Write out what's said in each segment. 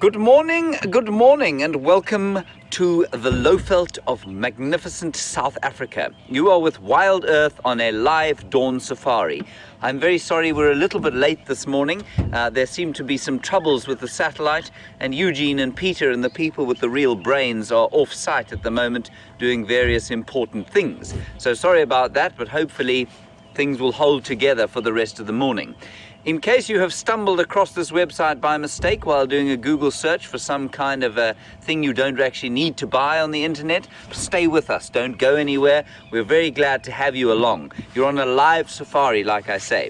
Good morning, and welcome to the Lowveld of magnificent South Africa. You are with WildEarth on a live dawn safari. I'm very sorry we're a little bit late this morning. There seem to be some troubles with the satellite, and Eugene and Peter and the people with the real brains are off-site at the moment doing various important things. So sorry about that, but hopefully things will hold together for the rest of the morning. In case you have stumbled across this website by mistake while doing a Google search for some kind of a thing you don't actually need to buy on the internet, stay with us, don't go anywhere. We're very glad to have you along. You're on a live safari, like I say,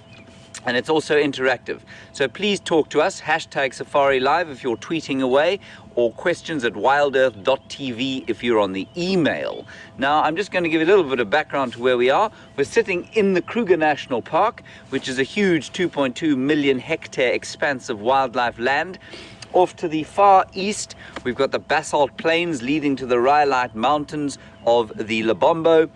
and it's also interactive. So please talk to us, #SafariLive if you're tweeting away, or questions at wildearth.tv if you're on the email. Now, I'm just going to give you a little bit of background to where we are. We're sitting in the Kruger National Park, which is a huge 2.2 million hectare expanse of wildlife land. Off to the far east, we've got the basalt plains leading to the Rhyolite Mountains of the Lebombo.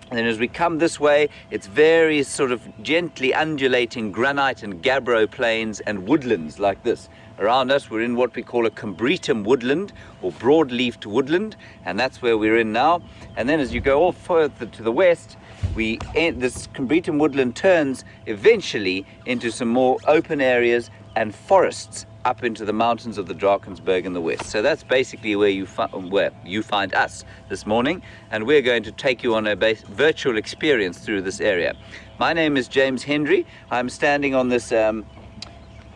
And then as we come this way, it's various sort of gently undulating granite and gabbro plains and woodlands like this. Around us, we're in what we call a combretum woodland, or broadleafed woodland, and that's where we're in now. And then as you go off further to the west, this combretum woodland turns eventually into some more open areas and forests up into the mountains of the Drakensberg in the west. So that's basically where you find us this morning, and we're going to take you on a virtual experience through this area. My name is James Hendry. I'm standing on this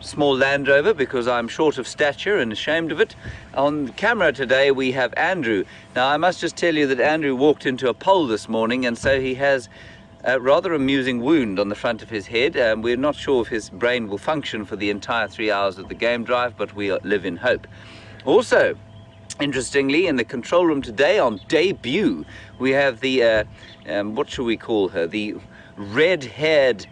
small Land Rover because I'm short of stature and ashamed of it. On camera today we have Andrew. Now I must just tell you that Andrew walked into a pole this morning, and so he has a rather amusing wound on the front of his head. We're not sure if his brain will function for the entire 3 hours of the game drive, but we live in hope. Also, interestingly, in the control room today on debut, we have the, what shall we call her, the red-haired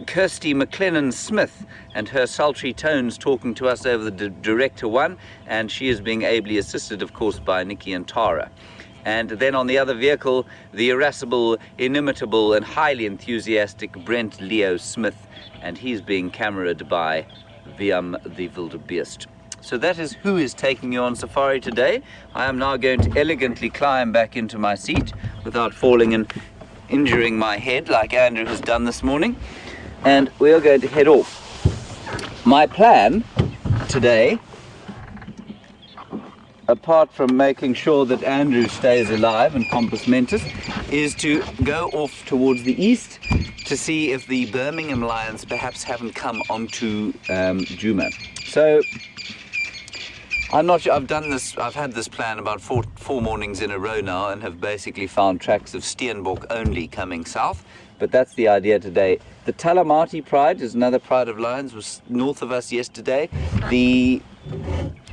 Kirsty McLennan Smith, and her sultry tones talking to us over the Director One, and she is being ably assisted, of course, by Nikki and Tara. And then on the other vehicle, the irascible, inimitable, and highly enthusiastic Brent Leo Smith, and he's being cameraed by Viam the Wildebeest. So that is who is taking you on safari today. I am now going to elegantly climb back into my seat without falling and injuring my head like Andrew has done this morning, and we are going to head off. My plan today, apart from making sure that Andrew stays alive and compos mentis, is to go off towards the east to see if the Birmingham lions perhaps haven't come onto Djuma. So I'm not sure. I've had this plan about four mornings in a row now, and have basically found tracks of Steenbok only coming south, but that's the idea today. The Talamati Pride is another pride of lions, was north of us yesterday. The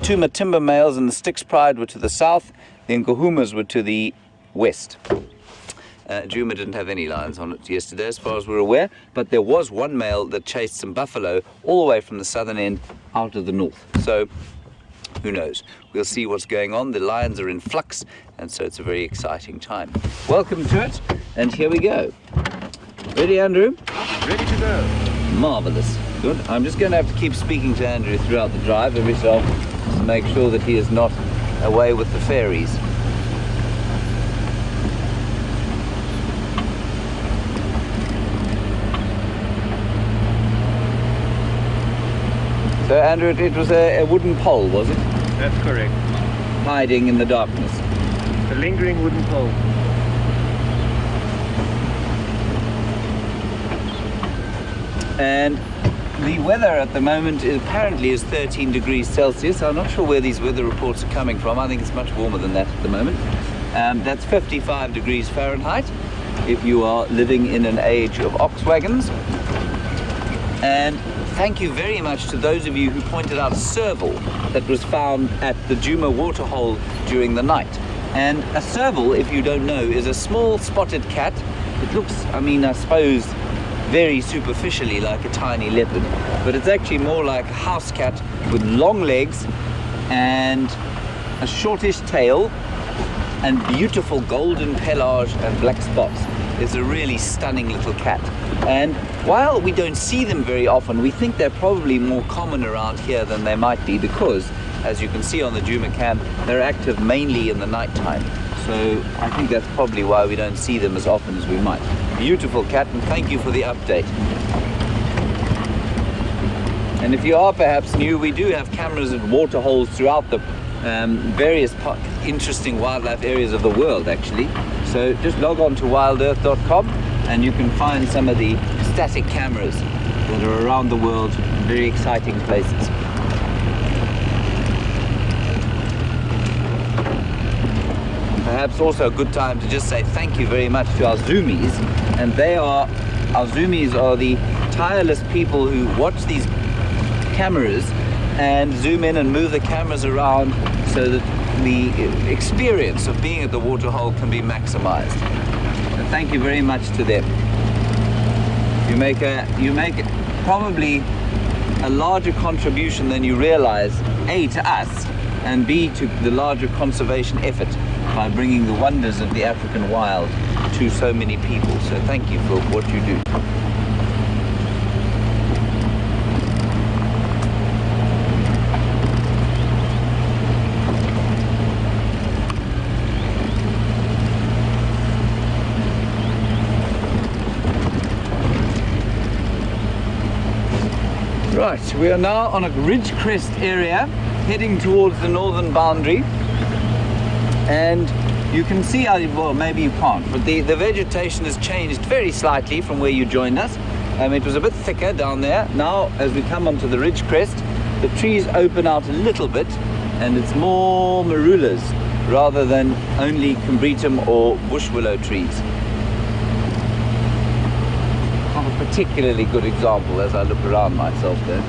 two Matimba males and the Styx Pride were to the south. The Nkuhumas were to the west. Djuma didn't have any lions on it yesterday as far as we're aware, but there was one male that chased some buffalo all the way from the southern end out of the north. So who knows? We'll see what's going on. The lions are in flux, and so it's a very exciting time. Welcome to it, and here we go. Ready, Andrew? Ready to go. Marvelous. Good. I'm just going to have to keep speaking to Andrew throughout the drive every so often to make sure that he is not away with the fairies. So Andrew, it was a wooden pole, was it? That's correct. Hiding in the darkness. A lingering wooden pole. And the weather at the moment apparently is 13 degrees Celsius. I'm not sure where these weather reports are coming from. I think it's much warmer than that at the moment. That's 55 degrees Fahrenheit if you are living in an age of ox wagons. And thank you very much to those of you who pointed out a serval that was found at the Djuma waterhole during the night. And a serval, if you don't know, is a small spotted cat. It looks, I suppose, very superficially like a tiny leopard, but it's actually more like a house cat with long legs and a shortish tail and beautiful golden pelage and black spots. It's a really stunning little cat. And while we don't see them very often, we think they're probably more common around here than they might be, because as you can see on the Juma cam, they're active mainly in the night time. So I think that's probably why we don't see them as often as we might. Beautiful cat, and thank you for the update. And if you are perhaps new, we do have cameras at water holes throughout the various interesting wildlife areas of the world, actually. So just log on to wildearth.com and you can find some of the static cameras that are around the world in very exciting places. Perhaps also a good time to just say thank you very much to our zoomies, and our zoomies are the tireless people who watch these cameras and zoom in and move the cameras around so that the experience of being at the waterhole can be maximized. So thank you very much to them. You make probably a larger contribution than you realize, A, to us, and B, to the larger conservation effort by bringing the wonders of the African wild to so many people. So thank you for what you do. Right, we are now on a ridge crest area heading towards the northern boundary, and you can see, well, maybe you can't, but the vegetation has changed very slightly from where you joined us. It was a bit thicker down there. Now as we come onto the ridge crest, the trees open out a little bit and it's more marulas rather than only combretum or bush willow trees. Not a particularly good example as I look around myself there.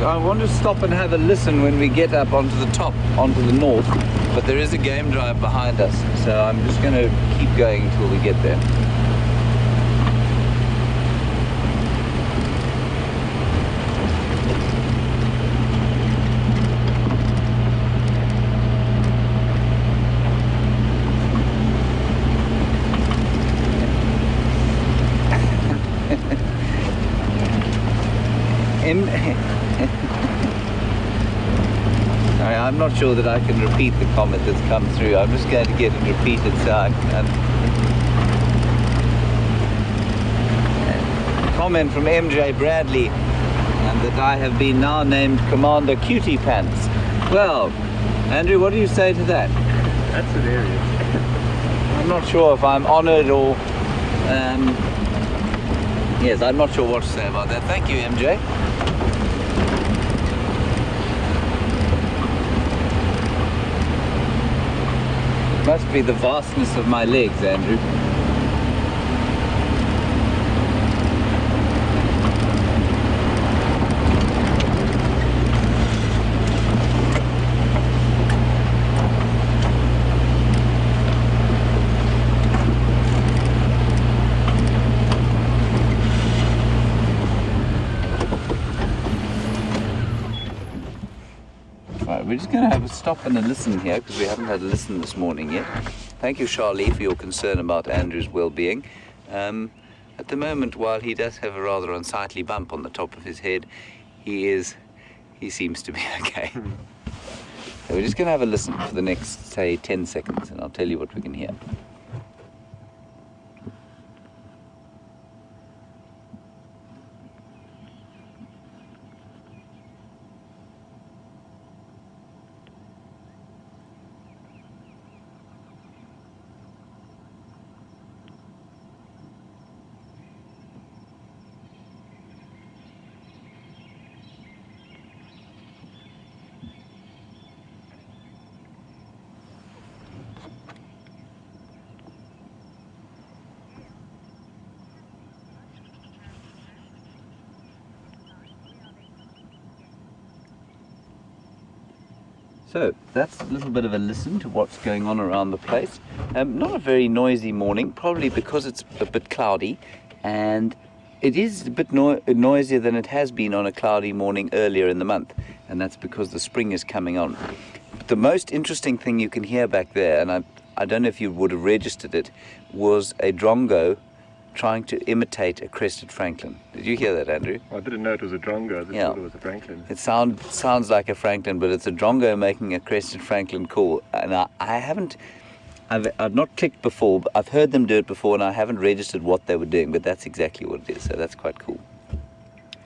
I want to stop and have a listen when we get up onto the top, onto the north, but there is a game drive behind us, so I'm just going to keep going until we get there. Sorry, I'm not sure that I can repeat the comment that's come through. I'm just going to get it repeated so I can. Comment from MJ Bradley, and that I have been now named Commander Cutie Pants. Well, Andrew, what do you say to that? That's hilarious. I'm not sure if I'm honored or yes, I'm not sure what to say about that. Thank you, MJ. Must be the vastness of my legs, Andrew. We're just going to have a stop and a listen here because we haven't had a listen this morning yet. Thank you, Charlie, for your concern about Andrew's well-being. At the moment, while he does have a rather unsightly bump on the top of his head, he seems to be okay. So we're just going to have a listen for the next, say, 10 seconds, and I'll tell you what we can hear. So that's a little bit of a listen to what's going on around the place. Not a very noisy morning, probably because it's a bit cloudy, and it is a bit noisier than it has been on a cloudy morning earlier in the month, and that's because the spring is coming on. But the most interesting thing you can hear back there, and I don't know if you would have registered it, was a drongo trying to imitate a crested francolin. Did you hear that, Andrew? I didn't know it was a drongo. I just thought it was a francolin. It sounds like a francolin, but it's a drongo making a crested francolin call. And I've not clicked before, but I've heard them do it before, and I haven't registered what they were doing, but that's exactly what it is. So that's quite cool.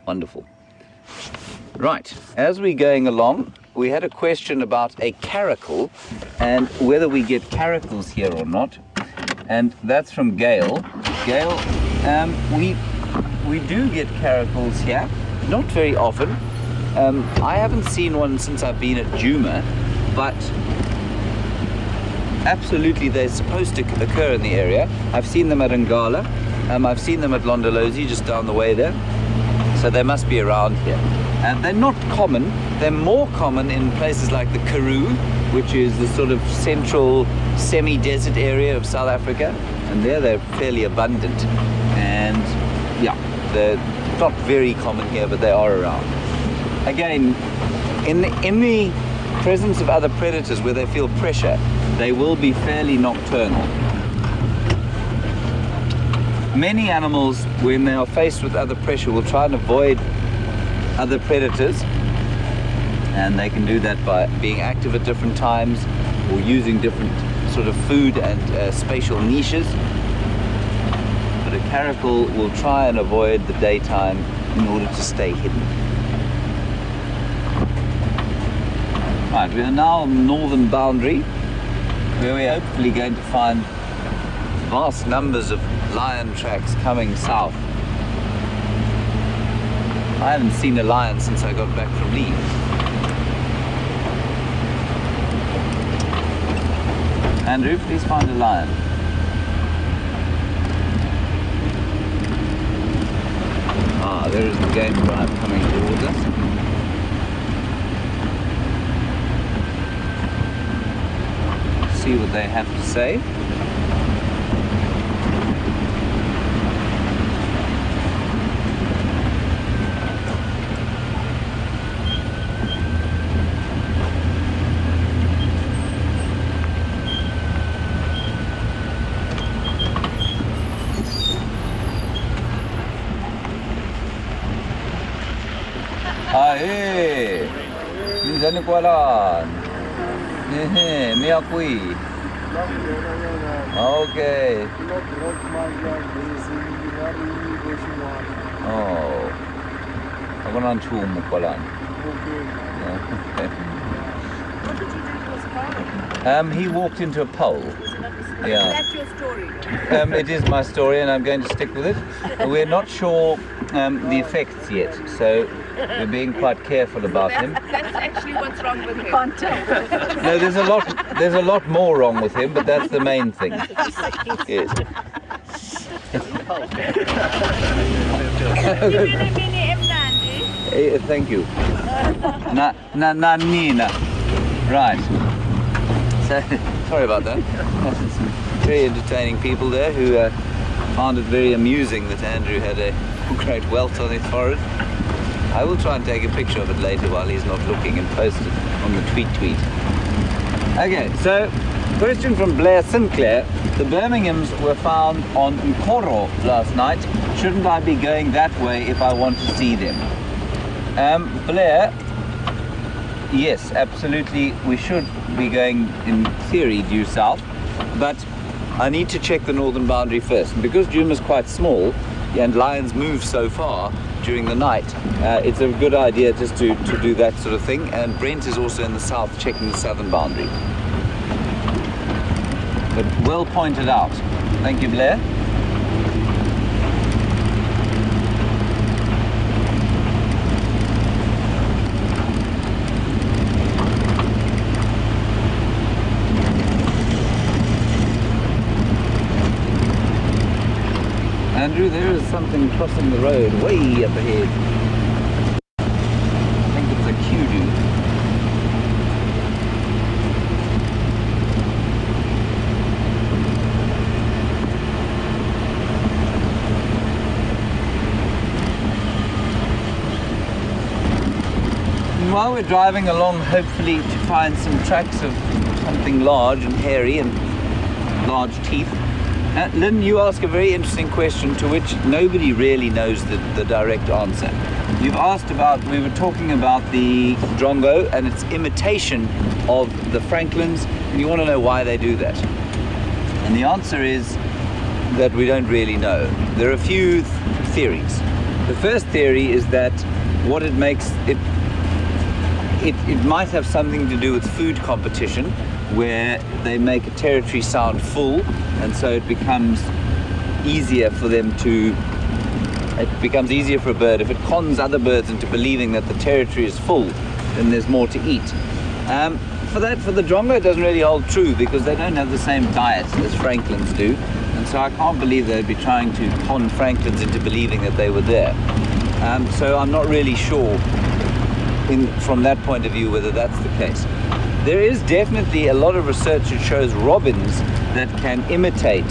Wonderful. Right, as we're going along, we had a question about a caracal and whether we get caracals here or not. And that's from Gail. Gail, we do get caracals here, not very often. I haven't seen one since I've been at Djuma, but absolutely they're supposed to occur in the area. I've seen them at Ngala, I've seen them at Londolozi, just down the way there, so they must be around here. And they're not common. They're more common in places like the Kudu, which is the sort of central semi-desert area of South Africa, and there they're fairly abundant. And yeah, they're not very common here, but they are around. Again, in the presence of other predators where they feel pressure, they will be fairly nocturnal. Many animals, when they are faced with other pressure, will try and avoid other predators, and they can do that by being active at different times or using different sort of food and spatial niches. But a caracal will try and avoid the daytime in order to stay hidden. Right, we are now on the northern boundary, where we're hopefully going to find vast numbers of lion tracks coming south. I haven't seen a lion since I got back from leave. Andrew, please find a lion. Ah, there is the game drive coming towards us. See what they have to say. Ae, minsan ko alam. Me akui. Okay. Oh, ako nang chumo ko lang. What did he do to his car? He walked into a pole. Yeah. That's your story. It is my story, and I'm going to stick with it. We're not sure the effects yet, so we're being quite careful about him. That's actually what's wrong with him. Can't tell. No, there's a lot more wrong with him, but that's the main thing. Yes. Thank you. Nina. Right. So, sorry about that. Some very entertaining people there who found it very amusing that Andrew had a great welt on his forehead. I will try and take a picture of it later while he's not looking and post it on the tweet. Okay, so question from Blair Sinclair. The Birminghams were found on Nkoro last night. Shouldn't I be going that way if I want to see them? Blair, yes, absolutely. We should be going, in theory, due south, but I need to check the northern boundary first. And because Djuma is quite small and lions move so far during the night, it's a good idea just to do that sort of thing. And Brent is also in the south checking the southern boundary. But well pointed out. Thank you, Blair. Andrew, there is something crossing the road way up ahead. I think it's a Kudu. while we're driving along, hopefully to find some tracks of something large and hairy and large teeth, Lynn, you ask a very interesting question to which nobody really knows the direct answer. You've asked about, we were talking about the drongo and its imitation of the francolins, and you want to know why they do that. And the answer is that we don't really know. There are a few theories. The first theory is that what it makes, it might have something to do with food competition, where they make a territory sound full, and so it becomes easier for them to, it becomes easier for a bird. If it cons other birds into believing that the territory is full, then there's more to eat. For the drongo, it doesn't really hold true because they don't have the same diet as francolins do, and so I can't believe they'd be trying to con francolins into believing that they were there. So I'm not really sure from that point of view whether that's the case. There is definitely a lot of research that shows robins that can imitate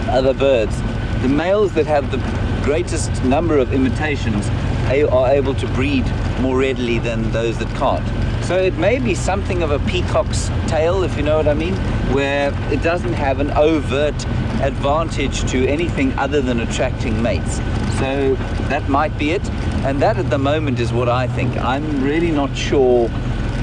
other birds. The males that have the greatest number of imitations are able to breed more readily than those that can't. So it may be something of a peacock's tail, if you know what I mean, where it doesn't have an overt advantage to anything other than attracting mates. So that might be it, and that at the moment is what I think. I'm really not sure,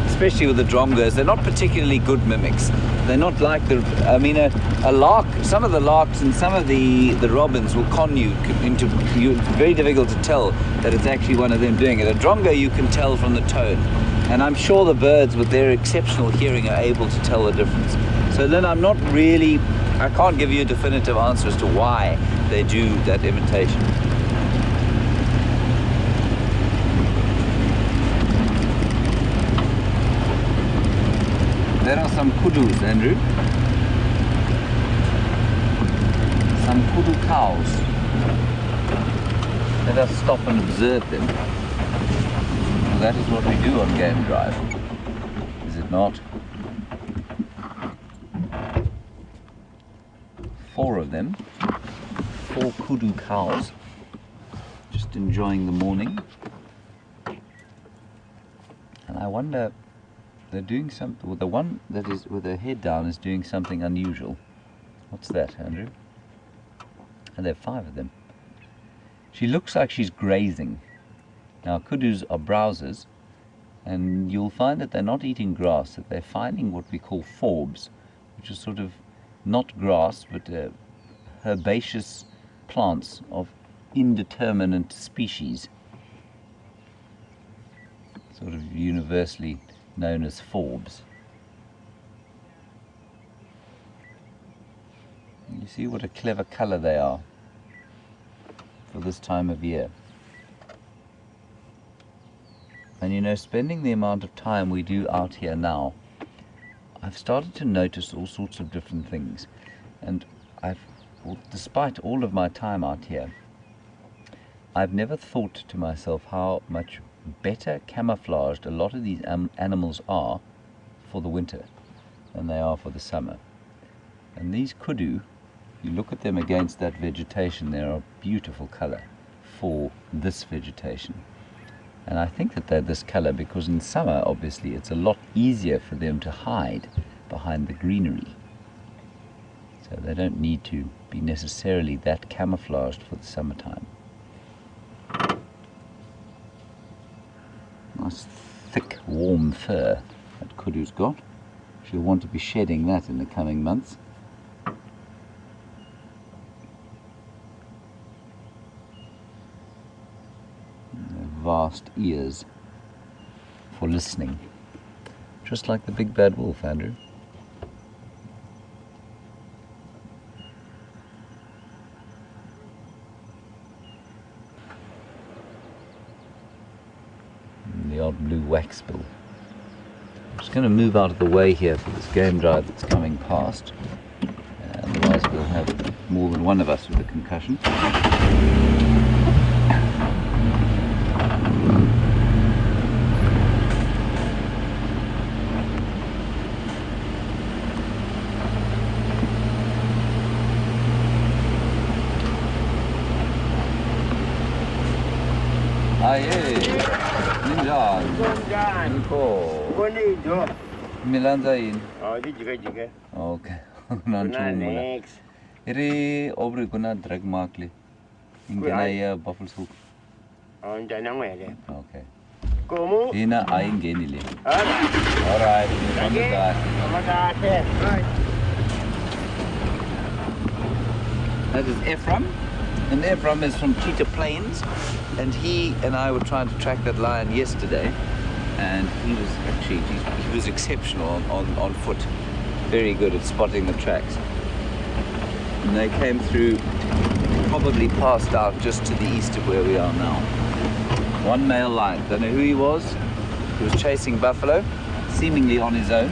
especially with the drongos. They're not particularly good mimics. They're not like the, I mean, a lark, some of the larks and some of the robins will con you into, it's very difficult to tell that it's actually one of them doing it. A drongo you can tell from the tone, and I'm sure the birds with their exceptional hearing are able to tell the difference. So Lynn, I'm not really, I can't give you a definitive answer as to why they do that imitation. There are some kudus, Andrew. Some kudu cows. Let us stop and observe them. Well, that is what we do on game drive, is it not? 4 of them. 4 kudu cows. Just enjoying the morning. And I wonder, they're doing something, well, the one that is with her head down is doing something unusual. What's that, Andrew? And there are 5 of them. She looks like she's grazing. Now, kudus are browsers, and you'll find that they're not eating grass, that they're finding what we call forbs, which is sort of not grass, but herbaceous plants of indeterminate species, sort of universally known as forbs. You see what a clever colour they are for this time of year. And you know, spending the amount of time we do out here now, I've started to notice all sorts of different things. And despite all of my time out here, I've never thought to myself how much better camouflaged a lot of these animals are for the winter than they are for the summer. And these kudu, you look at them against that vegetation, they're a beautiful color for this vegetation. And I think that they're this color because in summer, obviously, it's a lot easier for them to hide behind the greenery. So they don't need to be necessarily that camouflaged for the summertime. Nice thick, warm fur that kudu's got. She'll want to be shedding that in the coming months. Vast ears for listening, just like the big bad wolf, Andrew. And the odd blue waxbill. I'm just going to move out of the way here for this game drive that's coming past, otherwise we'll have more than one of us with a concussion. Aye, ninja. Oh. Milanda in. Okay. Next. Iri obri kuna drag markli. Ingena buffalo's hook. Okay. Ina aingeni le. Alright. That is Ephraim. And Ephraim is from Cheetah Plains. And he and I were trying to track that lion yesterday. And he was actually, he was exceptional on foot. Very good at spotting the tracks. And they came through, probably passed out just to the east of where we are now. One male lion, don't know who he was. He was chasing buffalo, seemingly on his own.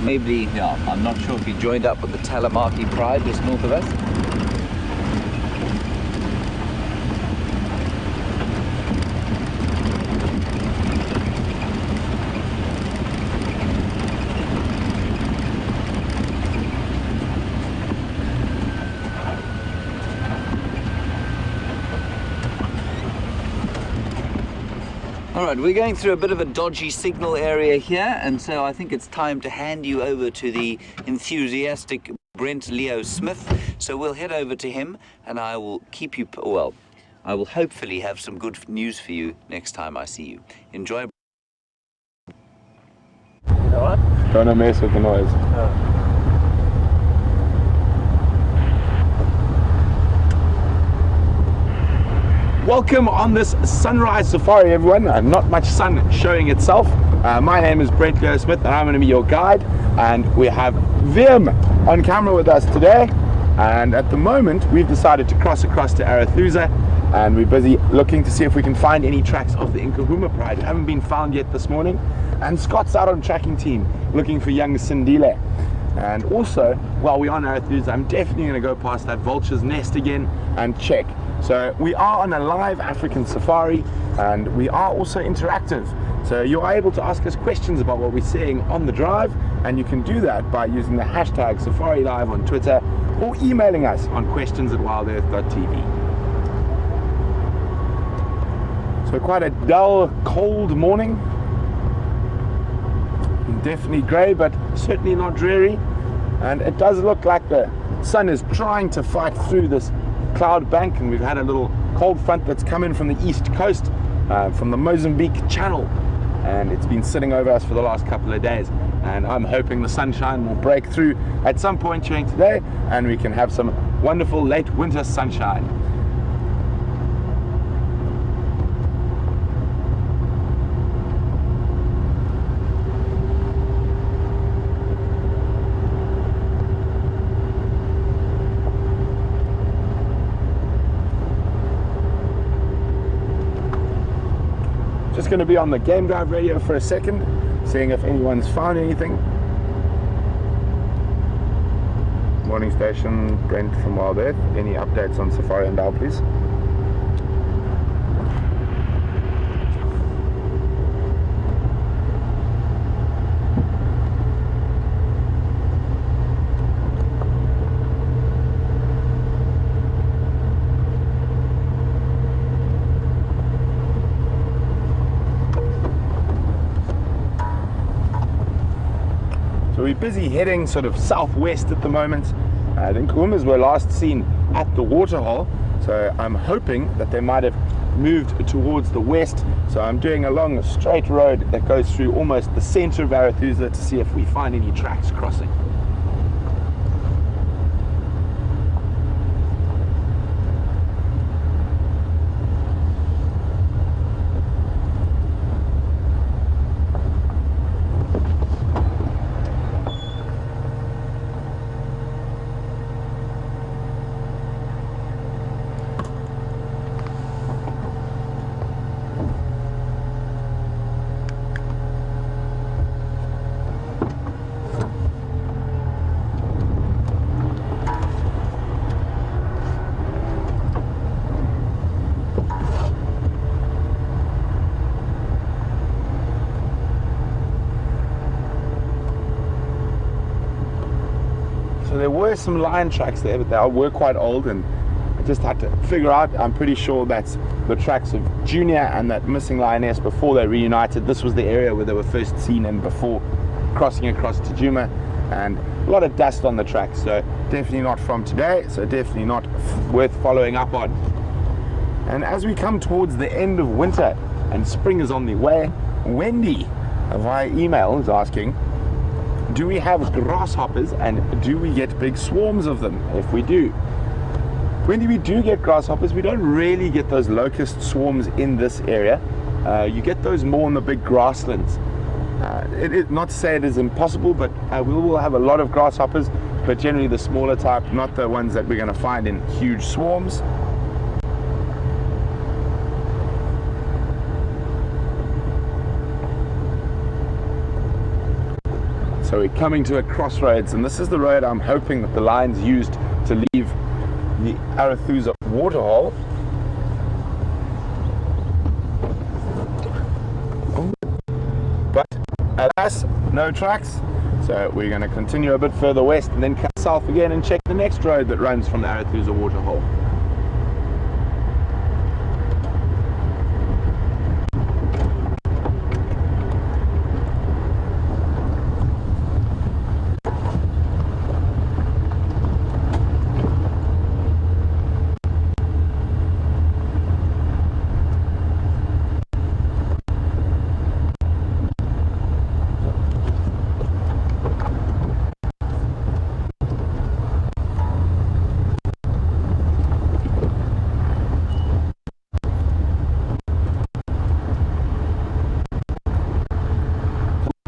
Maybe, yeah, I'm not sure if he joined up with the Talamaki Pride just north of us. Alright, we're going through a bit of a dodgy signal area here, and so I think it's time to hand you over to the enthusiastic Brent Leo Smith. So we'll head over to him, and I will keep you, well, I will hopefully have some good news for you next time I see you. Enjoy. You know what? Don't mess with the noise. Welcome on this sunrise safari, everyone. Not much sun showing itself. My name is Brent Leo Smith, and I'm going to be your guide. And we have Vim on camera with us today. And at the moment, we've decided to cross across to Arathusa, and we're busy looking to see if we can find any tracks of the Nkahuma Pride. Haven't been found yet this morning. And Scott's out on tracking team looking for young Sindile. And also, while we're on Arathusa, I'm definitely going to go past that vulture's nest again and check. So we are on a live African safari, and we are also interactive. So you are able to ask us questions about what we're seeing on the drive, and you can do that by using the hashtag SafariLive on Twitter or emailing us on questions@wildearth.tv. So quite a dull, cold morning. Definitely grey, but certainly not dreary. And it does look like the sun is trying to fight through this cloud bank, and we've had a little cold front that's come in from the east coast, from the Mozambique Channel, and it's been sitting over us for the last couple of days, and I'm hoping the sunshine will break through at some point during today and we can have some wonderful late winter sunshine. Just going to be on the game drive radio for a second, seeing if anyone's found anything. Morning station, Brent from WildEarth. Any updates on Safari and Dow, please? We're busy heading sort of southwest at the moment. I think Nkahumas were last seen at the waterhole, so I'm hoping that they might have moved towards the west. So I'm doing along a straight road that goes through almost the center of Arathusa to see if we find any tracks crossing. There were some lion tracks there, but they were quite old, and just had to figure out. I'm pretty sure that's the tracks of Junior and that missing lioness before they reunited. This was the area where they were first seen in before crossing across to Juma, and a lot of dust on the tracks, so definitely not from today, so definitely not worth following up on. And as we come towards the end of winter and spring is on the way, Wendy via email is asking, do we have grasshoppers and do we get big swarms of them? If we do, Wendy, we do get grasshoppers. We don't really get those locust swarms in this area. You get those more in the big grasslands. It is not to say it is impossible, but we will have a lot of grasshoppers, but generally the smaller type, not the ones that we're going to find in huge swarms. So we're coming to a crossroads, and this is the road I'm hoping that the lions used to leave the Arathusa waterhole. But alas, no tracks, so we're going to continue a bit further west and then cut south again and check the next road that runs from the Arathusa waterhole.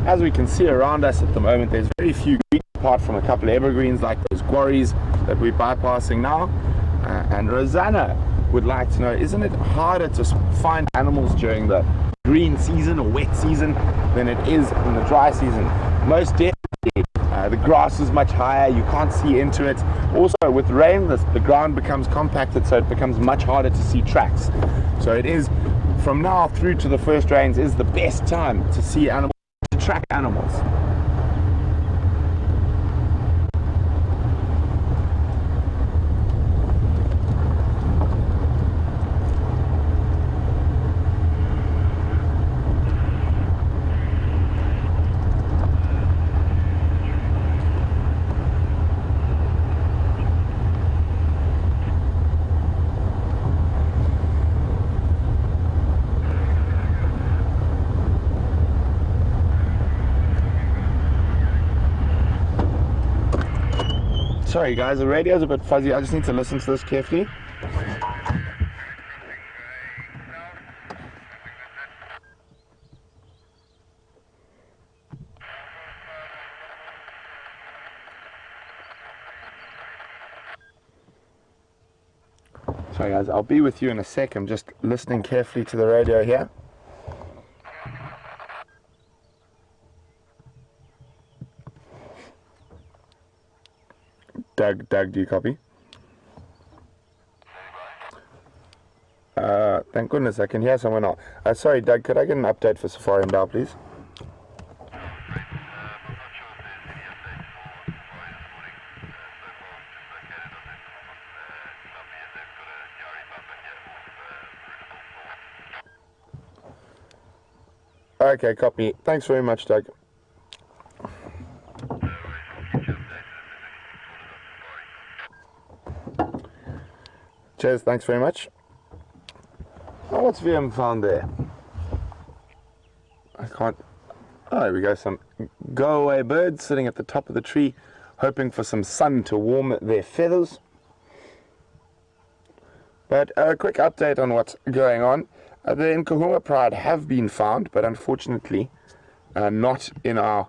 As we can see around us at the moment, there's very few green apart from a couple of evergreens like those quarries that we're bypassing now. And Rosanna would like to know, isn't it harder to find animals during the green season or wet season than it is in the dry season? Most definitely. The grass is much higher, you can't see into it. Also with rain, the ground becomes compacted, so it becomes much harder to see tracks. So it is, from now through to the first rains, is the best time to see animals, to track animals. Sorry guys, the radio's a bit fuzzy. I just need to listen to this carefully. Sorry guys, I'll be with you in a sec. I'm just listening carefully to the radio here. Doug, do you copy? Thank goodness I can hear someone else. Sorry Doug, could I get an update for Safari and Bow, please? Okay, copy. Thanks very much, Doug. Cheers, thanks very much. Oh, what's VM found there? I can't... Oh, there we go, some go-away birds sitting at the top of the tree, hoping for some sun to warm their feathers. But a quick update on what's going on. The Nkahuma pride have been found, but unfortunately not in our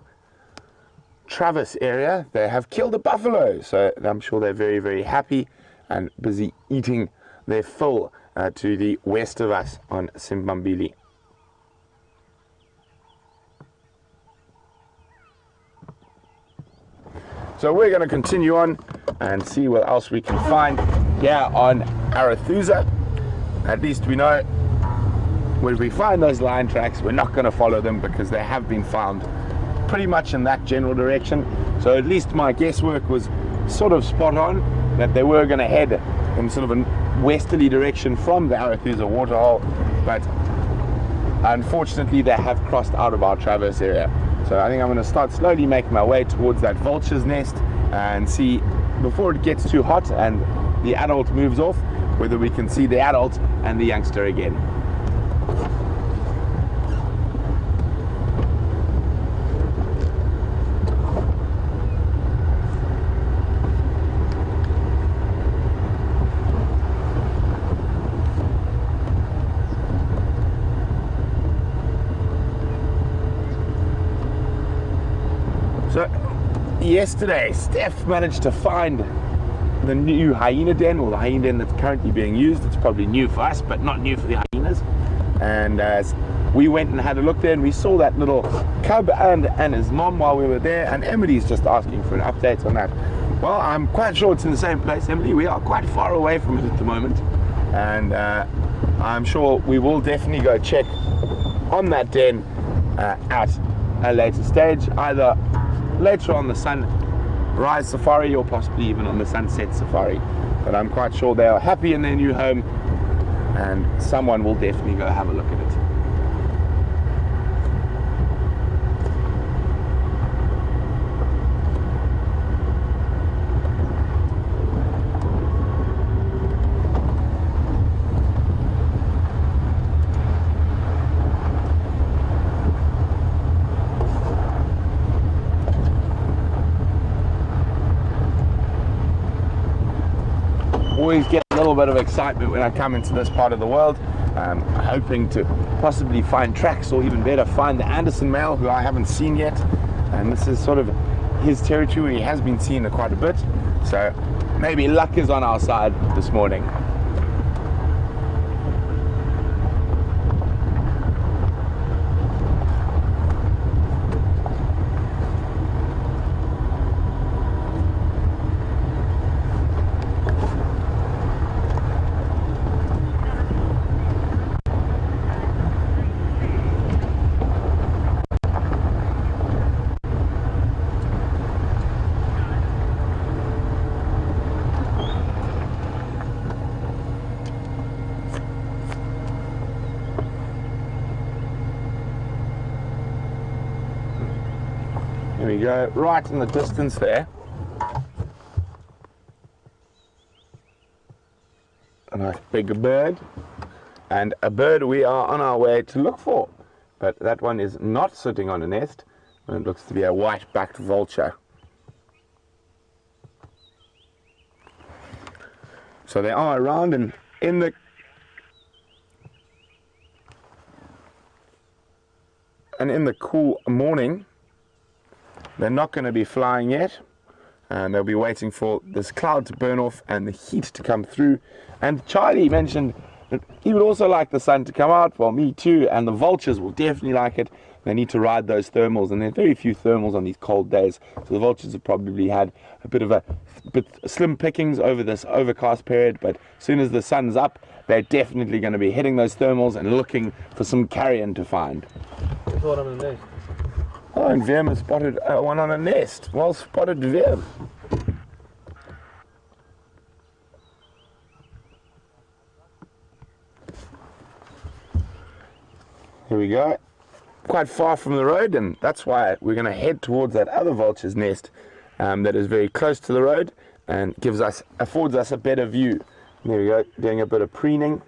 Travis area. They have killed a buffalo, so I'm sure they're very, very happy and busy eating their fill to the west of us on Simbambili. So we're going to continue on and see what else we can find here on Arathusa. At least we know when we find those lion tracks, we're not going to follow them because they have been found pretty much in that general direction. So at least my guesswork was sort of spot on, that they were going to head in sort of a westerly direction from the Arathusa waterhole, but unfortunately they have crossed out of our traverse area. So I think I'm going to start slowly making my way towards that vulture's nest and see, before it gets too hot and the adult moves off, whether we can see the adult and the youngster again. So yesterday, Steph managed to find the new hyena den, or the hyena den that's currently being used. It's probably new for us, but not new for the hyenas. And we went and had a look there, and we saw that little cub and his mom while we were there, and Emily's just asking for an update on that. Well, I'm quite sure it's in the same place, Emily. We are quite far away from it at the moment, and I'm sure we will definitely go check on that den at a later stage, either later on the sunrise safari or possibly even on the sunset safari. But I'm quite sure they are happy in their new home, and someone will definitely go have a look at it. Always get a little bit of excitement when I come into this part of the world. Hoping to possibly find tracks, or even better, find the Anderson male, who I haven't seen yet. And this is sort of his territory. He has been seen quite a bit, so maybe luck is on our side this morning. There we go, right in the distance there. A nice big bird, and a bird we are on our way to look for. But that one is not sitting on a nest, and it looks to be a white-backed vulture. So they are around, and in the cool morning, they're not going to be flying yet, and they'll be waiting for this cloud to burn off and the heat to come through. And Charlie mentioned that he would also like the sun to come out. Well, me too, and the vultures will definitely like it. They need to ride those thermals, and there are very few thermals on these cold days, so the vultures have probably had a bit slim pickings over this overcast period. But as soon as the sun's up, they're definitely going to be hitting those thermals and looking for some carrion to find. Thought on the nest. Oh, and Virm has spotted one on a nest. Well spotted, Virm. Here we go. Quite far from the road, and that's why we're going to head towards that other vulture's nest that is very close to the road and affords us a better view. There we go, doing a bit of preening.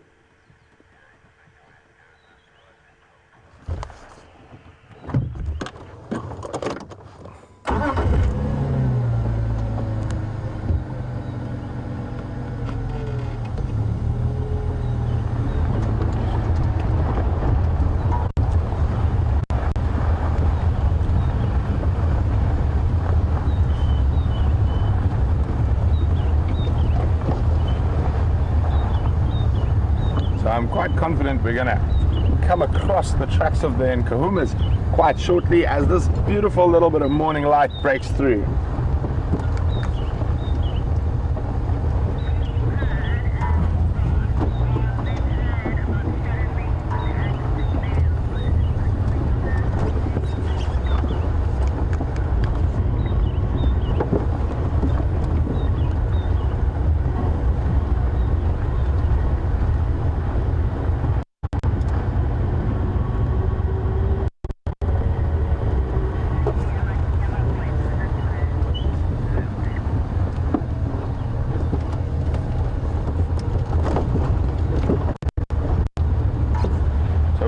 I'm quite confident we're going to come across the tracks of the Nkahumas quite shortly, as this beautiful little bit of morning light breaks through.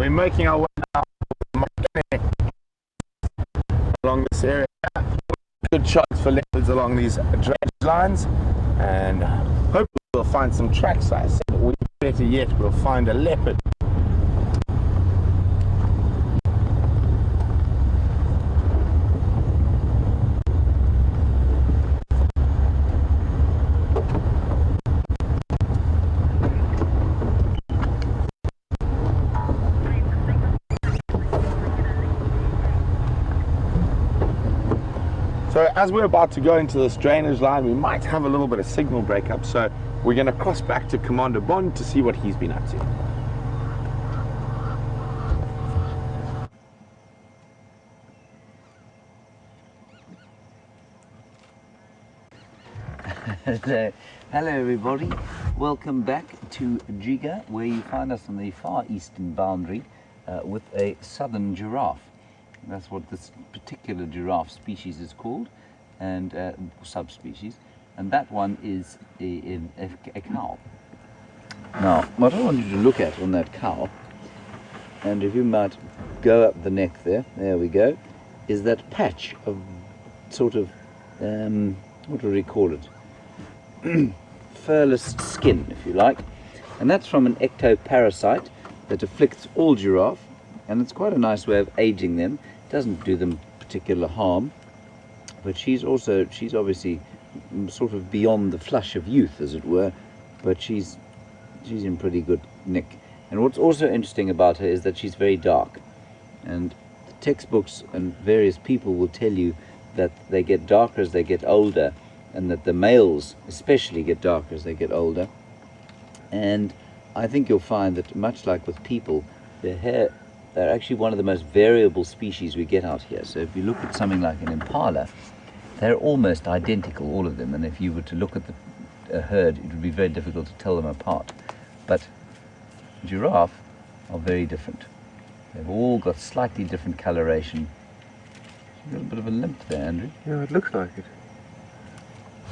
we're making our way now along this area. Good shots for leopards along these drainage lines, and hopefully we'll find some tracks. I said, or better yet, we'll find a leopard. So as we're about to go into this drainage line, we might have a little bit of signal breakup, so we're going to cross back to Commander Bond to see what he's been up to. Hello everybody, welcome back to Jiga, where you find us on the far eastern boundary with a southern giraffe. That's what this particular giraffe species is called, and subspecies, and that one is a cow. Now, what I want you to look at on that cow, and if you might go up the neck there we go, is that patch of sort of, what do we call it? Furless skin, if you like, and that's from an ectoparasite that afflicts all giraffe, and it's quite a nice way of aging them. Doesn't do them particular harm, but she's obviously sort of beyond the flush of youth, as it were, but she's in pretty good nick. And what's also interesting about her is that she's very dark, and the textbooks and various people will tell you that they get darker as they get older, and that the males especially get darker as they get older. And I think you'll find that, much like with people, their hair, they're actually one of the most variable species we get out here. So if you look at something like an impala, they're almost identical, all of them, and if you were to look at a herd, it would be very difficult to tell them apart. But giraffe are very different. They've all got slightly different coloration. You've got a bit of a limp there, Andrew. Yeah, it looks like it.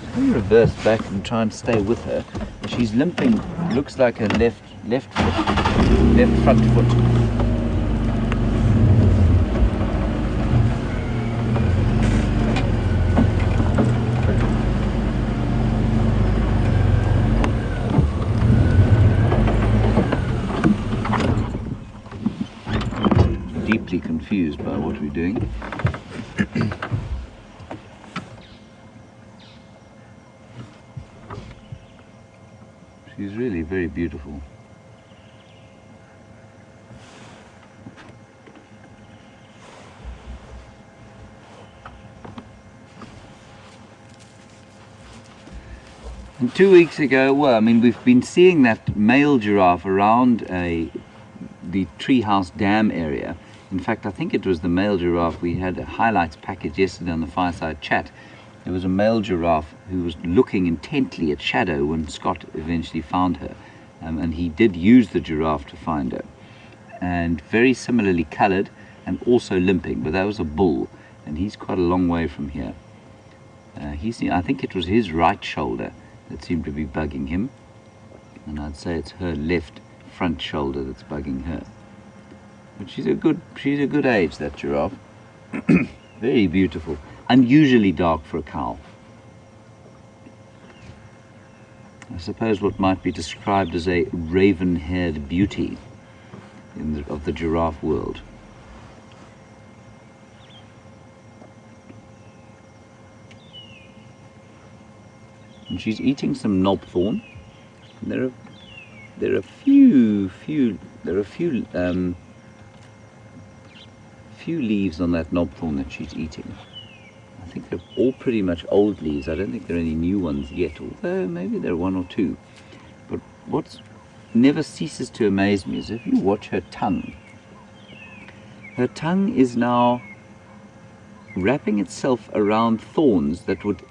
Let me reverse back and try and stay with her. She's limping, looks like her left front foot. Deeply confused by what we're doing. She's really very beautiful. And 2 weeks ago, well, I mean, we've been seeing that male giraffe around the treehouse dam area. In fact, I think it was the male giraffe. We had a highlights package yesterday on the Fireside Chat. There was a male giraffe who was looking intently at Shadow when Scott eventually found her. And he did use the giraffe to find her. And very similarly coloured and also limping, but that was a bull. And he's quite a long way from here. I think it was his right shoulder that seemed to be bugging him. And I'd say it's her left front shoulder that's bugging her. But she's a good age, that giraffe. Very beautiful. Unusually dark for a cow. I suppose what might be described as a raven-haired beauty of the giraffe world. And she's eating some knobthorn. And there are a few leaves on that knobthorn that she's eating. I think they're all pretty much old leaves. I don't think there are any new ones yet, although maybe there are one or two. But what never ceases to amaze me is if you watch her tongue. Her tongue is now wrapping itself around thorns that would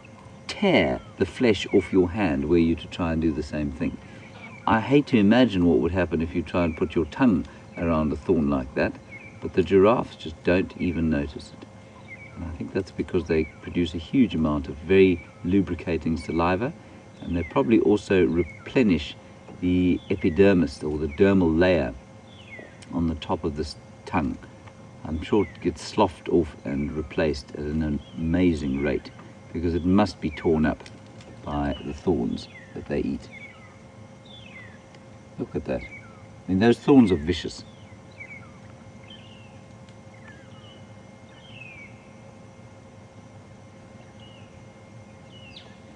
tear the flesh off your hand were you to try and do the same thing. I hate to imagine what would happen if you try and put your tongue around a thorn like that, but the giraffes just don't even notice it. And I think that's because they produce a huge amount of very lubricating saliva, and they probably also replenish the epidermis, or the dermal layer, on the top of this tongue. I'm sure it gets sloughed off and replaced at an amazing rate, because it must be torn up by the thorns that they eat. Look at that. I mean, those thorns are vicious.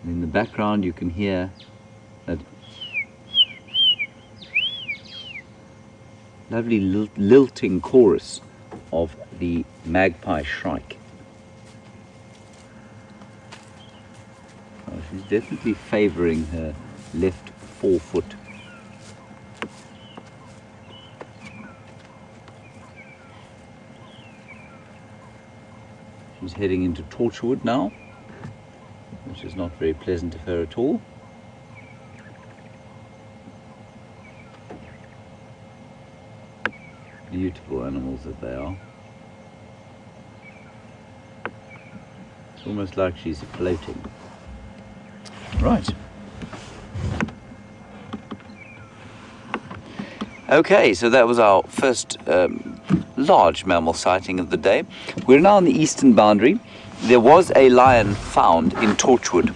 And in the background you can hear that lovely lilting chorus of the magpie shrike. Oh, she's definitely favouring her left forefoot. She's heading into Torchwood now, which is not very pleasant of her at all. Beautiful animals that they are. It's almost like she's floating. Right. Okay, so that was our first large mammal sighting of the day. We're now on the eastern boundary. There was a lion found in Torchwood,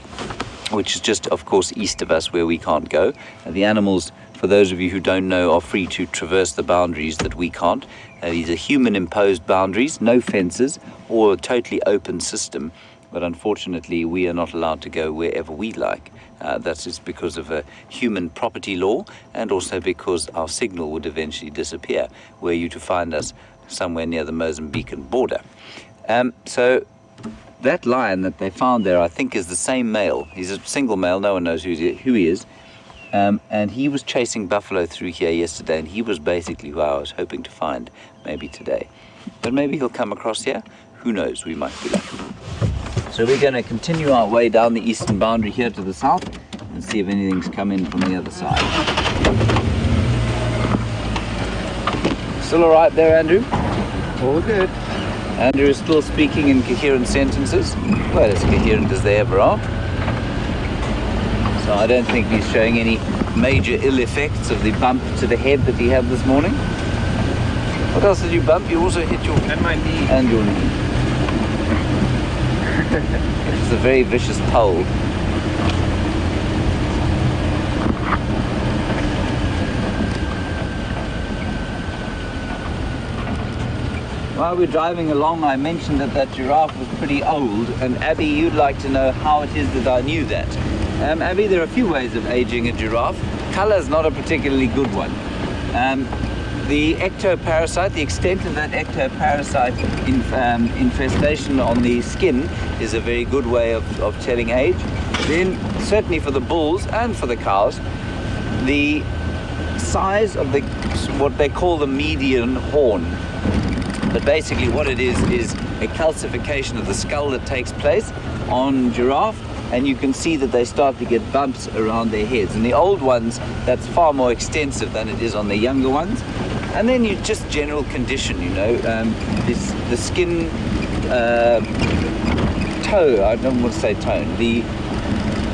which is just, of course, east of us where we can't go. And the animals, for those of you who don't know, are free to traverse the boundaries that we can't. These are human-imposed boundaries, no fences, or a totally open system. But unfortunately, we are not allowed to go wherever we like. That is because of a human property law, and also because our signal would eventually disappear were you to find us somewhere near the Mozambican border. So that lion that they found there, I think, is the same male. He's a single male, no one knows who he is. And he was chasing buffalo through here yesterday, and he was basically who I was hoping to find maybe today. But maybe he'll come across here. Who knows, we might be lucky. So we're going to continue our way down the eastern boundary here to the south and see if anything's come in from the other side. Still all right there, Andrew? All good. Andrew is still speaking in coherent sentences, well, as coherent as they ever are. So I don't think he's showing any major ill effects of the bump to the head that he had this morning. What else did you bump? You also hit your... And my knee. And your knee. It's a very vicious pole. While we're driving along, I mentioned that giraffe was pretty old, and Abby, you'd like to know how it is that I knew that. Abby, there are a few ways of aging a giraffe. Color's not a particularly good one. The ectoparasite, the extent of that ectoparasite infestation on the skin is a very good way of telling age. Then, certainly for the bulls and for the cows, the size of what they call the median horn. But basically what it is a calcification of the skull that takes place on giraffe, and you can see that they start to get bumps around their heads. And the old ones, that's far more extensive than it is on the younger ones. And then you just general condition, you know, the skin toe, I don't want to say tone,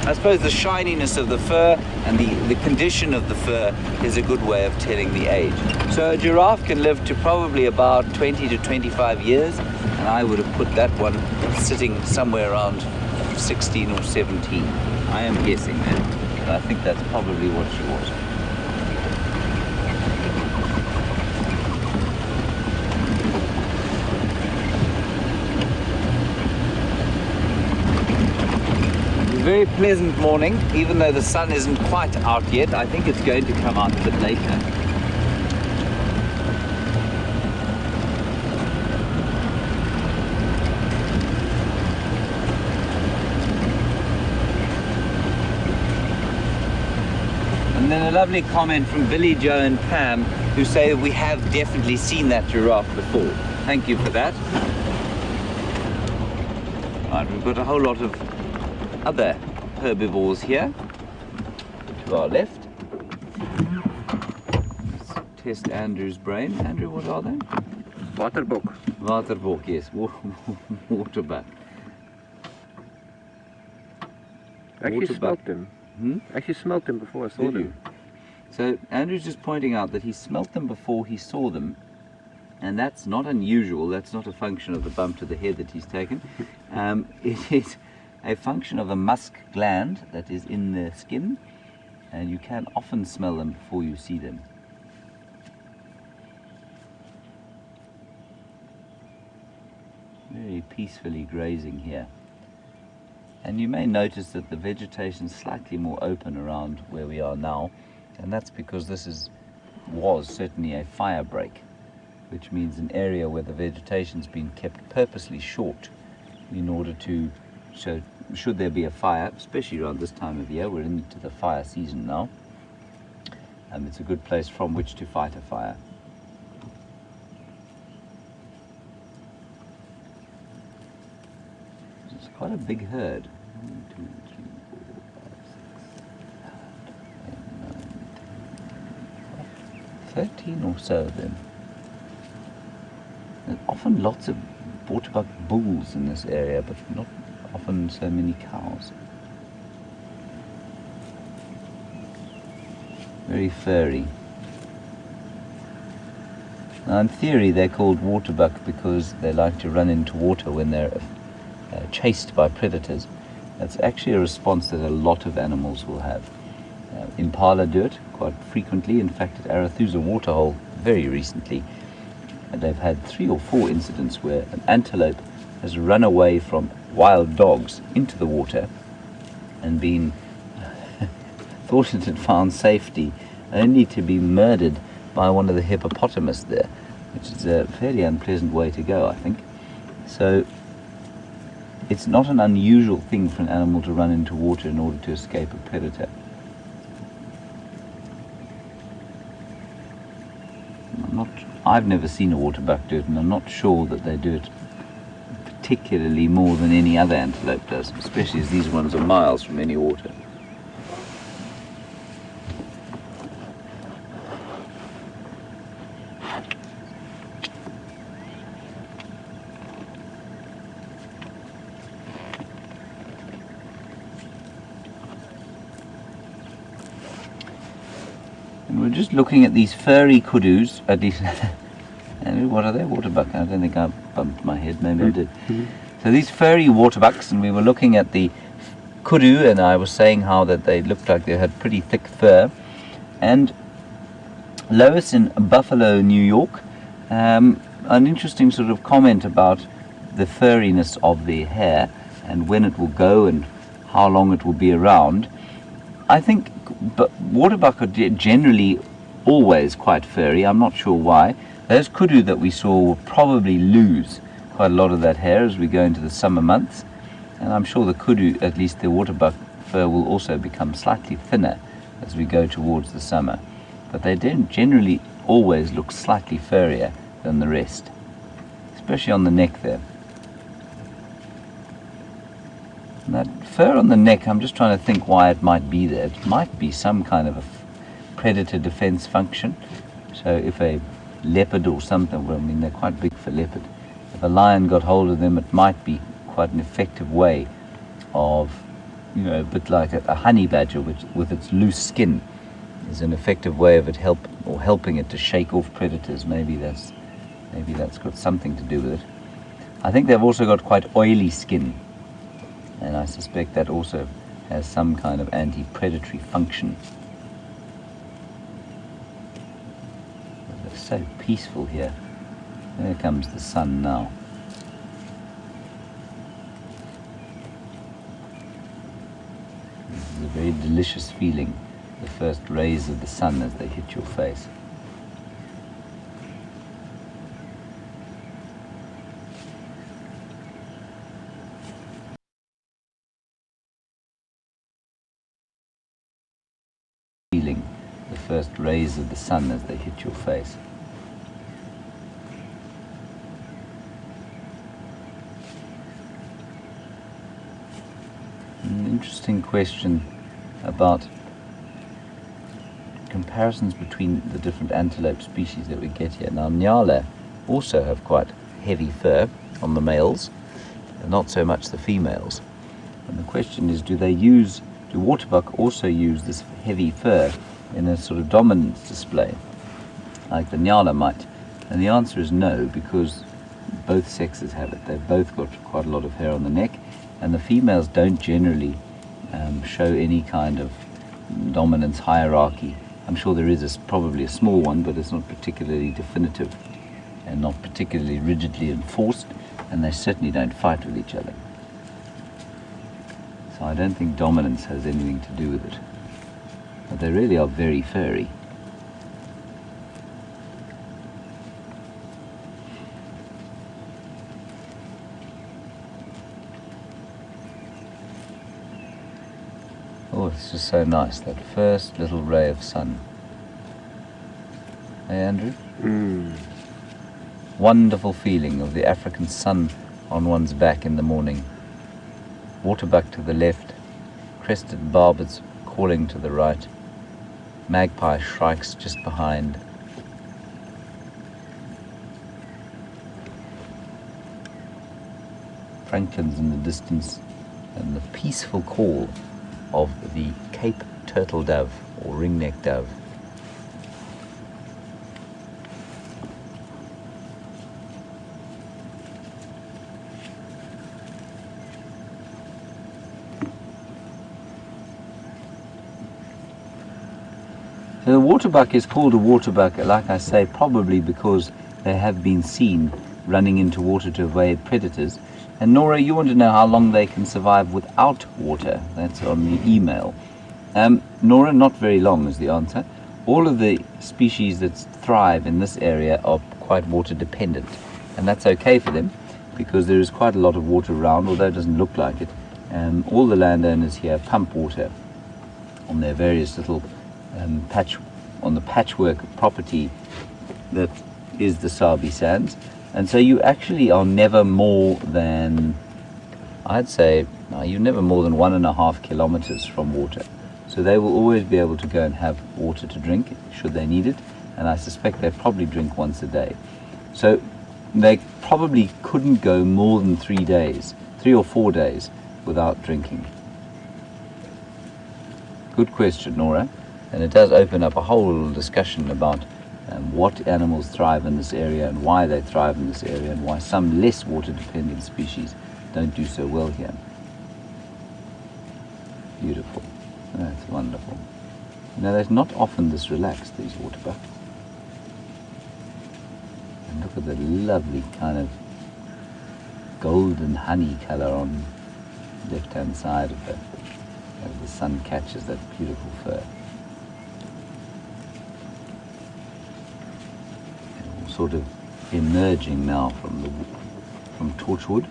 I suppose the shininess of the fur and the condition of the fur is a good way of telling the age. So a giraffe can live to probably about 20 to 25 years, and I would have put that one sitting somewhere around 16 or 17. I am guessing that, but I think that's probably what she was. Very pleasant morning, even though the sun isn't quite out yet. I think it's going to come out a bit later. And then a lovely comment from Billy, Joe and Pam, who say that we have definitely seen that giraffe before. Thank you for that. Right, we've got a whole lot of other herbivores here to our left. Let's test Andrew's brain. Andrew, what are they? Waterbuck. Waterbuck, yes. Waterbuck. Actually smoked them. Actually smoked them before I saw Did them. you? So Andrew's just pointing out that he smelt them before he saw them, and that's not unusual. That's not a function of the bump to the head that he's taken. It is a function of a musk gland that is in the skin, and you can often smell them before you see them. Very peacefully grazing here. And you may notice that the vegetation is slightly more open around where we are now, and that's because this was certainly a fire break, which means an area where the vegetation's been kept purposely short in order to, so should there be a fire, especially around this time of year, we're into the fire season now, and it's a good place from which to fight a fire. It's quite a big herd. 1, 2, 3, 4, 5, 6, 7, 8, 9, 10, 13 or so of them. There's often lots of waterbuck bulls in this area, but not often so many cows. Very furry. Now in theory they're called waterbuck because they like to run into water when they're chased by predators. That's actually a response that a lot of animals will have. Impala do it quite frequently. In fact, at Arathusa Waterhole very recently, they've had 3 or 4 incidents where an antelope has run away from wild dogs into the water and been thought it had found safety, only to be murdered by one of the hippopotamus there, which is a fairly unpleasant way to go, I think. So it's not an unusual thing for an animal to run into water in order to escape a predator. I've never seen a waterbuck do it, and I'm not sure that they do it particularly more than any other antelope does, especially as these ones are miles from any water. And we're just looking at these furry kudus, at least. And what are they? Waterbuck? I don't think I bumped my head, maybe I did. So these furry waterbucks, and we were looking at the kudu, and I was saying how that they looked like they had pretty thick fur. And Lois in Buffalo, New York, an interesting sort of comment about the furriness of their hair and when it will go and how long it will be around. I think waterbuck are generally always quite furry. I'm not sure why. Those kudu that we saw will probably lose quite a lot of that hair as we go into the summer months, and I'm sure the kudu, at least the waterbuck fur, will also become slightly thinner as we go towards the summer. But they don't generally always look slightly furrier than the rest, especially on the neck there. And that fur on the neck, I'm just trying to think why it might be there. It might be some kind of a predator defense function. So if a leopard or something, well, I mean, they're quite big for leopard. If a lion got hold of them, it might be quite an effective way of, you know, a bit like a honey badger, which with its loose skin is an effective way of it helping it to shake off predators. Maybe that's got something to do with it. I think they've also got quite oily skin, and I suspect that also has some kind of anti-predatory function. It's so peaceful here. There comes the sun now. This is a very delicious feeling, the first rays of the sun as they hit your face. The first rays of the sun as they hit your face. An interesting question about comparisons between the different antelope species that we get here. Now, Nyala also have quite heavy fur on the males, and not so much the females. And the question is, do waterbuck also use this heavy fur in a sort of dominance display, like the Nyala might? And the answer is no, because both sexes have it. They've both got quite a lot of hair on the neck, and the females don't generally show any kind of dominance hierarchy. I'm sure there is probably a small one, but it's not particularly definitive and not particularly rigidly enforced, and they certainly don't fight with each other. So I don't think dominance has anything to do with it. But they really are very furry. Oh, it's just so nice, that first little ray of sun. Hey, Andrew? Wonderful feeling of the African sun on one's back in the morning. Waterbuck to the left, crested barbets calling to the right, magpie shrikes just behind. Franklins in the distance, and the peaceful call of the Cape turtle dove or ringneck dove. So the waterbuck is called a waterbuck, like I say, probably because they have been seen running into water to evade predators. And Nora, you want to know how long they can survive without water. That's on the email. Nora, not very long is the answer. All of the species that thrive in this area are quite water dependent, and that's okay for them because there is quite a lot of water around, although it doesn't look like it. All the landowners here pump water on their various little on the patchwork property that is the Sabi Sands, and so you actually are never more than, I'd say, you're never more than 1.5 kilometers from water. So they will always be able to go and have water to drink should they need it, and I suspect they probably drink once a day. So they probably couldn't go more than 3 days, 3 or 4 days without drinking. Good question, Nora. And it does open up a whole discussion about what animals thrive in this area and why they thrive in this area and why some less water-dependent species don't do so well here. Beautiful. That's wonderful. Now, they're not often this relaxed, these waterbuck. And look at the lovely kind of golden honey color on the left-hand side of as the sun catches that beautiful fur. Sort of emerging now from Torchwood. 1,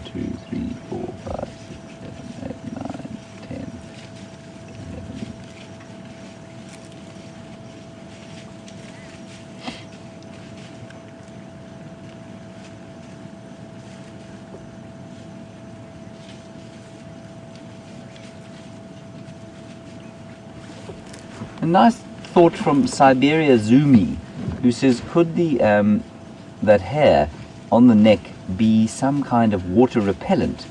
2, 3, 4, 5, 6, 7, 8, 9, 10, 11. A nice thought from Siberia Zumi, who says, could the that hair on the neck be some kind of water repellent?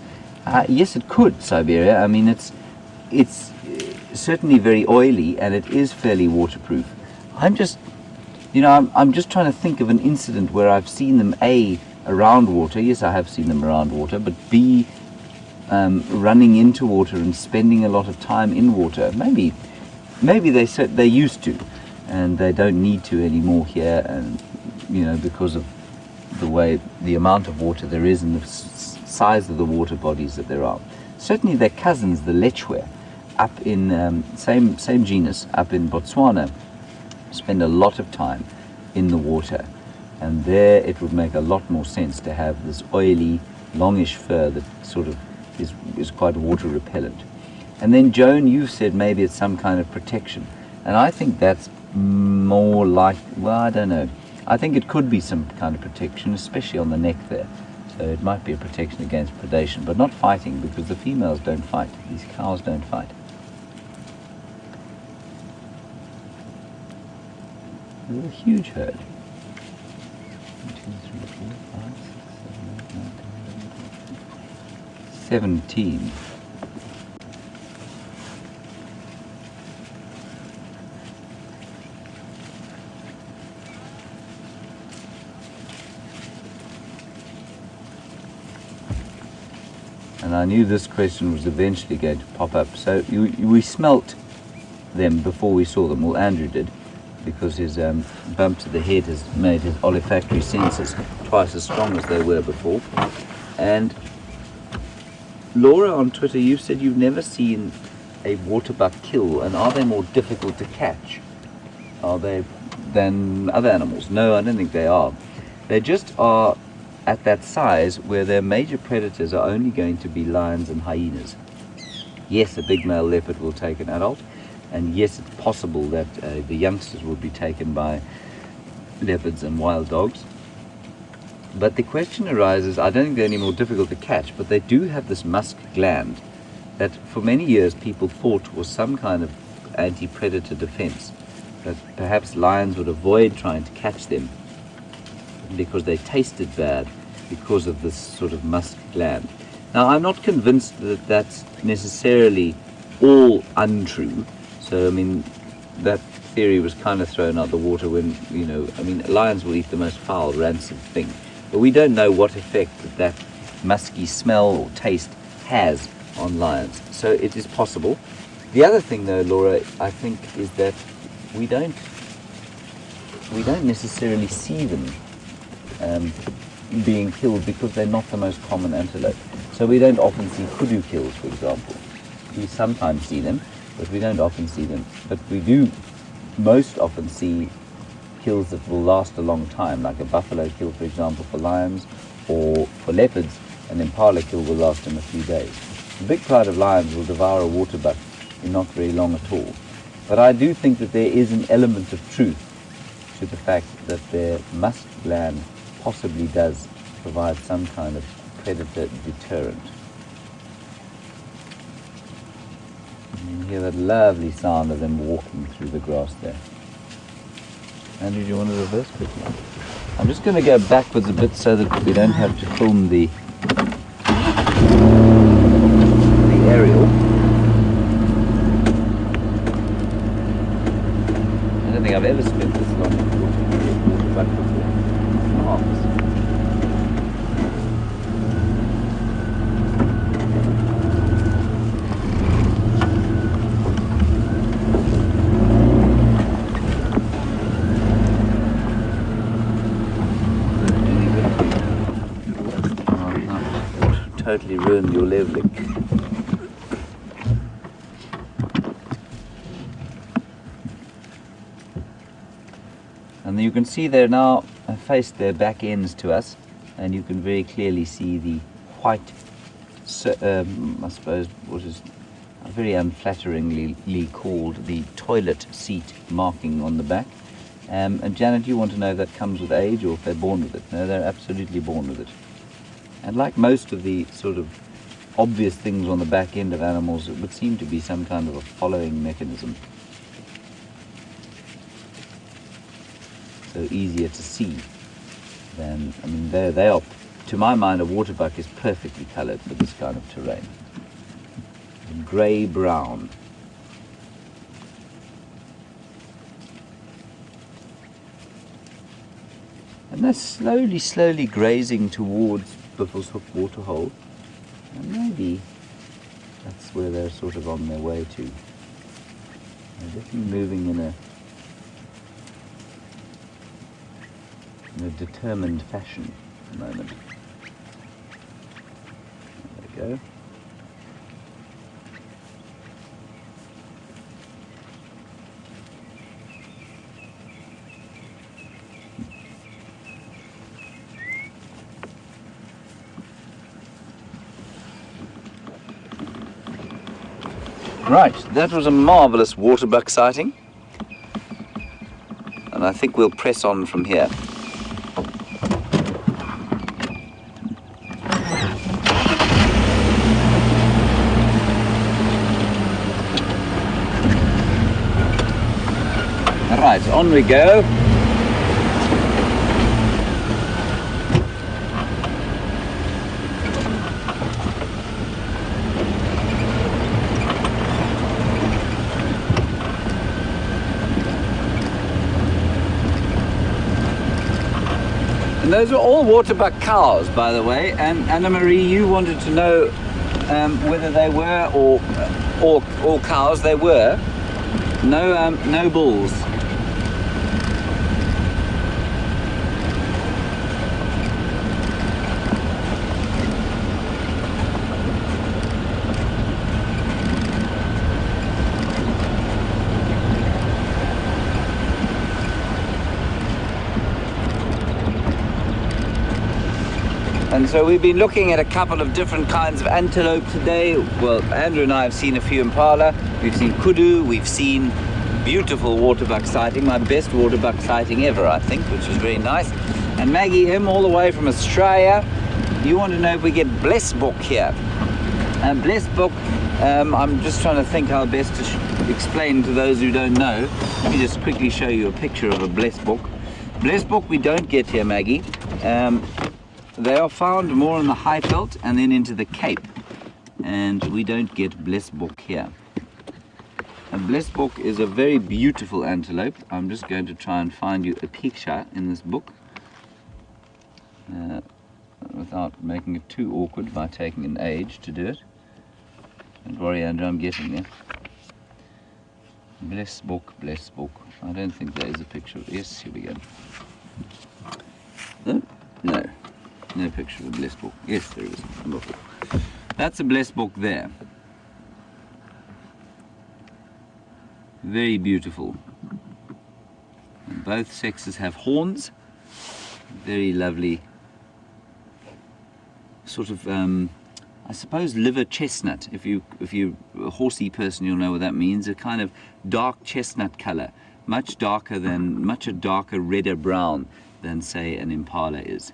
Yes, it could, Siberia. I mean, it's certainly very oily, and it is fairly waterproof. I'm just trying to think of an incident where I've seen them A, around water. Yes, I have seen them around water, but B, running into water and spending a lot of time in water. Maybe they used to, and they don't need to anymore here, and because of the amount of water there is and the size of the water bodies that there are. Certainly their cousins, the lechwe, up in same genus up in Botswana, spend a lot of time in the water, and there it would make a lot more sense to have this oily, longish fur that sort of is quite water repellent. And then, Joan, you said maybe it's some kind of protection. And I think that's more like, well, I don't know. I think it could be some kind of protection, especially on the neck there. So it might be a protection against predation, but not fighting, because the females don't fight. These cows don't fight. There's a huge herd. 1, 2, 3, 4, 5, 6, 7, 8, 9, 10, 11, 17. And I knew this question was eventually going to pop up. So we smelt them before we saw them. Well, Andrew did, because his bump to the head has made his olfactory senses twice as strong as they were before. And Laura on Twitter, you've said you've never seen a waterbuck kill, and are they more difficult to catch? Are they than other animals? No, I don't think they are. They just are at that size where their major predators are only going to be lions and hyenas. Yes, a big male leopard will take an adult, and yes, it's possible that the youngsters will be taken by leopards and wild dogs. But the question arises, I don't think they're any more difficult to catch, but they do have this musk gland that for many years people thought was some kind of anti-predator defense, that perhaps lions would avoid trying to catch them because they tasted bad because of this sort of musk gland. Now, I'm not convinced that that's necessarily all untrue. So, I mean, that theory was kind of thrown out the water when, you know, I mean, lions will eat the most foul, rancid thing. But we don't know what effect that musky smell or taste has on lions. So it is possible. The other thing, though, Laura, I think, is that we don't necessarily see them being killed because they're not the most common antelope. So we don't often see kudu kills, for example. We sometimes see them, but we don't often see them. But we do most often see kills that will last a long time, like a buffalo kill, for example, for lions, or for leopards, an impala kill will last in a few days. A big crowd of lions will devour a waterbuck in not very long at all. But I do think that there is an element of truth to the fact that their musk gland possibly does provide some kind of predator deterrent. You can hear that lovely sound of them walking through the grass there. Andrew, do you want to reverse quickly? I'm just going to go backwards a bit so that we don't have to film the aerial. I don't think I've ever spent this long watching a waterbuck before. Totally ruined your leveling. And you can see they're now faced their back ends to us, and you can very clearly see the white, I suppose what is very unflatteringly called the toilet seat marking on the back. And Janet, you want to know if that comes with age or if they're born with it? No, they're absolutely born with it. And like most of the sort of obvious things on the back end of animals, it would seem to be some kind of a following mechanism. So easier to see than, I mean, they are, to my mind, a waterbuck is perfectly coloured for this kind of terrain. Grey-brown. And they're slowly grazing towards Biffle's Hook waterhole, and maybe that's where they're sort of on their way to. They're definitely moving in a determined fashion at the moment. There we go. Right, that was a marvellous waterbuck sighting, and I think we'll press on from here. Right, on we go. And those are all waterbuck cows, by the way, and Anna Marie, you wanted to know whether they were or cows. They were no bulls. And so we've been looking at a couple of different kinds of antelope today. Well, Andrew and I have seen a few impala, we've seen kudu, we've seen beautiful waterbuck sighting, my best waterbuck sighting ever, I think, which was very nice. And Maggie, him all the way from Australia, you want to know if we get blessbook here. And blessbook, I'm just trying to think how best to explain to those who don't know. Let me just quickly show you a picture of a blessbook. Blessbook we don't get here, Maggie. They are found more in the Highveld and then into the Cape, and we don't get blessbook here. A blessbook is a very beautiful antelope. I'm just going to try and find you a picture in this book without making it too awkward by taking an age to do it. Don't worry, Andrew, I'm getting there. Blessbook, blessbook. I don't think there is a picture. Yes, here we go. No. No picture of a blessbook. Yes, there is. That's a blessbook there. Very beautiful. And both sexes have horns. Very lovely. Sort of, I suppose, liver chestnut. If you're a horsey person, you'll know what that means. A kind of dark chestnut color, much darker, redder brown than, say, an impala is.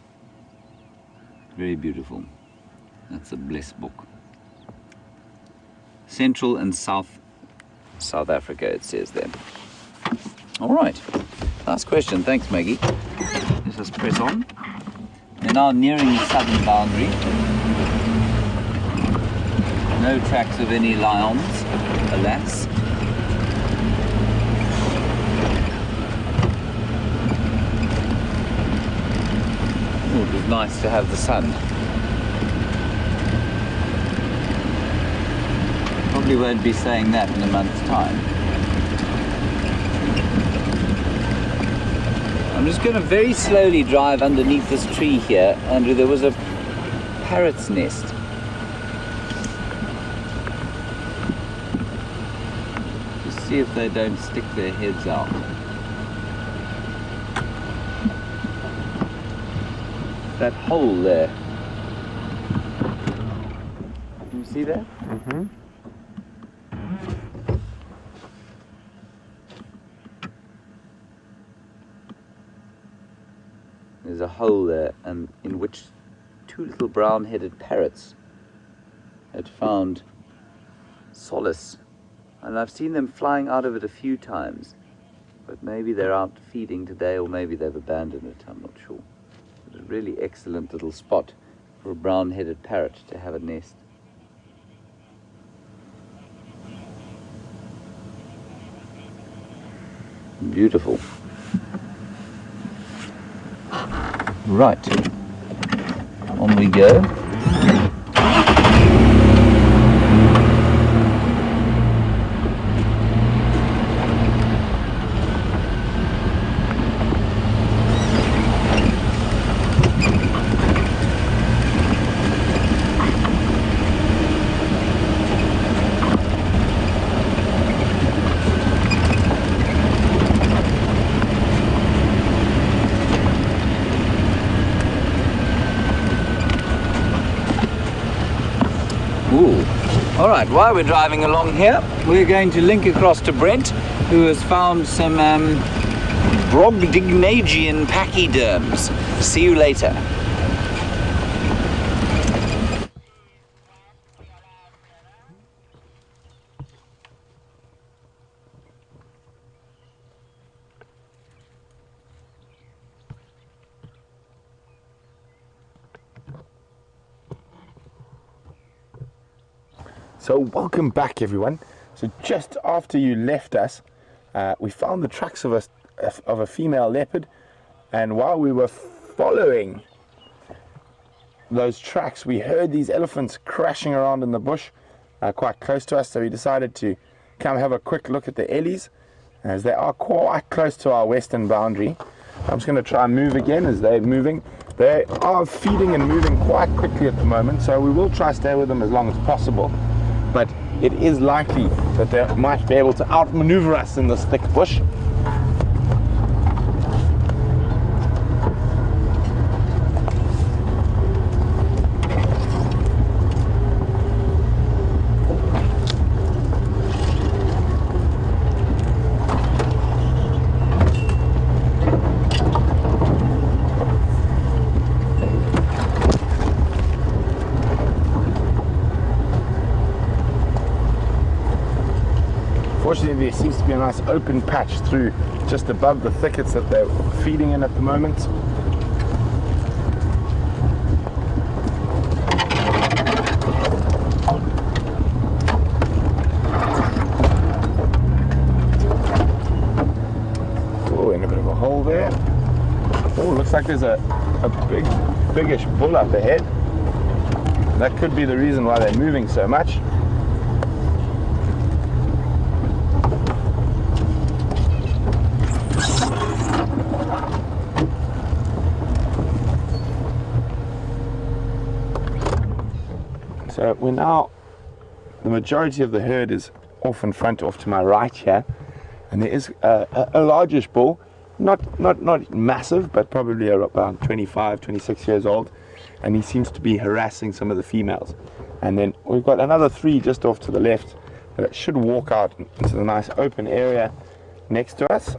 Very beautiful. That's a blessbook. Central and South Africa, it says there. All right. Last question. Thanks, Maggie. Let us press on. We're now nearing the southern boundary. No tracks of any lions, alas. Oh, it was nice to have the sun. Probably won't be saying that in a month's time. I'm just going to very slowly drive underneath this tree here, Andrew. There was a parrot's nest. Just see if they don't stick their heads out. That hole there. Can you see that? Mm-hmm. There's a hole there, and in which two little brown-headed parrots had found solace. And I've seen them flying out of it a few times, but maybe they're out feeding today, or maybe they've abandoned it, I'm not sure. It's a really excellent little spot for a brown-headed parrot to have a nest. Beautiful. Right, on we go. All right, while we're driving along here, we're going to link across to Brent, who has found some Brobdingnagian pachyderms. See you later. So welcome back, everyone. So just after you left us, we found the tracks of a female leopard, and while we were following those tracks, we heard these elephants crashing around in the bush quite close to us, so we decided to come have a quick look at the ellies, as they are quite close to our western boundary. I'm just going to try and move again as they're moving. They are feeding and moving quite quickly at the moment, so we will try to stay with them as long as possible, but it is likely that they might be able to outmaneuver us in this thick bush. Fortunately, there seems to be a nice open patch through just above the thickets that they're feeding in at the moment. Oh, in a bit of a hole there. Oh, looks like there's a biggish bull up ahead. That could be the reason why they're moving so much. So we're now, the majority of the herd is off in front, off to my right here, and there is a largish bull, not massive, but probably about 25, 26 years old, and he seems to be harassing some of the females. And then we've got another 3 just off to the left that should walk out into the nice open area next to us.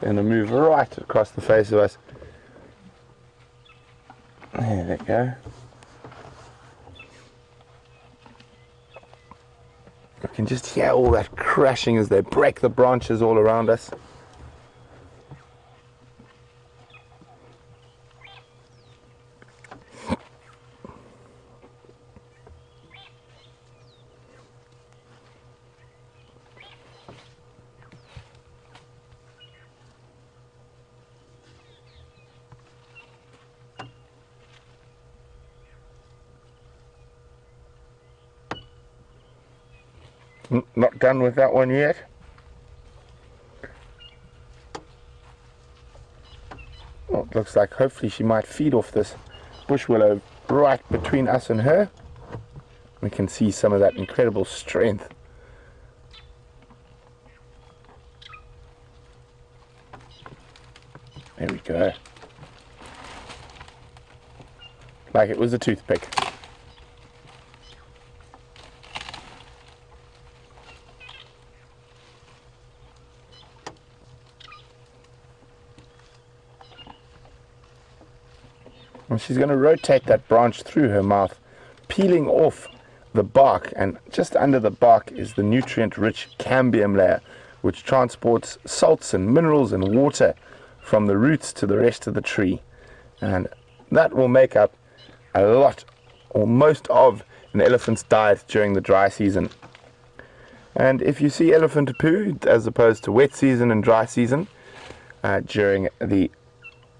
Going to move right across the face of us. There they go. I can just hear all that crashing as they break the branches all around us. Not done with that one yet. Well, it looks like hopefully she might feed off this bush willow right between us and her. We can see some of that incredible strength. There we go. Like it was a toothpick. And she's going to rotate that branch through her mouth, peeling off the bark, and just under the bark is the nutrient-rich cambium layer, which transports salts and minerals and water from the roots to the rest of the tree. And that will make up a lot, or most of, an elephant's diet during the dry season. And if you see elephant poo, as opposed to wet season and dry season, during the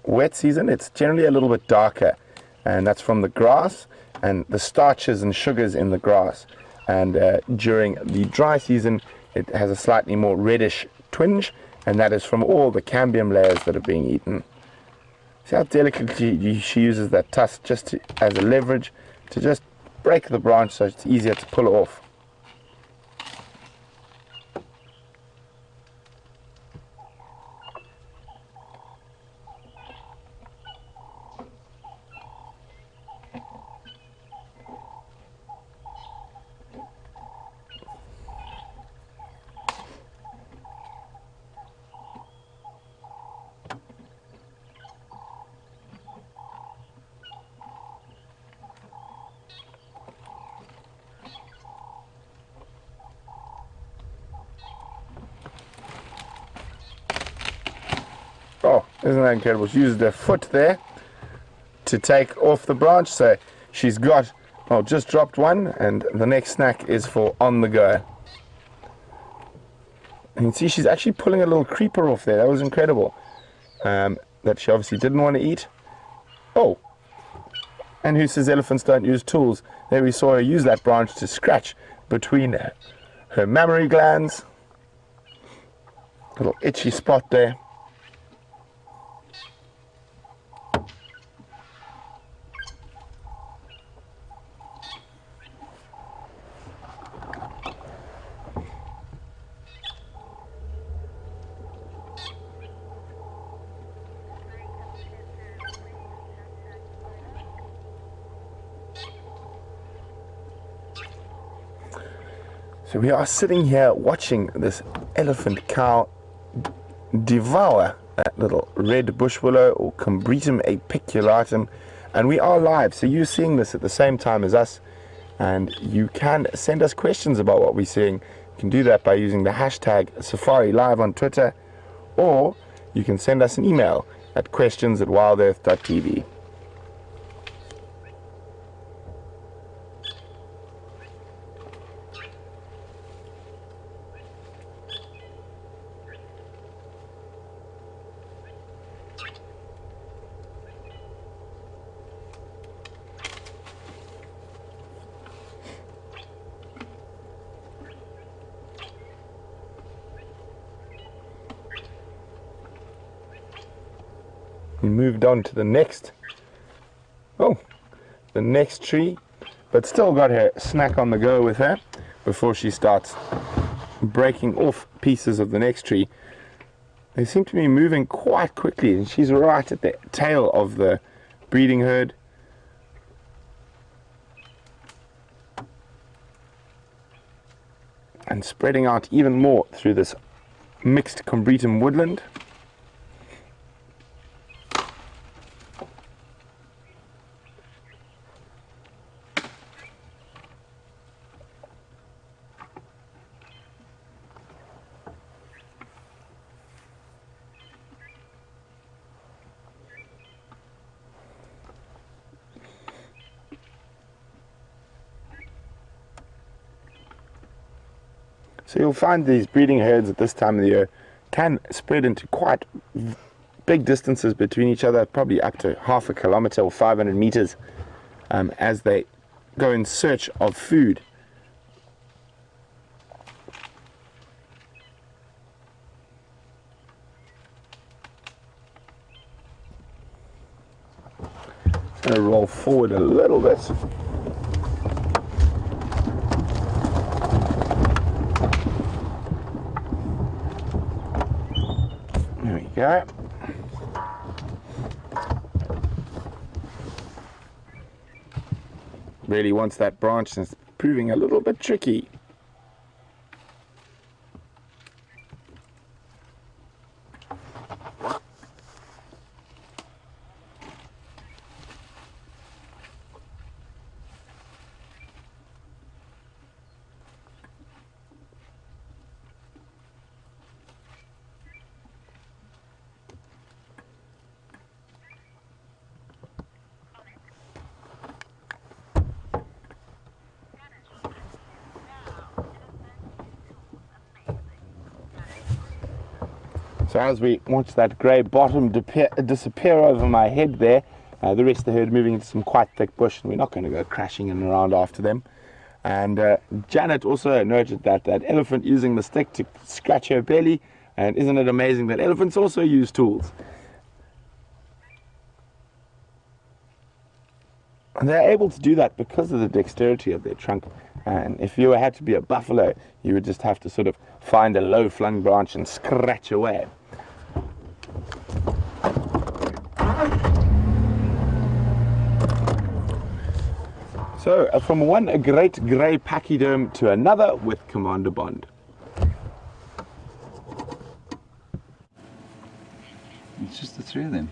wet season it's generally a little bit darker, and that's from the grass and the starches and sugars in the grass. And during the dry season it has a slightly more reddish twinge, and that is from all the cambium layers that are being eaten. See how delicately she uses that tusk just as a leverage to just break the branch so it's easier to pull off. Oh, isn't that incredible? She used her foot there to take off the branch, so she's got, well, just dropped one, and the next snack is for on the go. And you can see she's actually pulling a little creeper off there. That was incredible. That she obviously didn't want to eat. Oh, and who says elephants don't use tools? There we saw her use that branch to scratch between her mammary glands. Little itchy spot there. So we are sitting here watching this elephant cow devour that little red bush willow, or Combretum apiculatum, and we are live, so you're seeing this at the same time as us, and you can send us questions about what we're seeing. You can do that by using the hashtag Safari Live on Twitter, or you can send us an email at questions@wildearth.tv. We moved on to the next tree, but still got her snack on the go with her before she starts breaking off pieces of the next tree. They seem to be moving quite quickly, and she's right at the tail of the breeding herd. And spreading out even more through this mixed Combretum woodland. So you'll find these breeding herds at this time of the year can spread into quite big distances between each other, probably up to half a kilometer or 500 meters, as they go in search of food. I'm going to roll forward a little bit. There we go. Really wants that branch, and it's proving a little bit tricky. So as we watch that grey bottom disappear over my head there, the rest of the herd moving into some quite thick bush, and we're not going to go crashing in and around after them. And Janet also noted that elephant using the stick to scratch her belly, and isn't it amazing that elephants also use tools? And they're able to do that because of the dexterity of their trunk. And if you had to be a buffalo, you would just have to sort of find a low-flung branch and scratch away. So, from one great grey pachyderm to another with Commander Bond. It's just the three of them.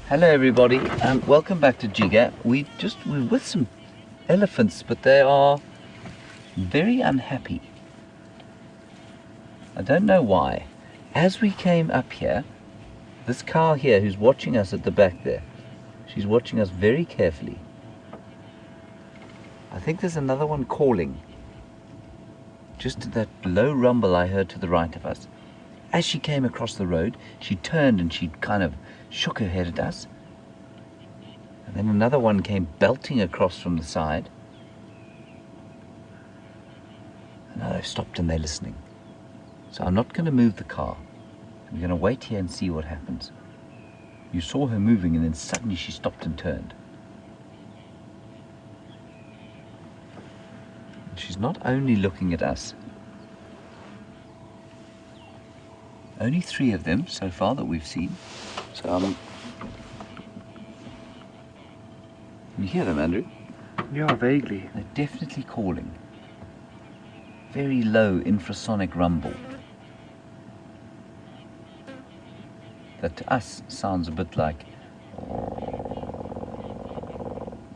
Hello everybody, welcome back to Jiga. We're with some elephants, but they are very unhappy. I don't know why. As we came up here, this cow here who's watching us at the back there, she's watching us very carefully. I think there's another one calling. Just that low rumble I heard to the right of us. As she came across the road, she turned and she kind of shook her head at us. And then another one came belting across from the side. And now they've stopped and they're listening. So I'm not going to move the car. I'm going to wait here and see what happens. You saw her moving and then suddenly she stopped and turned. And she's not only looking at us. Only 3 of them so far that we've seen. So can you hear them, Andrew? Yeah, vaguely. They're definitely calling. Very low infrasonic rumble. That to us sounds a bit like,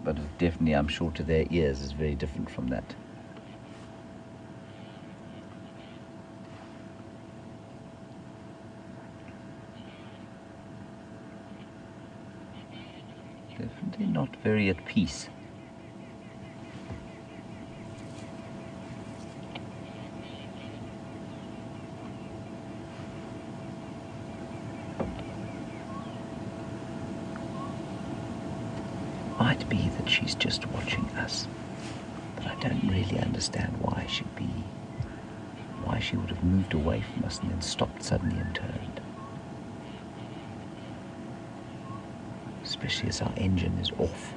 but definitely I'm sure to their ears is very different from that. Definitely not very at peace. Might be that she's just watching us, but I don't really understand why she would have moved away from us and then stopped suddenly and turned. Especially as our engine is off.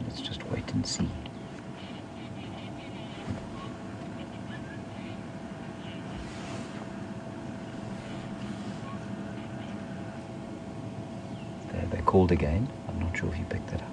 Let's just wait and see. They're called again. I'm not sure if you picked that up.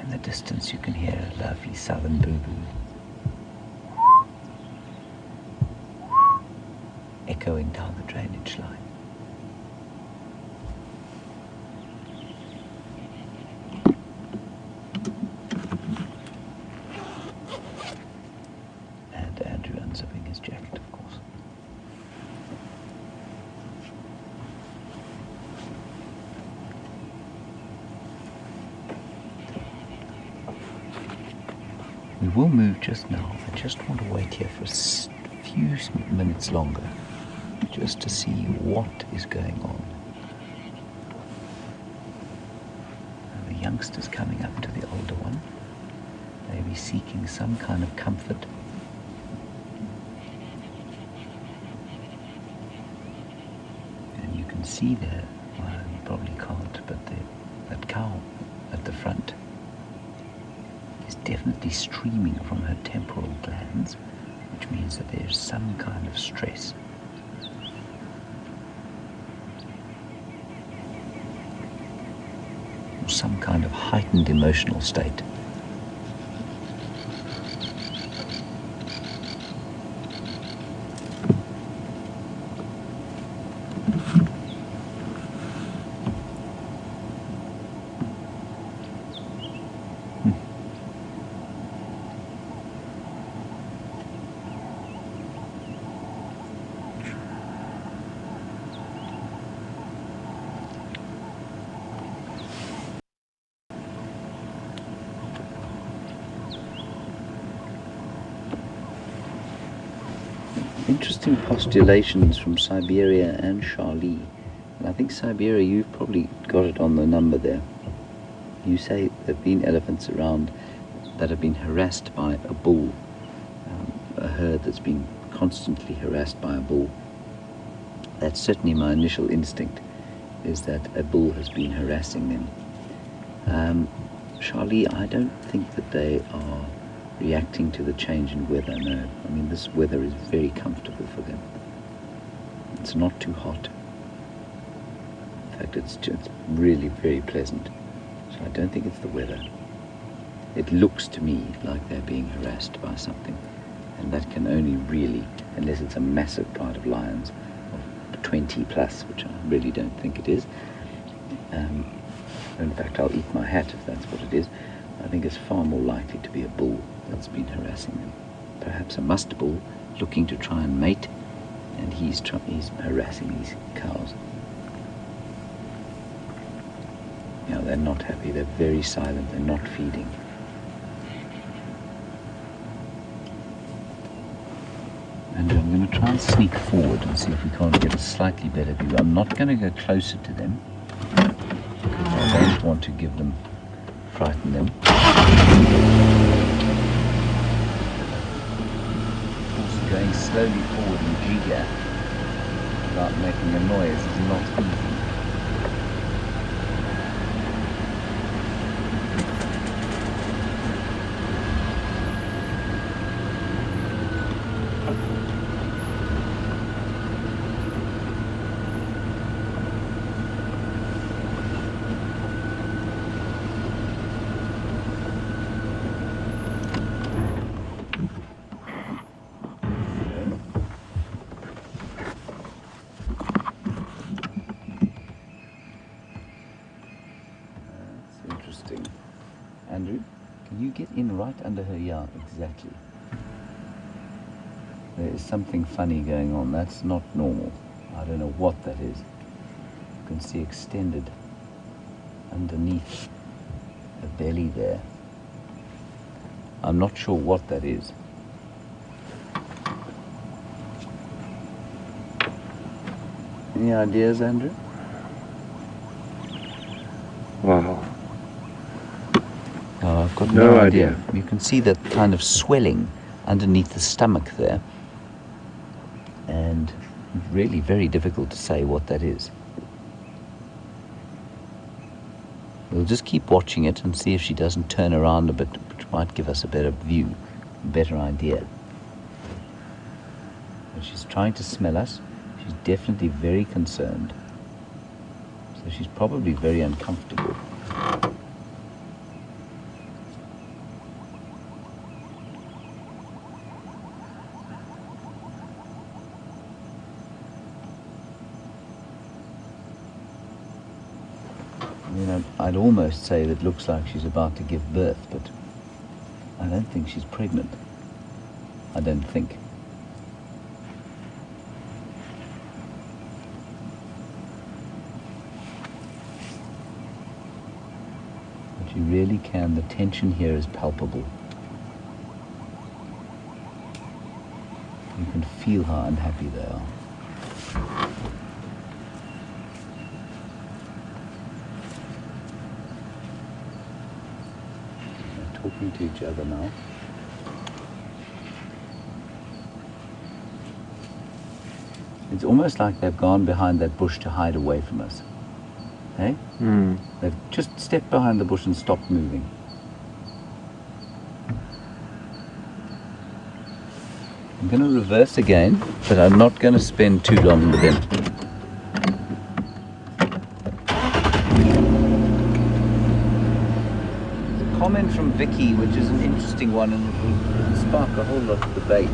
In the distance you can hear a lovely southern boo-boo echoing down the drainage line. And Andrew unzipping his jacket, of course. We will move just now. I just want to wait here for a few minutes longer, just to see what is going on. And the youngster's coming up to the older one. Maybe seeking some kind of comfort. And you can see there, well, you probably can't, but that cow at the front is definitely streaming from her temporal glands, which means that there's some kind of stress. Or some kind of heightened emotional state. Interesting postulations from Siberia and Charlie. And I think Siberia, you've probably got it on the number there. You say there have been elephants around that have been harassed by a bull, a herd that's been constantly harassed by a bull. That's certainly my initial instinct, is that a bull has been harassing them. Charlie, I don't think that they are reacting to the change in weather, no. I mean, this weather is very comfortable for them. It's not too hot. In fact, it's really very pleasant. So I don't think it's the weather. It looks to me like they're being harassed by something. And that can only really, unless it's a massive pride of lions of 20 plus, which I really don't think it is. In fact, I'll eat my hat if that's what it is. I think it's far more likely to be a bull that's been harassing them. Perhaps a muster bull looking to try and mate, and he's harassing these cows. Yeah, they're not happy. They're very silent. They're not feeding. And I'm going to try and sneak forward and see if we can't get a slightly better view. I'm not going to go closer to them. I don't want to frighten them. Also, going slowly forward in G gear without making a noise is not easy. Andrew, can you get in right under her? Yeah, exactly. There is something funny going on. That's not normal. I don't know what that is. You can see extended underneath the belly there. I'm not sure what that is. Any ideas, Andrew? Wow. Oh, I've got no idea. You can see that kind of swelling underneath the stomach there. And really very difficult to say what that is. We'll just keep watching it and see if she doesn't turn around a bit, which might give us a better view, a better idea. And she's trying to smell us. She's definitely very concerned. So she's probably very uncomfortable. You know, I'd almost say that looks like she's about to give birth, but I don't think she's pregnant. I don't think. But you really can. The tension here is palpable. You can feel how unhappy they are. Talking to each other now. It's almost like they've gone behind that bush to hide away from us. Hey? They've just stepped behind the bush and stopped moving. I'm going to reverse again, but I'm not going to spend too long with them. Comment from Vicky, which is an interesting one, and it will spark a whole lot of debate.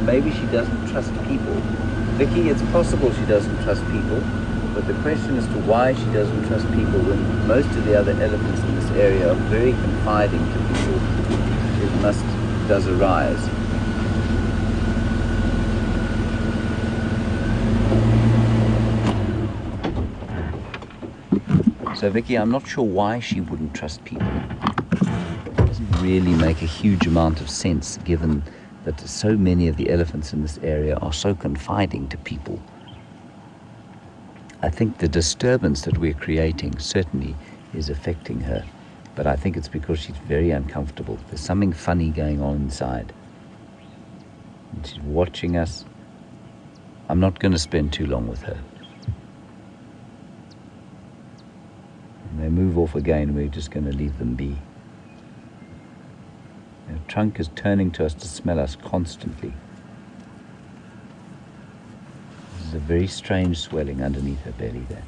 Maybe she doesn't trust people. Vicky, it's possible she doesn't trust people, but the question as to why she doesn't trust people when most of the other elephants in this area are very confiding to people, it does arise. So Vicky, I'm not sure why she wouldn't trust people. Really make a huge amount of sense given that so many of the elephants in this area are so confiding to people. I think the disturbance that we're creating certainly is affecting her, but I think it's because she's very uncomfortable. There's something funny going on inside. And she's watching us. I'm not going to spend too long with her. And they move off again, we're just going to leave them be. Their trunk is turning to us to smell us constantly. This is a very strange swelling underneath her belly there.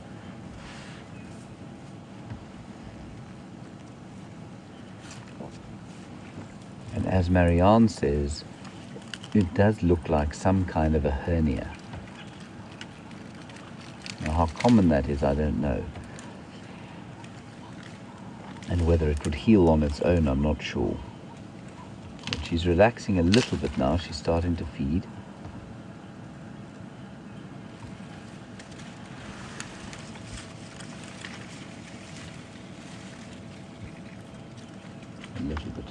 And as Marianne says, it does look like some kind of a hernia. Now, how common that is, I don't know. And whether it would heal on its own, I'm not sure. But she's relaxing a little bit now. She's starting to feed. A little bit.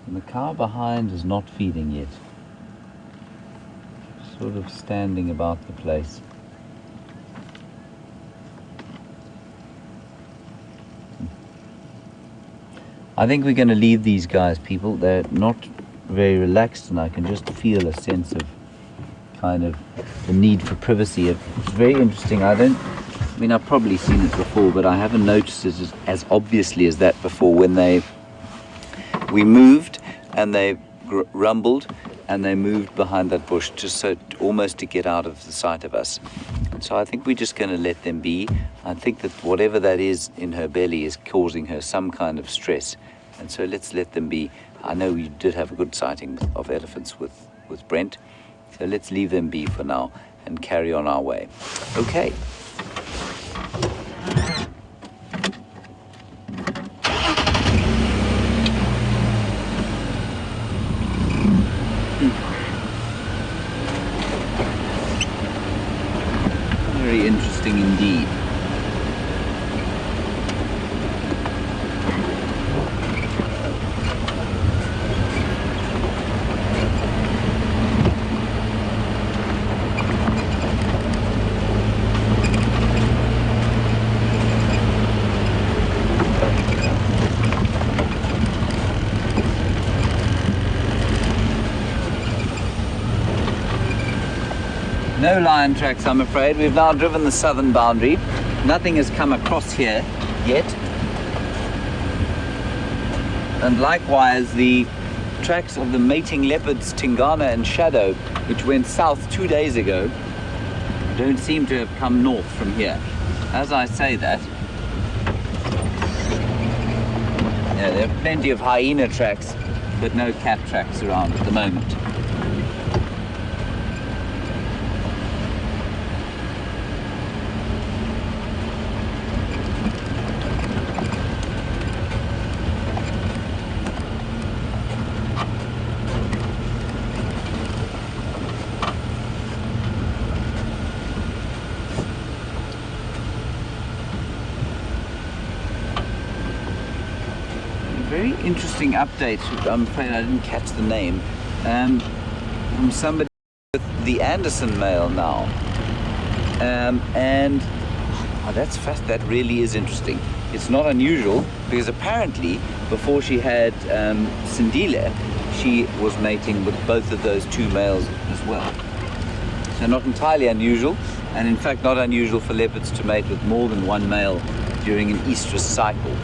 And the cow behind is not feeding yet. Sort of standing about the place. I think we're going to leave these guys, people. They're not very relaxed, and I can just feel a sense of kind of the need for privacy. It's very interesting. I mean, I've probably seen it before, but I haven't noticed it as obviously as that before. When we moved and they rumbled and they moved behind that bush just so almost to get out of the sight of us. So I think we're just going to let them be. I think that whatever that is in her belly is causing her some kind of stress, and so let's let them be. I know we did have a good sighting of elephants with Brent, so let's leave them be for now and carry on our way. Okay. Very interesting indeed. No lion tracks, I'm afraid. We've now driven the southern boundary. Nothing has come across here yet. And likewise, the tracks of the mating leopards Tingana and Shadow, which went south 2 days ago, don't seem to have come north from here. As I say that, yeah, there are plenty of hyena tracks, but no cat tracks around at the moment. Very interesting update. I'm afraid I didn't catch the name. From somebody with the Anderson male now. And oh, that really is interesting. It's not unusual because apparently before she had Sindile, she was mating with both of those two males as well. So not entirely unusual, and in fact not unusual for leopards to mate with more than one male during an estrus cycle.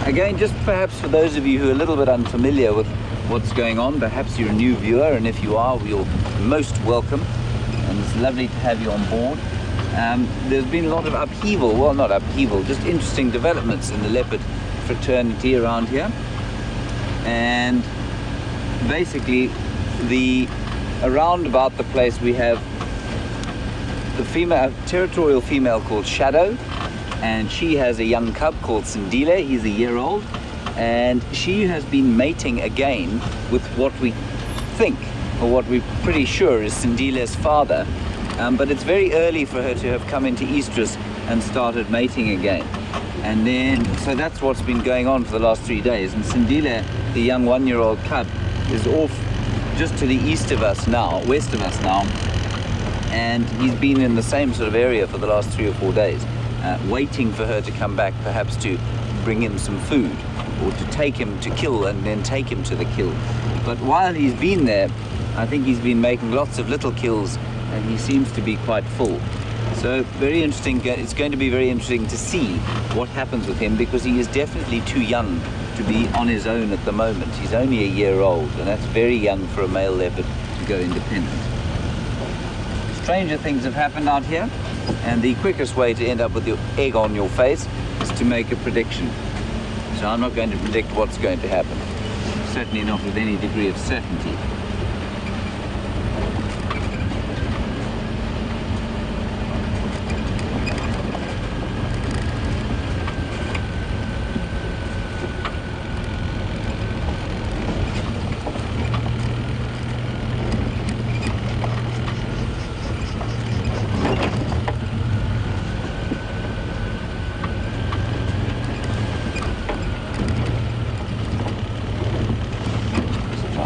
Again, just perhaps for those of you who are a little bit unfamiliar with what's going on, perhaps you're a new viewer, and if you are, you're most welcome, and it's lovely to have you on board. There's been a lot of upheaval, well, not upheaval, just interesting developments in the leopard fraternity around here. And basically, around about the place we have the female, territorial female called Shadow, and she has a young cub called Sindile. He's a year old, and she has been mating again with what we think, or what we're pretty sure is Sindile's father, but it's very early for her to have come into estrus and started mating again. And then, so that's what's been going on for the last 3 days, and Sindile, the young 1-year-old cub, is off just to the east of us now, west of us now, and he's been in the same sort of area for the last 3 or 4 days. Waiting for her to come back, perhaps to bring him some food, or to take him to kill and then take him to the kill. But while he's been there, I think he's been making lots of little kills and he seems to be quite full. So very interesting. It's going to be very interesting to see what happens with him, because he is definitely too young to be on his own at the moment. He's only a year old, and that's very young for a male leopard to go independent. Stranger things have happened out here, and the quickest way to end up with your egg on your face is to make a prediction. So I'm not going to predict what's going to happen. Certainly not with any degree of certainty.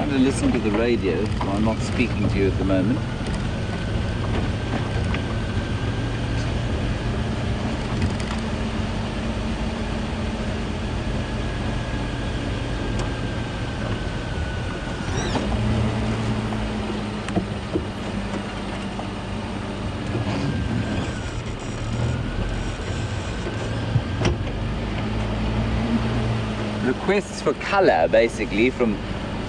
To listen to the radio, so I'm not speaking to you at the moment. Requests for colour, basically, from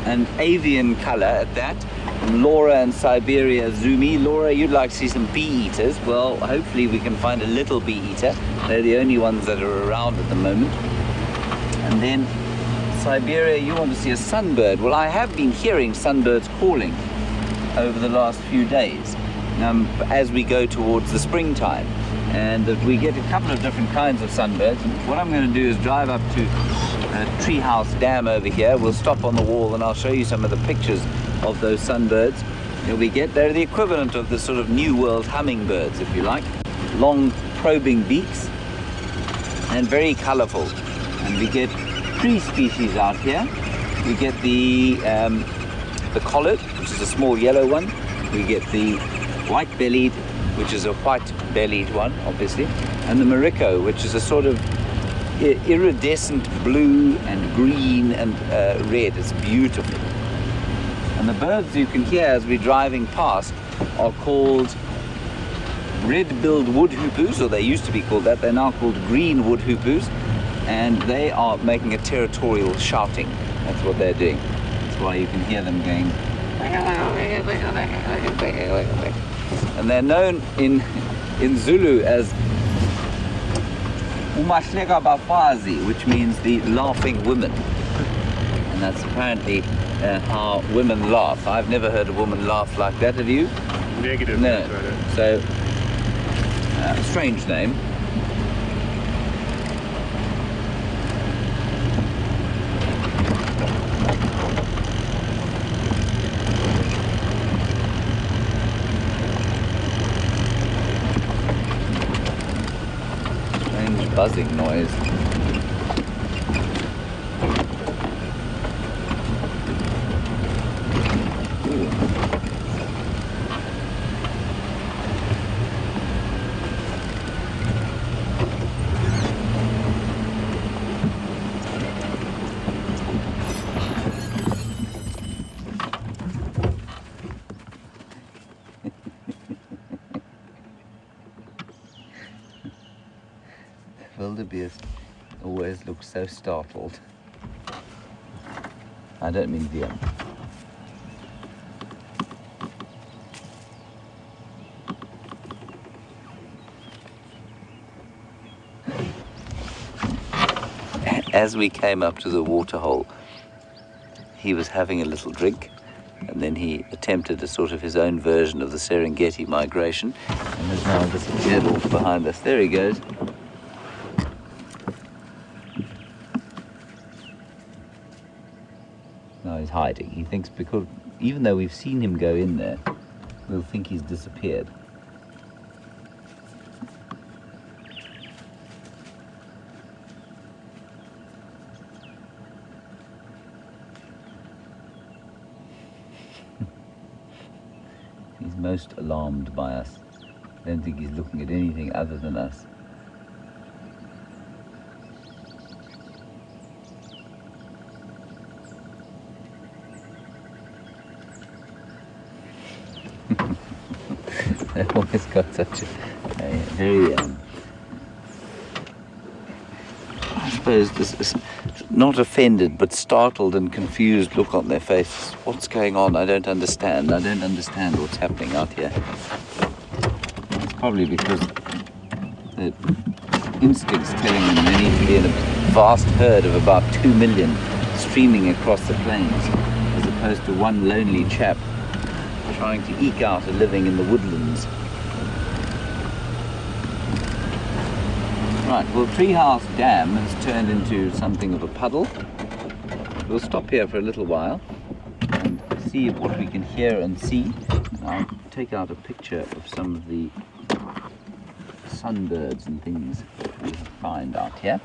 an avian colour at that, from Laura and Siberia Zumi. Laura, you'd like to see some bee eaters. Well, hopefully we can find a little bee eater. They're the only ones that are around at the moment. And then Siberia, you want to see a sunbird. Well, I have been hearing sunbirds calling over the last few days as we go towards the springtime, and that we get a couple of different kinds of sunbirds. And what I'm going to do is drive up to Treehouse Dam over here. We'll stop on the wall and I'll show you some of the pictures of those sunbirds. They're the equivalent of the sort of New World hummingbirds, if you like. Long probing beaks and very colorful. And we get three species out here. We get the collared, which is a small yellow one. We get the white-bellied, which is a white-bellied one, obviously. And the Morocco, which is a sort of iridescent blue and green and red. It's beautiful. And the birds you can hear as we're driving past are called red-billed woodhoopers, or they used to be called that. They're now called green woodhoopers, and they are making a territorial shouting. That's what they're doing. That's why you can hear them going. And they're known in Zulu as Umahleka Bafazi, which means the laughing women. And that's apparently how women laugh. I've never heard a woman laugh like that, have you? Negative. No. So, strange name. Buzzing noise. Ooh. Wildebeest always looks so startled. I don't mean deer. As we came up to the waterhole, he was having a little drink, and then he attempted a sort of his own version of the Serengeti migration, and has now disappeared off behind us. There he goes. Now he's hiding. He thinks, because even though we've seen him go in there, we'll think he's disappeared. He's most alarmed by us. I don't think he's looking at anything other than us. They've always got such a very, I suppose, this is not offended, but startled and confused look on their faces. What's going on? I don't understand. I don't understand what's happening out here. It's probably because the instinct's telling them they need to be in a vast herd of about 2 million streaming across the plains, as opposed to one lonely chap trying to eke out a living in the woodlands. Right, well, Treehouse Dam has turned into something of a puddle. We'll stop here for a little while and see what we can hear and see. I'll take out a picture of some of the sunbirds and things that we find out here.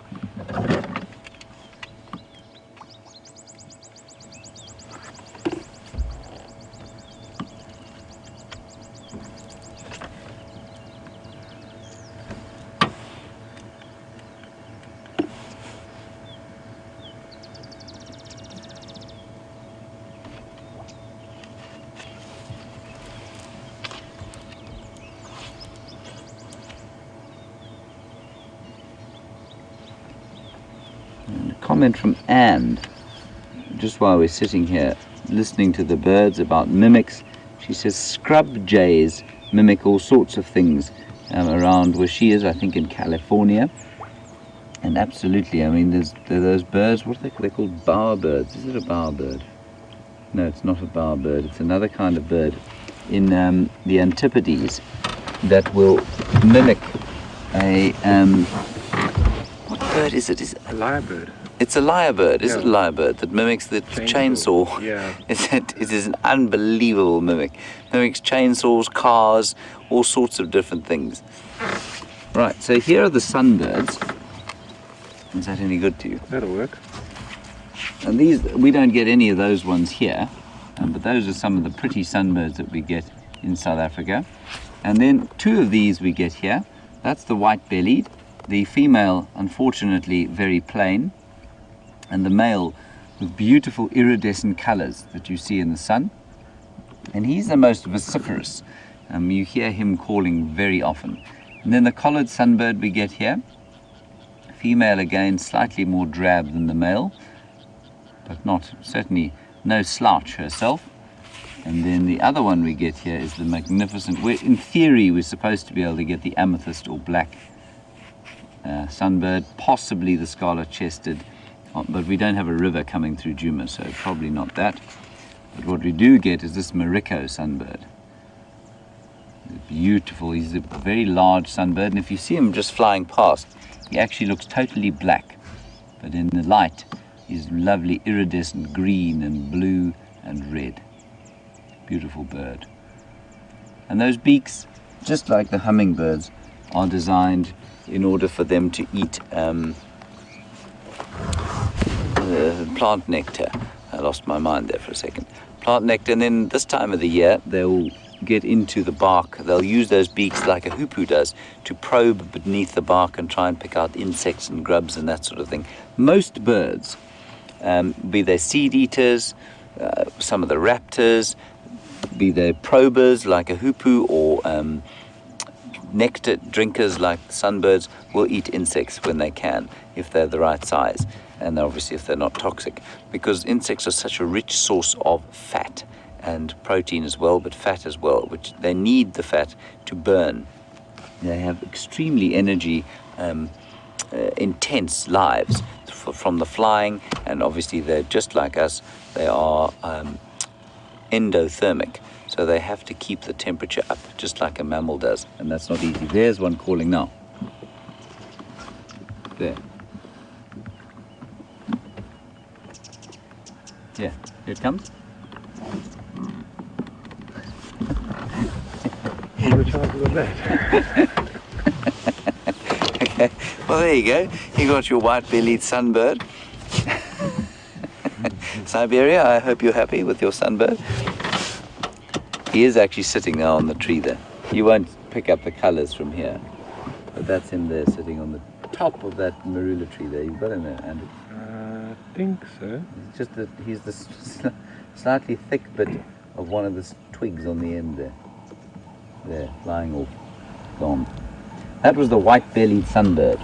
Comment from Anne, just while we're sitting here listening to the birds, about mimics. She says scrub jays mimic all sorts of things around where she is, I think in California. And absolutely, I mean, there are those birds, what are they're called bowerbirds. Is it a bowerbird? No, it's not a bowerbird, it's another kind of bird in the Antipodes that will mimic a, what bird is it? Is it A lyrebird. It's a lyrebird, is Yeah. it a lyrebird that mimics the chainsaw? Yeah. It is an unbelievable mimic. Mimics chainsaws, cars, all sorts of different things. Right, so here are the sunbirds. Is that any good to you? That'll work. And these, we don't get any of those ones here, but those are some of the pretty sunbirds that we get in South Africa. And then two of these we get here. That's the white-bellied. The female, unfortunately, very plain, and the male with beautiful iridescent colors that you see in the sun. And he's the most vociferous. You hear him calling very often. And then the collared sunbird we get here. Female again, slightly more drab than the male, but not, certainly no slouch herself. And then the other one we get here is the magnificent, in theory we're supposed to be able to get the amethyst or black sunbird, possibly the scarlet-chested, but we don't have a river coming through Djuma, so probably not that. But what we do get is this Morocco sunbird. Beautiful, he's a very large sunbird, and if you see him just flying past, he actually looks totally black, but in the light he's lovely iridescent green and blue and red. Beautiful bird. And those beaks, just like the hummingbirds, are designed in order for them to eat plant nectar. I lost my mind there for a second. Plant nectar, and then this time of the year they'll get into the bark. They'll use those beaks like a hoopoe does to probe beneath the bark and try and pick out insects and grubs and that sort of thing. Most birds, be they seed eaters, some of the raptors, be they probers like a hoopoe, or nectar drinkers like sunbirds, will eat insects when they can, if they're the right size, and obviously if they're not toxic, because insects are such a rich source of fat and protein as well, but fat as well, which they need the fat to burn. They have extremely energy intense lives from the flying, and obviously they're just like us, they are endothermic, so they have to keep the temperature up just like a mammal does, and that's not easy. There's one calling now. There. Yeah, here it comes. What the chances of that? Okay, well there you go. You got your white-bellied sunbird. Siberia, I hope you're happy with your sunbird. He is actually sitting now on the tree there. You won't pick up the colors from here, but that's him there sitting on the top of that marula tree there. You've got him there, Andy. I think so. It's just that he's the slightly thick bit of one of the twigs on the end there. there, flying off, gone. That was the white-bellied sunbird.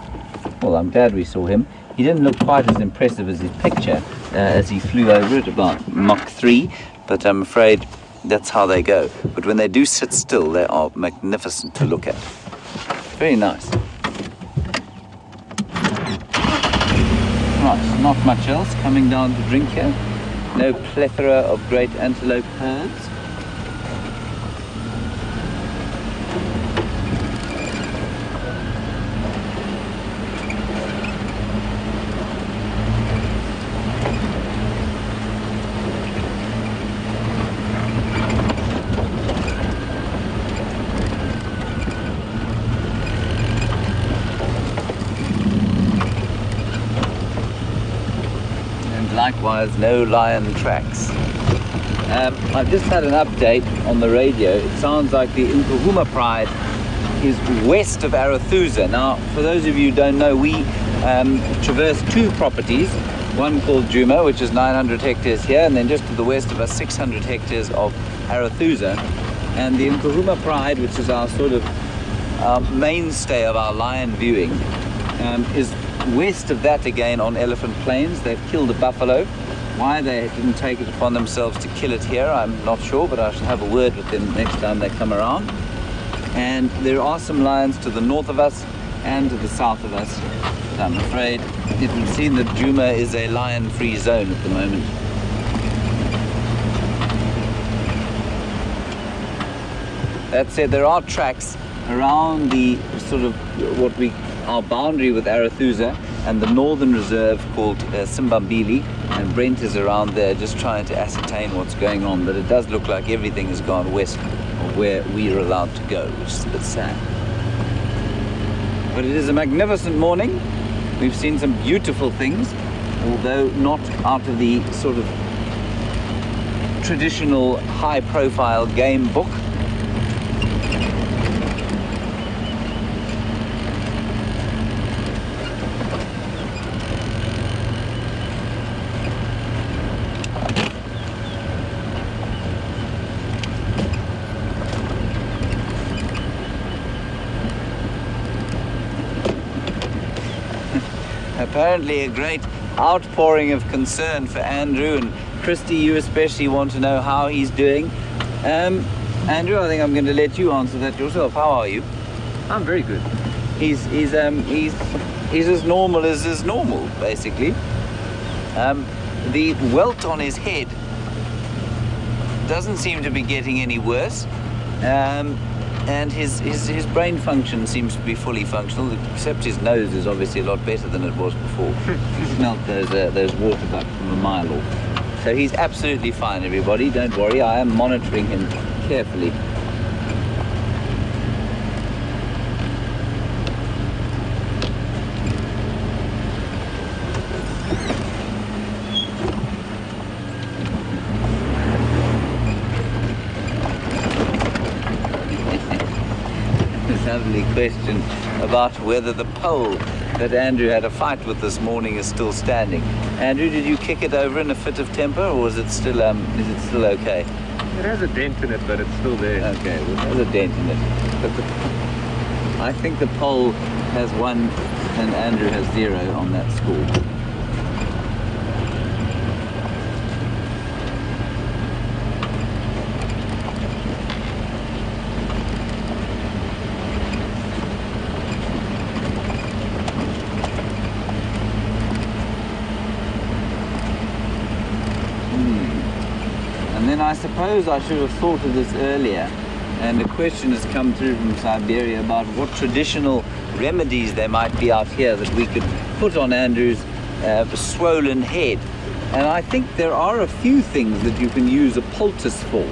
Well, I'm glad we saw him. He didn't look quite as impressive as his picture as he flew over at about Mach 3, but I'm afraid that's how they go. But when they do sit still, they are magnificent to look at. Very nice. Right, not much else coming down to drink here. No plethora of great antelope herds. Likewise, no lion tracks. I've just had an update on the radio. It sounds like the Nkuhuma Pride is west of Arathusa. Now, for those of you who don't know, we traverse two properties. One called Juma, which is 900 hectares here, and then just to the west of us, 600 hectares of Arathusa. And the Nkuhuma Pride, which is our sort of mainstay of our lion viewing, is west of that again on Elephant Plains. They've killed a buffalo. Why they didn't take it upon themselves to kill it here, I'm not sure, but I shall have a word with them next time they come around. And there are some lions to the north of us and to the south of us. But I'm afraid it would seem that Juma is a lion-free zone at the moment. That said, there are tracks around the sort of our boundary with Arathusa and the northern reserve called Simbambili, and Brent is around there just trying to ascertain what's going on, but it does look like everything has gone west of where we are allowed to go, which is a bit sad. But it is a magnificent morning. We've seen some beautiful things, although not out of the sort of traditional high-profile game book. Apparently a great outpouring of concern for Andrew, and Christy, you especially want to know how he's doing. Andrew, I think I'm going to let you answer that yourself. How are you? I'm very good. He's as normal as is normal, basically. The welt on his head doesn't seem to be getting any worse. And his brain function seems to be fully functional, except his nose is obviously a lot better than it was before. He smelt those waterbuck from a mile off. So he's absolutely fine, everybody. Don't worry, I am monitoring him carefully. Lovely question about whether the pole that Andrew had a fight with this morning is still standing. Andrew, did you kick it over in a fit of temper, or is it still okay? It has a dent in it, but it's still there. Okay, well, it has a dent in it. But I think the pole has 1 and Andrew has 0 on that score. I suppose I should have thought of this earlier, and a question has come through from Siberia about what traditional remedies there might be out here that we could put on Andrew's swollen head. And I think there are a few things that you can use a poultice for.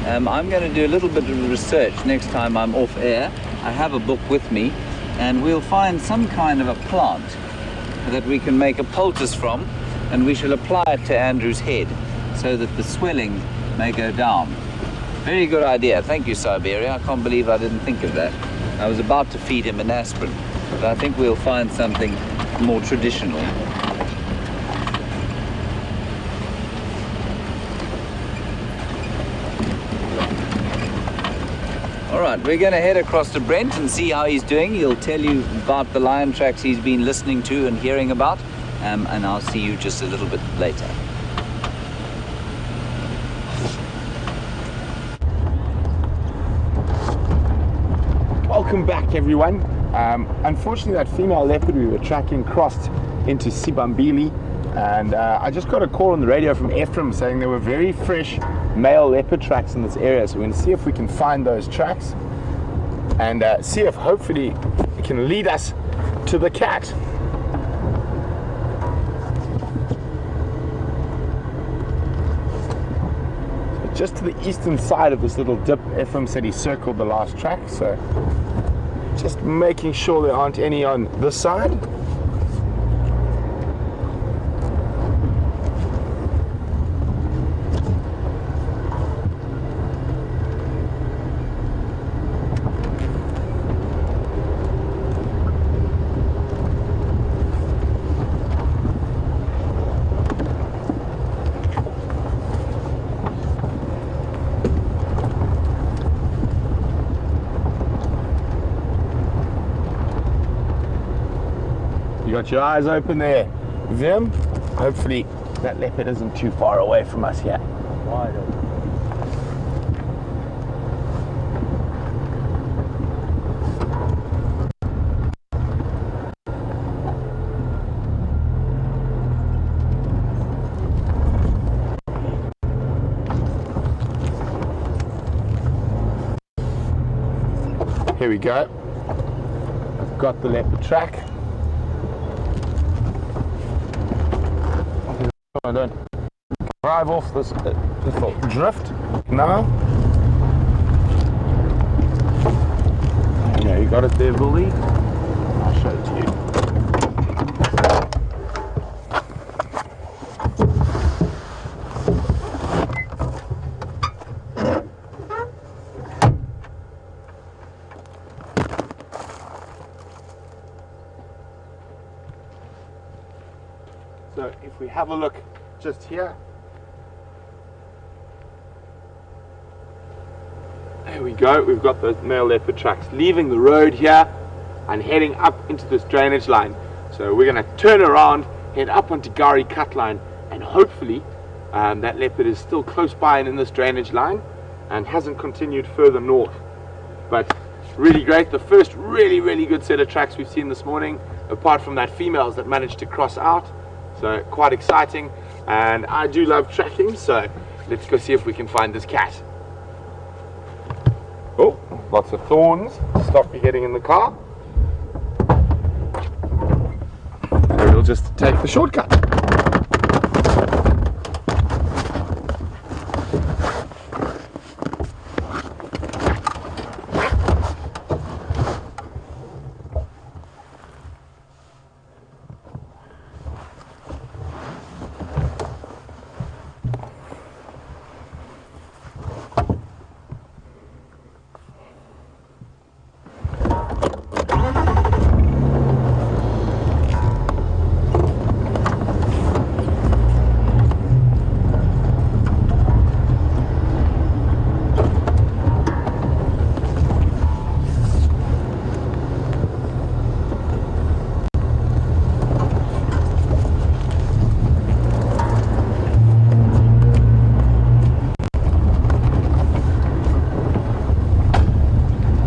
I'm going to do a little bit of research next time I'm off air. I have a book with me, and we'll find some kind of a plant that we can make a poultice from, and we shall apply it to Andrew's head so that the swelling may go down. Very good idea. Thank you, Siberia. I can't believe I didn't think of that. I was about to feed him an aspirin, but I think we'll find something more traditional. All right, we're going to head across to Brent and see how he's doing. He'll tell you about the lion tracks he's been listening to and hearing about, and I'll see you just a little bit later. Welcome back, everyone. Unfortunately, that female leopard we were tracking crossed into Sibambili, and I just got a call on the radio from Ephraim saying there were very fresh male leopard tracks in this area, so we're going to see if we can find those tracks and see if hopefully it can lead us to the cat. So just to the eastern side of this little dip, Ephraim said he circled the last track, so just making sure there aren't any on this side. You got your eyes open there, Vim? Hopefully that leopard isn't too far away from us yet. Wide open. Here we go. I've got the leopard track. I don't drive off this little drift now. Yeah, you got it there, Bully. I'll show it to you. So if we have a look just here, there we go, we've got those male leopard tracks leaving the road here and heading up into this drainage line. So we're going to turn around, head up onto Gari cut line, and hopefully that leopard is still close by and in this drainage line and hasn't continued further north. But really great, the first really good set of tracks we've seen this morning, apart from that females that managed to cross out. So quite exciting, and I do love tracking, so let's go see if we can find this cat. Oh, lots of thorns. Stop me getting in the car. So we'll just take the shortcut.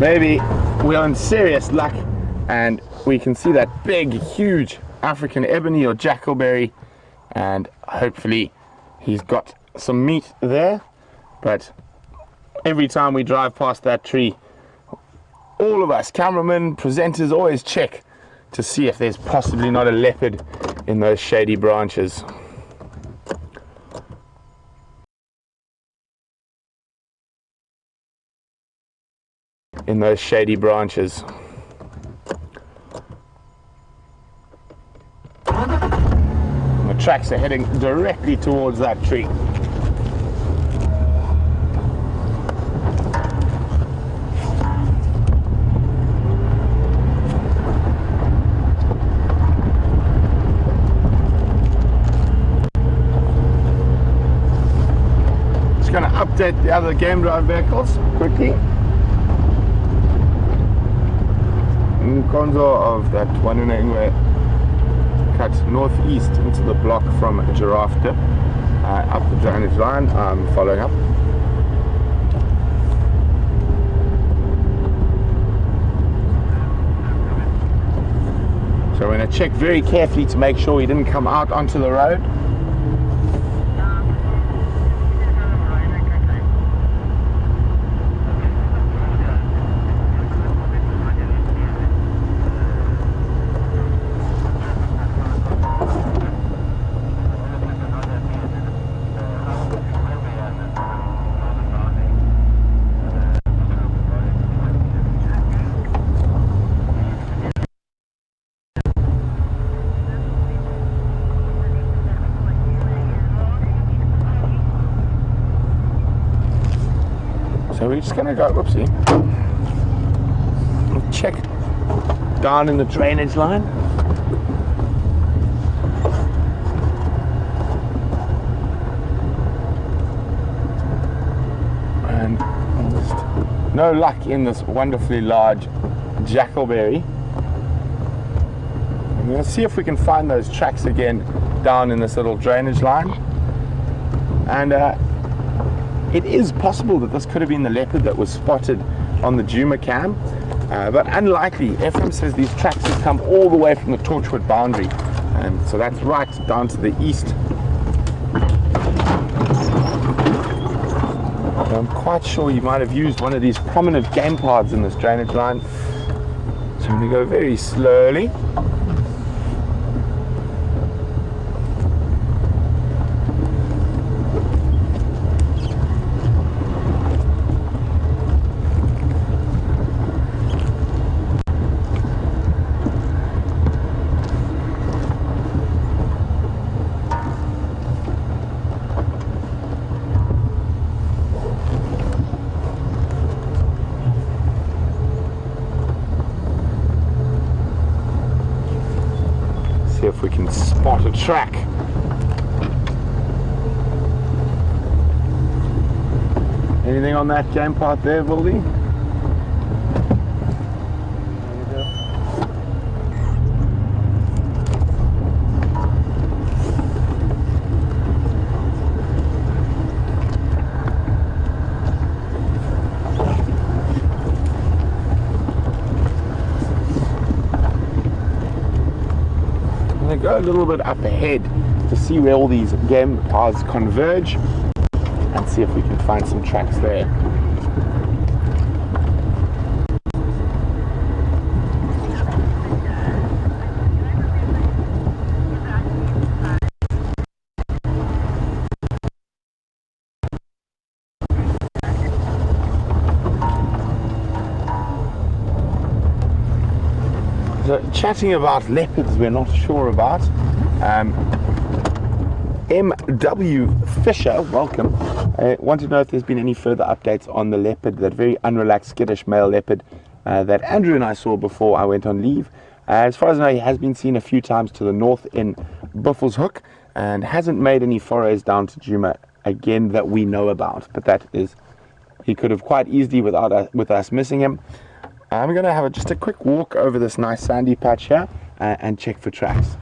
Maybe we're in serious luck and we can see that big, huge African ebony or jackalberry, and hopefully he's got some meat there. But every time we drive past that tree, all of us, cameramen, presenters, always check to see if there's possibly not a leopard in those shady branches. In those shady branches. The tracks are heading directly towards that tree. Just going to update the other game drive vehicles quickly. Nkonzo of that Wanunengwe cut northeast into the block from Giraffe Dip, up the drainage line. I'm following up. So we're going to check very carefully to make sure he didn't come out onto the road. So we're just going to go, whoopsie, check down in the drainage line. And almost no luck in this wonderfully large jackalberry. I'm going to see if we can find those tracks again down in this little drainage line. And it is possible that this could have been the leopard that was spotted on the Djuma cam, but unlikely. Ephraim says these tracks have come all the way from the Torchwood boundary, so that's right down to the east. So I'm quite sure he might have used one of these prominent game paths in this drainage line. So I'm going to go very slowly. See if we can spot a track. Anything on that game path there, Wildy? Go a little bit up ahead to see where all these game paths converge and see if we can find some tracks there. So, chatting about leopards we're not sure about. MW Fisher, welcome. Want to know if there's been any further updates on the leopard, that very unrelaxed, skittish male leopard that Andrew and I saw before I went on leave. As far as I know, he has been seen a few times to the north in Buffelshoek and hasn't made any forays down to Djuma again that we know about. But that is, he could have quite easily with us missing him. I'm going to have just a quick walk over this nice sandy patch here and check for tracks.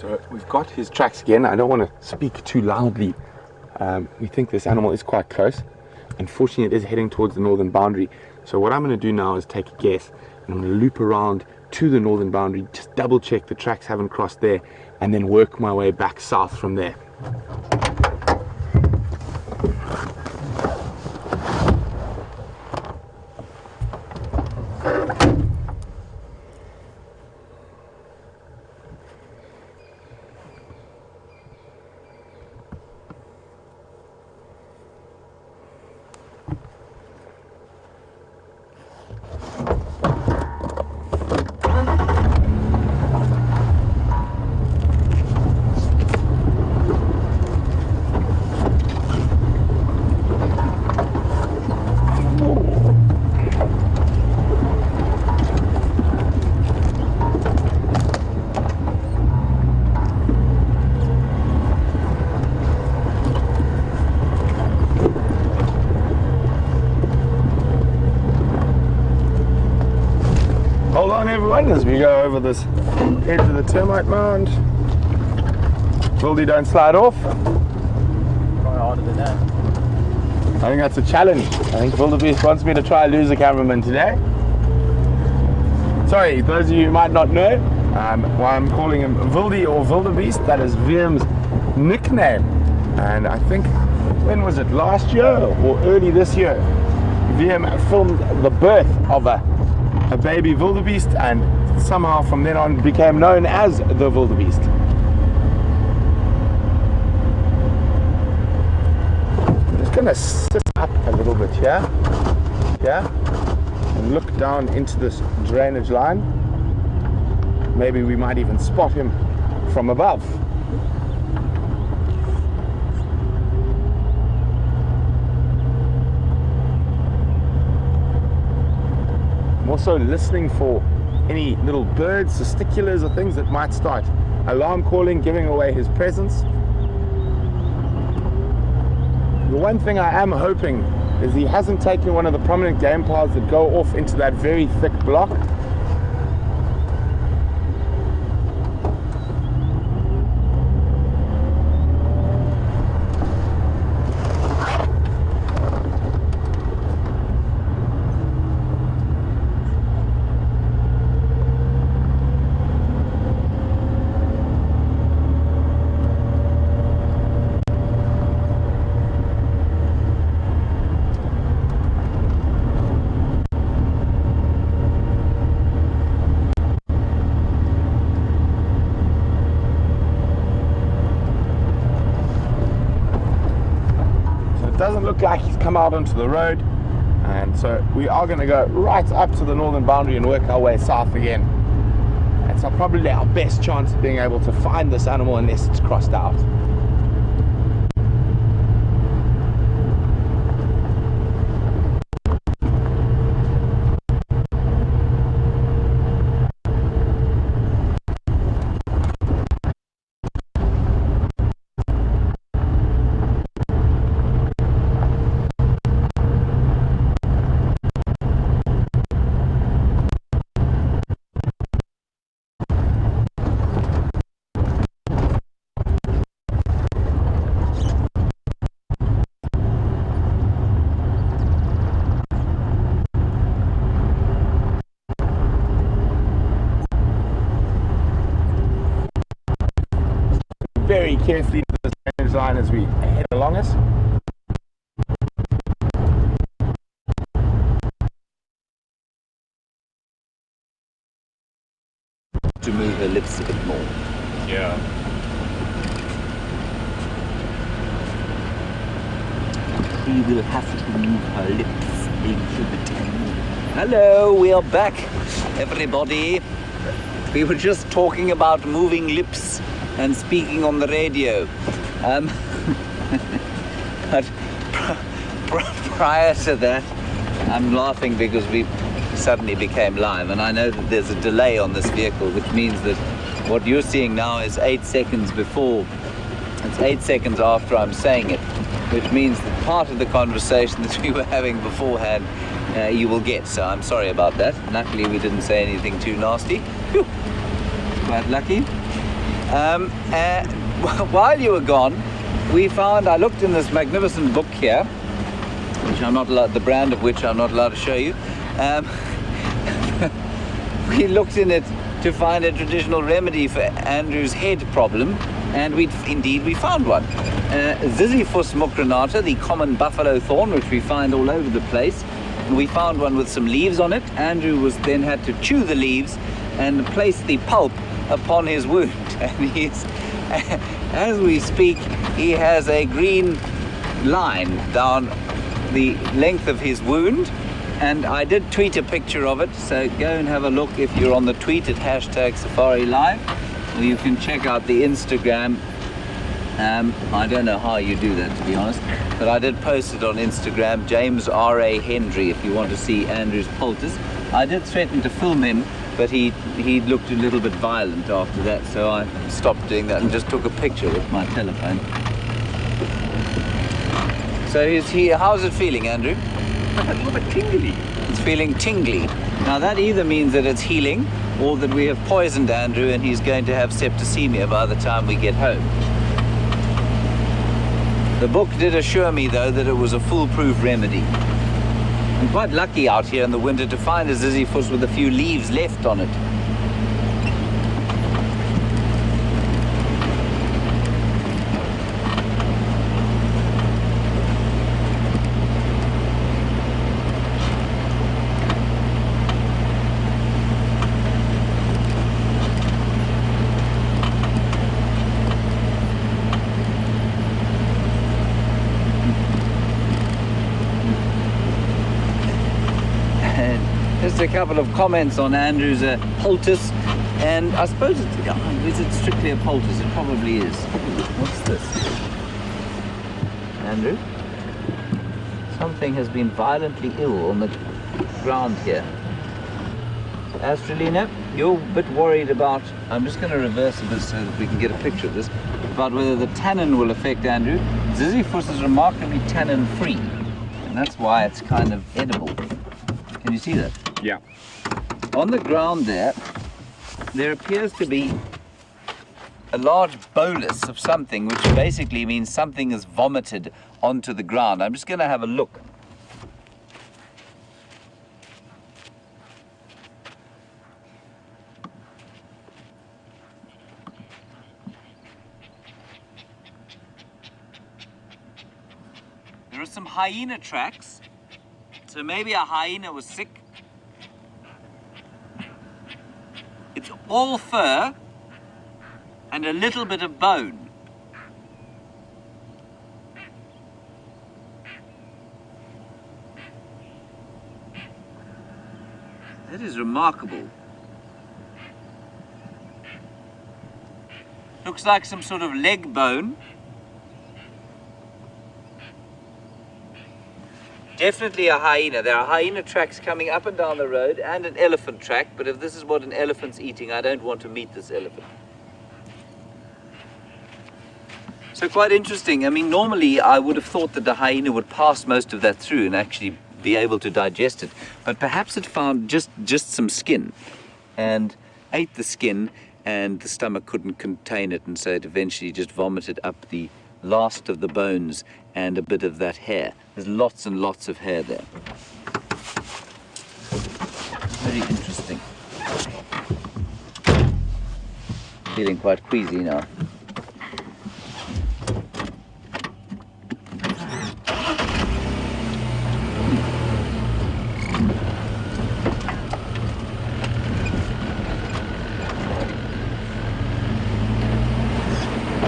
So we've got his tracks again. I don't want to speak too loudly. We think this animal is quite close. Unfortunately, it is heading towards the northern boundary. So what I'm going to do now is take a guess. I'm going to loop around to the northern boundary, just double check the tracks haven't crossed there, and then work my way back south from there. everyone as we go over this edge of the termite mound. Wildy, don't slide off. Try harder than that. I think that's a challenge. I think Wildebeest wants me to try lose a cameraman today. Sorry, those of you who might not know why I'm calling him Wildy or Wildebeest. That is Virm's nickname. And I think, when was it, last year or early this year, Virm filmed the birth of a baby wildebeest, and somehow from then on became known as the wildebeest. I'm just going to sit up a little bit here, and look down into this drainage line. Maybe we might even spot him from above. I'm also listening for any little birds, testiculars or things that might start alarm calling, giving away his presence. The one thing I am hoping is he hasn't taken one of the prominent game paths that go off into that very thick block. Doesn't look like he's come out onto the road, and so we are going to go right up to the northern boundary and work our way south again. That's probably our best chance of being able to find this animal unless it's crossed out. Very carefully to this drainage line as we head along it. To move her lips a bit more. Yeah. She will have to move her lips a little bit more. Hello, we are back, everybody. We were just talking about moving lips and speaking on the radio. But prior to that, I'm laughing because we suddenly became live, and I know that there's a delay on this vehicle, which means that what you're seeing now is 8 seconds before. It's 8 seconds after I'm saying it, which means that part of the conversation that we were having beforehand you will get, so I'm sorry about that. Luckily we didn't say anything too nasty. Whew. Quite lucky. While you were gone, we found, I looked in this magnificent book here, which I'm not allowed, the brand of which I'm not allowed to show you. We looked in it to find a traditional remedy for Andrew's head problem, and we found one. Ziziphus mucronata, the common buffalo thorn, which we find all over the place. We found one with some leaves on it. Andrew then had to chew the leaves and place the pulp upon his wound, and as we speak, he has a green line down the length of his wound, and I did tweet a picture of it, so go and have a look if you're on the tweet at #SafariLive, or you can check out the Instagram. I don't know how you do that, to be honest, but I did post it on Instagram, James R.A. Hendry, if you want to see Andrew's poultice. I did threaten to film him, but he looked a little bit violent after that, so I stopped doing that and just took a picture with my telephone. So how's it feeling, Andrew? a little bit tingly. It's feeling tingly. Now that either means that it's healing or that we have poisoned Andrew and he's going to have septicemia by the time we get home. The book did assure me though that it was a foolproof remedy. I'm quite lucky out here in the winter to find a ziziphus with a few leaves left on it. Just a couple of comments on Andrew's poultice, and I suppose is it strictly a poultice? It probably is. What's this? Andrew? Something has been violently ill on the ground here. Astralina, you're a bit worried about, I'm just going to reverse a bit so that we can get a picture of this, about whether the tannin will affect Andrew. Ziziphus is remarkably tannin free, and that's why it's kind of edible. Can you see that? Yeah. On the ground there appears to be a large bolus of something, which basically means something is vomited onto the ground. I'm just going to have a look. There are some hyena tracks, so maybe a hyena was sick. It's all fur and a little bit of bone. That is remarkable. Looks like some sort of leg bone. Definitely a hyena. There are hyena tracks coming up and down the road and an elephant track, but if this is what an elephant's eating, I don't want to meet this elephant. So quite interesting. I mean, normally I would have thought that the hyena would pass most of that through and actually be able to digest it, but perhaps it found just some skin and ate the skin, and the stomach couldn't contain it, and so it eventually just vomited up the last of the bones and a bit of that hair. There's lots and lots of hair there. Very interesting. Feeling quite queasy now.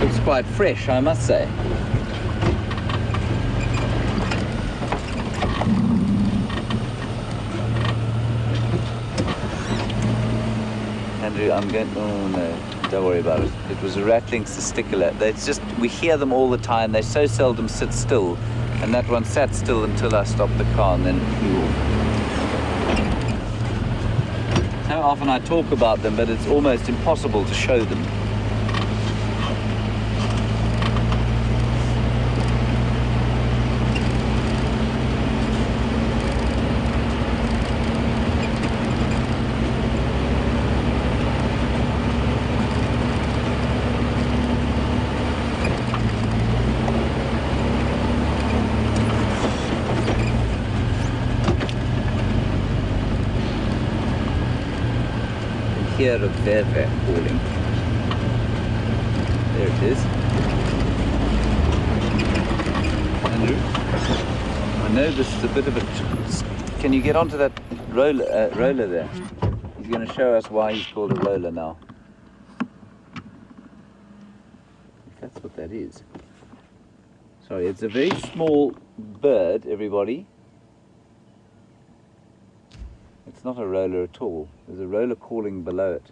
Looks quite fresh, I must say. Andrew, I'm going, oh no, don't worry about it. It was a rattling testicular. It's just, we hear them all the time. They so seldom sit still. And that one sat still until I stopped the car and then flew off. So often I talk about them, but it's almost impossible to show them. Hear a verve calling. There it is. Andrew, I know this is a bit of a... Can you get onto that roller there? He's going to show us why he's called a roller now. That's what that is. Sorry, it's a very small bird, everybody. It's not a roller at all. There's a roller calling below it.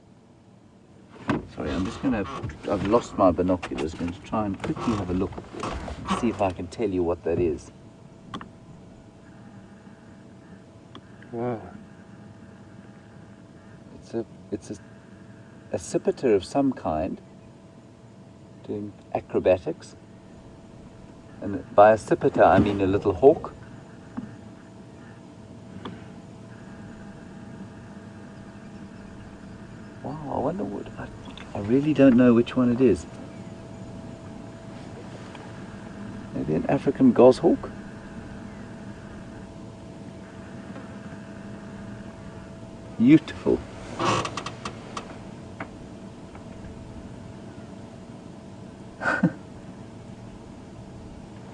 Sorry, I'm just going to... I've lost my binoculars. I'm going to try and quickly have a look and see if I can tell you what that is. Wow. It's a accipiter of some kind doing acrobatics. And by accipiter I mean a little hawk. Oh, I wonder what... I really don't know which one it is. Maybe an African goshawk? Beautiful.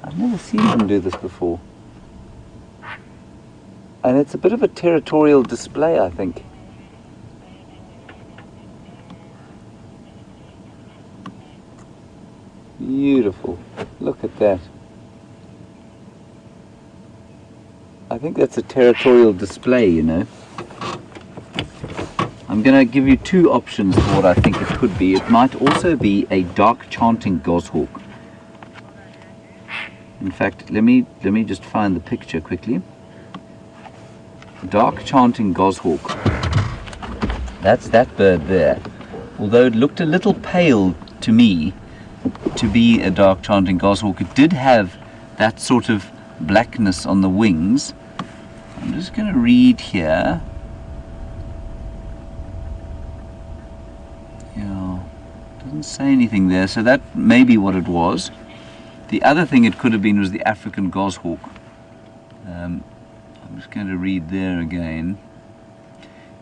I've never seen them do this before. And it's a bit of a territorial display, I think. Beautiful. Look at that. I think that's a territorial display, you know. I'm going to give you two options for what I think it could be. It might also be a dark chanting goshawk. In fact, let me just find the picture quickly. Dark chanting goshawk. That's that bird there. Although it looked a little pale to me to be a dark chanting goshawk, it did have that sort of blackness on the wings. I'm just going to read here. Yeah, doesn't say anything there, so that may be what it was. The other thing it could have been was the African goshawk. I'm just going to read there again.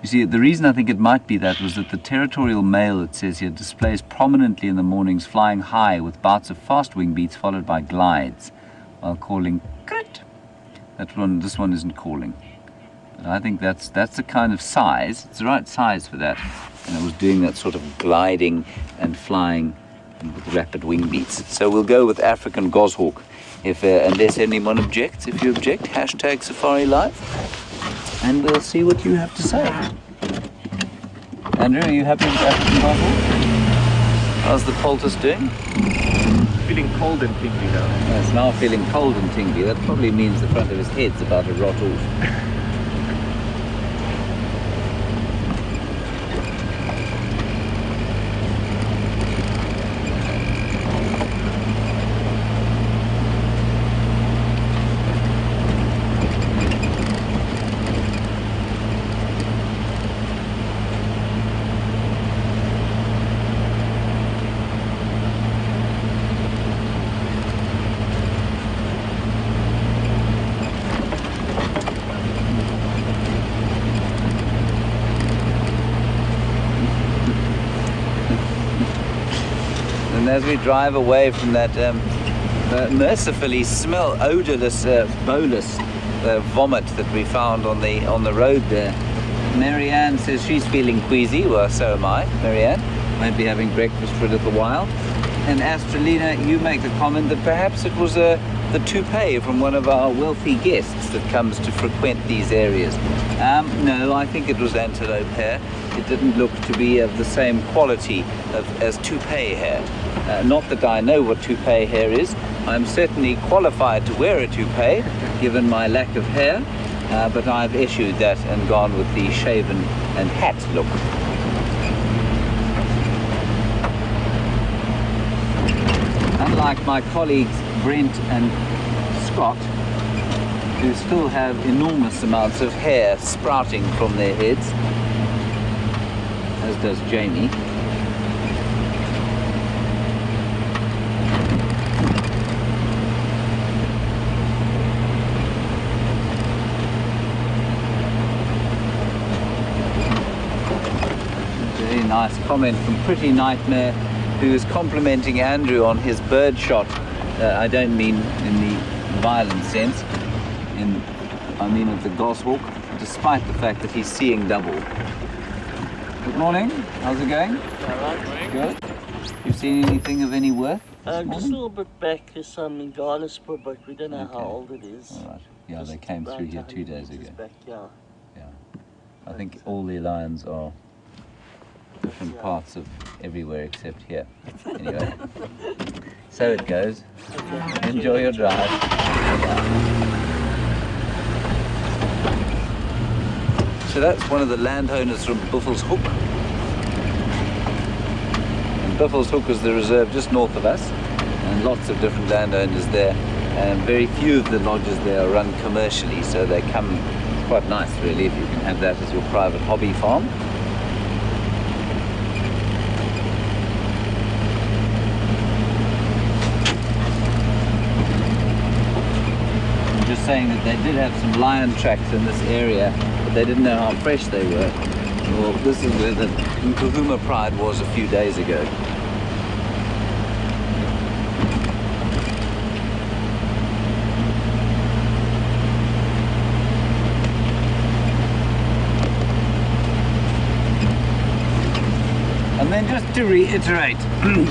You see, the reason I think it might be that was that the territorial male, it says here, displays prominently in the mornings, flying high with bouts of fast wing beats followed by glides, while calling krit. This one isn't calling. But I think that's the kind of size, it's the right size for that. And it was doing that sort of gliding and flying with rapid wing beats. So we'll go with African goshawk. If unless anyone objects. If you object, hashtag Safari Live, and we'll see what you have to say. Andrew, are you happy with African goshawk? How's the poultice doing? Feeling cold and tingly now. It's now feeling cold and tingly. That probably means the front of his head's about to rot off. And as we drive away from that mercifully odorless bolus vomit that we found on the road there, Marianne says she's feeling queasy. Well, so am I. Marianne might be having breakfast for a little while. And Astralina, you make the comment that perhaps it was the toupee from one of our wealthy guests that comes to frequent these areas. No, I think it was antelope hair. It didn't look to be of the same quality as toupee hair. Not that I know what toupee hair is. I'm certainly qualified to wear a toupee, given my lack of hair, but I've eschewed that and gone with the shaven and hat look. Unlike my colleagues Brent and Scott, who still have enormous amounts of hair sprouting from their heads, as does Jamie. Very nice comment from Pretty Nightmare, who is complimenting Andrew on his bird shot. I don't mean in the violent sense, I mean of the goshawk, despite the fact that he's seeing double. Good morning, how's it going? Alright. Good. You seen anything of any worth this Just a morning? little bit back, there's some in Garlispur, but we don't know Okay. how old it is. All right. Yeah, Just they came through about here 2 days 100 ago. meters back, yeah. Yeah. I think all the lions are different Yeah. parts of everywhere except here. Anyway, so it goes. Enjoy your drive. So that's one of the landowners from Buffelshoek. And Buffelshoek is the reserve just north of us, and lots of different landowners there. And very few of the lodges there are run commercially, so they come. It's quite nice, really, if you can have that as your private hobby farm. saying that they did have some lion tracks in this area, but they didn't know how fresh they were. Well, this is where the Nkahuma Pride was a few days ago. And then just to reiterate,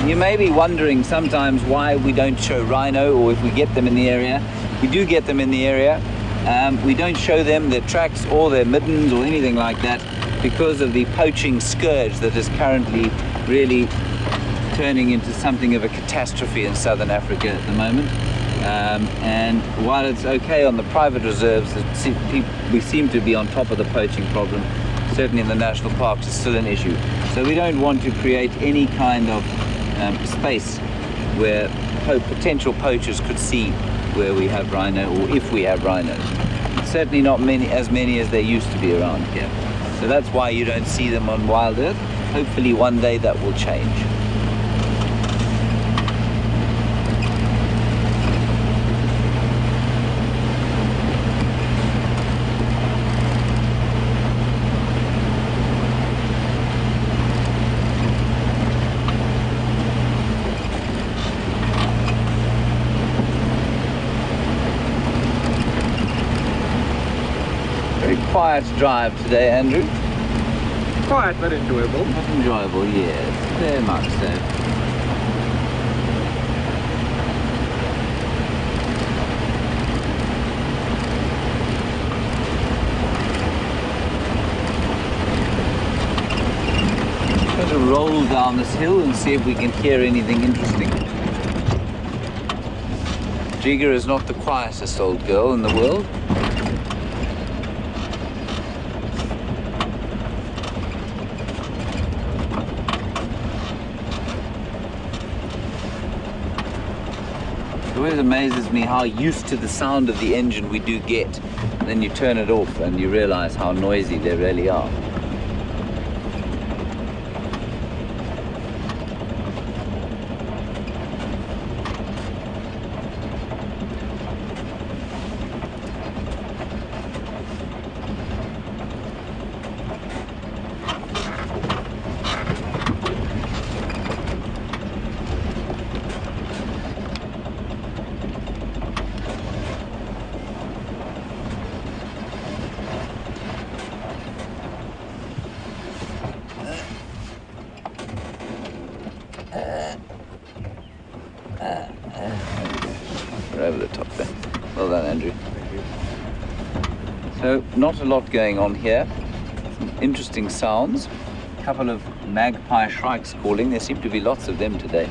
you may be wondering sometimes why we don't show rhino, or if we get them in the area. We do get them in the area. We don't show them their tracks or their middens or anything like that because of the poaching scourge that is currently really turning into something of a catastrophe in southern Africa at the moment. And while it's okay on the private reserves, we seem to be on top of the poaching problem. Certainly in the national parks it's still an issue. So we don't want to create any kind of space where potential poachers could see where we have rhino, or if we have rhinos. Certainly not as many as there used to be around here. So that's why you don't see them on WildEarth. Hopefully one day that will change. Quiet drive today, Andrew. Quiet but enjoyable. Enjoyable, yes, very much so. Going to roll down this hill and see if we can hear anything interesting. Jiga is not the quietest old girl in the world. It always amazes me how used to the sound of the engine we do get. And then you turn it off and you realize how noisy they really are. We're over the top there. Well done, Andrew. Thank you. So, not a lot going on here. Some interesting sounds. A couple of magpie shrikes calling. There seem to be lots of them today.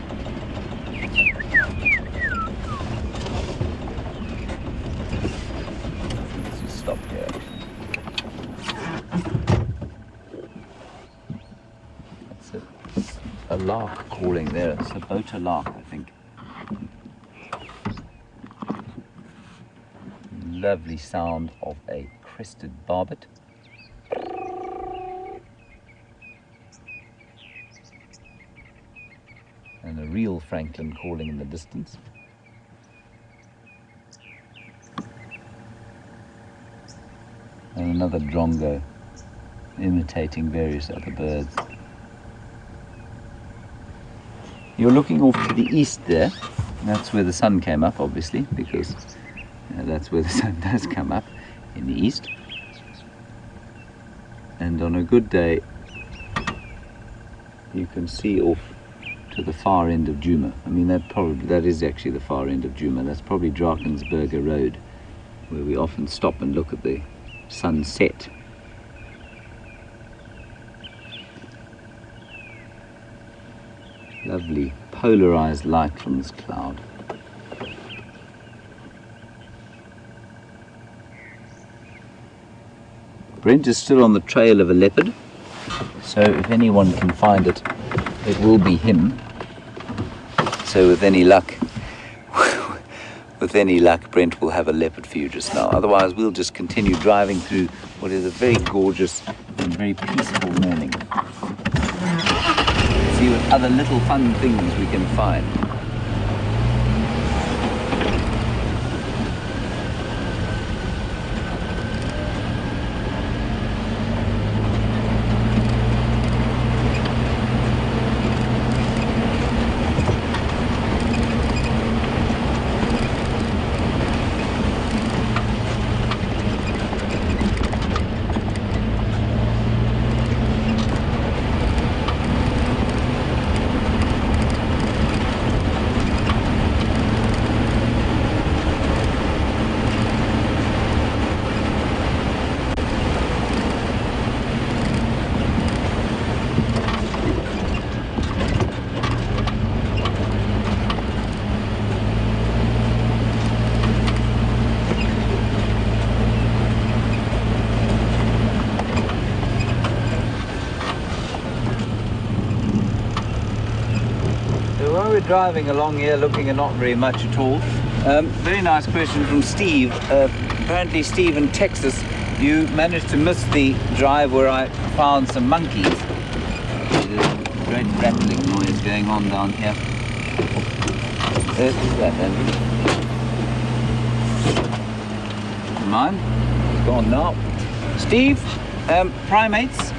Let's just stop here. That's a lark calling there. It's a boater lark, I think. Lovely sound of a crested barbet. And a real francolin calling in the distance. And another drongo imitating various other birds. You're looking off to the east there. That's where the sun came up, obviously, because that's where the sun does come up, in the east. And on a good day you can see off to the far end of Djuma. I mean, that is actually the far end of Djuma. That's probably Drakensberger Road, where we often stop and look at the sunset. Lovely polarized light from this cloud. Brent is still on the trail of a leopard, so if anyone can find it, it will be him. So with any luck, Brent will have a leopard for you just now. Otherwise, we'll just continue driving through what is a very gorgeous and very peaceful morning. See what other little fun things we can find. we're driving along here looking at not very much at all. Very nice question from Steve. Apparently Steve in Texas, you managed to miss the drive where I found some monkeys. There's a great rattling noise going on down here. There's that then. Never mind, it's gone now. Steve, primates,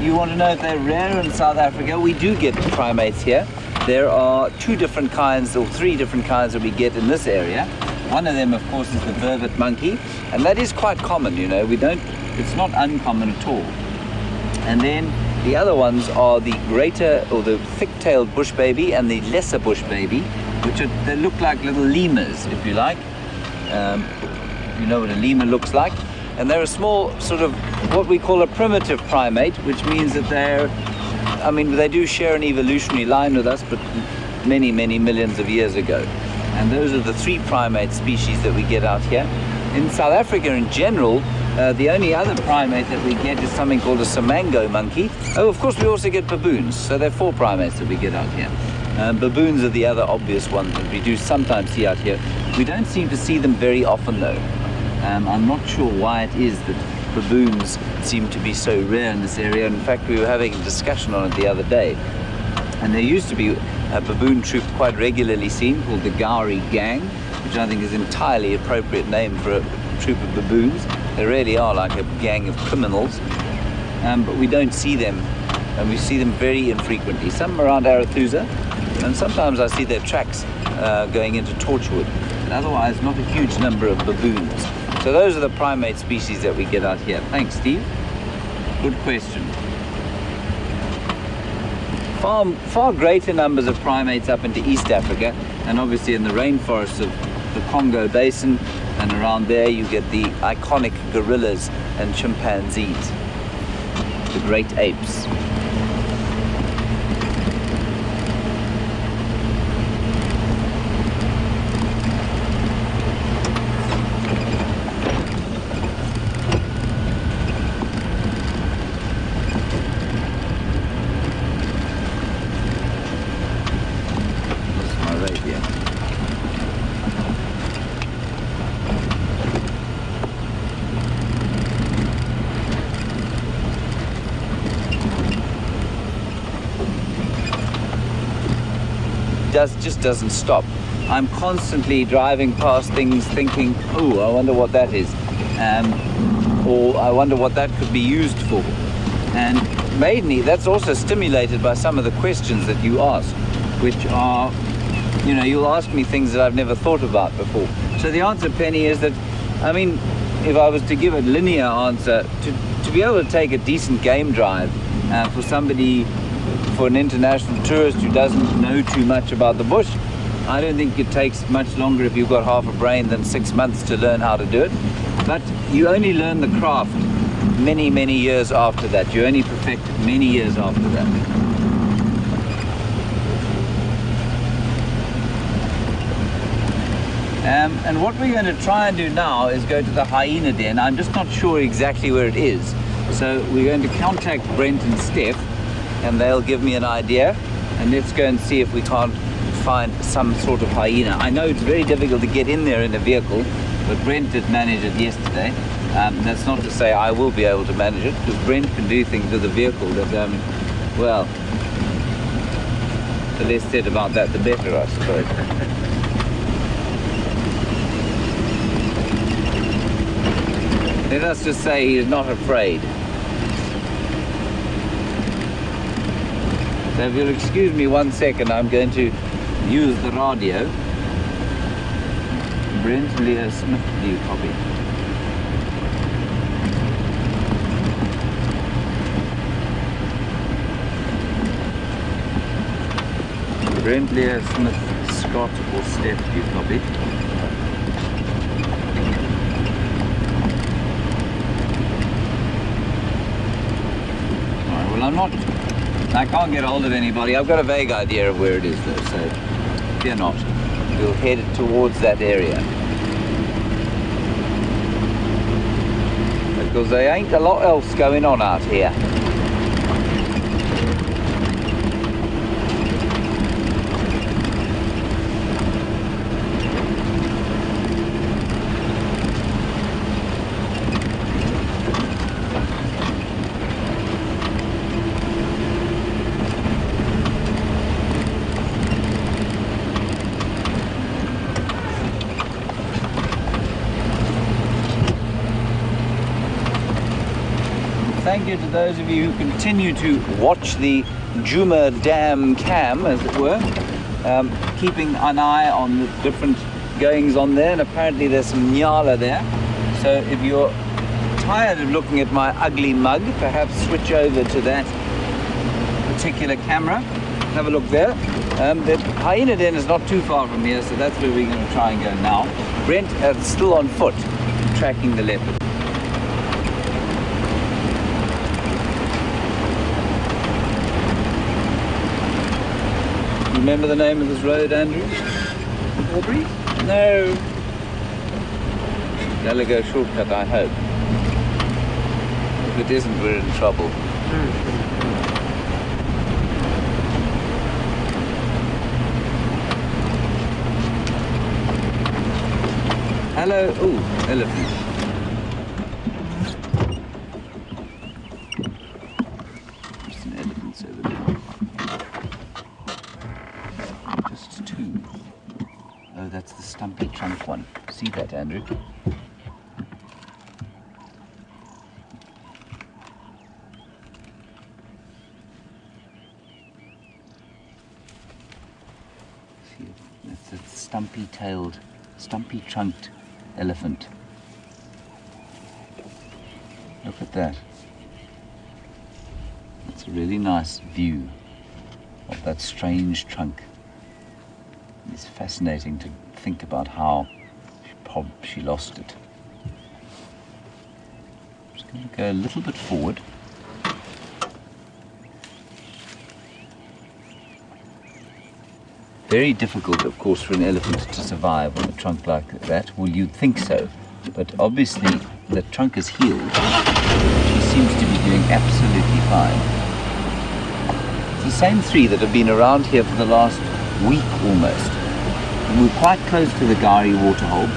you want to know if they're rare in South Africa? We do get primates here. There are 2 different kinds or 3 different kinds that we get in this area. One of them, of course, is the vervet monkey, and that is quite common, you know. It's not uncommon at all. And then the other ones are the greater or the thick-tailed bush baby and the lesser bush baby, which they look like little lemurs, if you like. You know what a lemur looks like. And they're a small sort of what we call a primitive primate, which means that they do share an evolutionary line with us, but many, many millions of years ago. And those are the 3 primate species that we get out here. In South Africa in general, the only other primate that we get is something called a samango monkey. Oh, of course we also get baboons, so there are 4 primates that we get out here. Baboons are the other obvious ones that we do sometimes see out here. We don't seem to see them very often though. I'm not sure why it is that baboons seem to be so rare in this area. In fact, we were having a discussion on it the other day, and there used to be a baboon troop quite regularly seen called the Gowrie Gang, which I think is an entirely appropriate name for a troop of baboons. They really are like a gang of criminals, but we don't see them, and we see them very infrequently. Some around Arathusa, and sometimes I see their tracks going into Torchwood, and otherwise not a huge number of baboons. So those are the primate species that we get out here. Thanks, Steve. Good question. Far greater numbers of primates up into East Africa, and obviously in the rainforests of the Congo Basin, and around there you get the iconic gorillas and chimpanzees, the great apes. Just doesn't stop. I'm constantly driving past things thinking, oh, I wonder what that is, or I wonder what that could be used for. And mainly that's also stimulated by some of the questions that you ask, which are, you know, you'll ask me things that I've never thought about before. So the answer, Penny, is that, I mean, if I was to give a linear answer, to be able to take a decent game drive for an international tourist who doesn't know too much about the bush, I don't think it takes much longer if you've got half a brain than 6 months to learn how to do it. But you only learn the craft many, many years after that. You only perfect it many years after that. And what we're going to try and do now is go to the hyena den. I'm just not sure exactly where it is. So we're going to contact Brent and Steph, and they'll give me an idea, and let's go and see if we can't find some sort of hyena. I know it's very difficult to get in there in a vehicle, but Brent did manage it yesterday. That's not to say I will be able to manage it, because Brent can do things with a vehicle that, well, the less said about that, the better, I suppose. Let us just say he is not afraid. So if you'll excuse me 1 second, I'm going to use the radio. Brent Leah Smith, do you copy? Brent Leah Smith, Scott or Steph, do you copy? Alright, well I can't get hold of anybody. I've got a vague idea of where it is though, so fear not. We'll head towards that area. Because there ain't a lot else going on out here. thank you to those of you who continue to watch the Juma Dam cam, as it were, keeping an eye on the different goings on there, and apparently there's some nyala there. So if you're tired of looking at my ugly mug, perhaps switch over to that particular camera. Have a look there. The hyena den is not too far from here, so that's where we're going to try and go now. Brent is still on foot, tracking the leopard. Remember the name of this road, Andrew? Aubrey? No. Gallagher shortcut, I hope. If it isn't, we're in trouble. Hello. Oh, elephant. Just an elephant over there. Just two. Oh, that's the stumpy trunk one. See that, Andrew? See, that's a stumpy-tailed, stumpy-trunked elephant. Look at that. It's a really nice view of that strange trunk. It's fascinating to think about how she lost it. I'm just going to go a little bit forward. Very difficult, of course, for an elephant to survive on a trunk like that. Well, you'd think so, but obviously the trunk is healed. She seems to be doing absolutely fine. It's the same three that have been around here for the last week almost. And we're quite close to the Gari waterhole.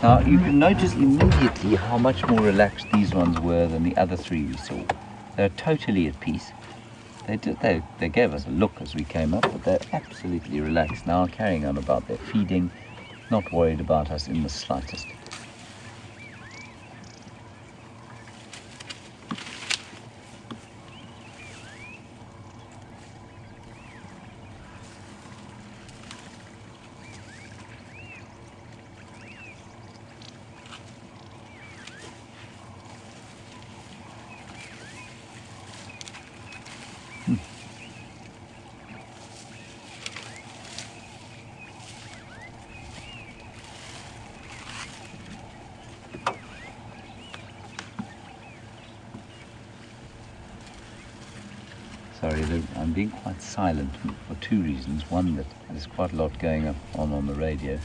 Now you can notice immediately how much more relaxed these ones were than the other three we saw. They're totally at peace. They gave us a look as we came up, but they're absolutely relaxed now, carrying on about their feeding, not worried about us in the slightest. Sorry, I'm being quite silent for two reasons. One, that there's quite a lot going on the radio,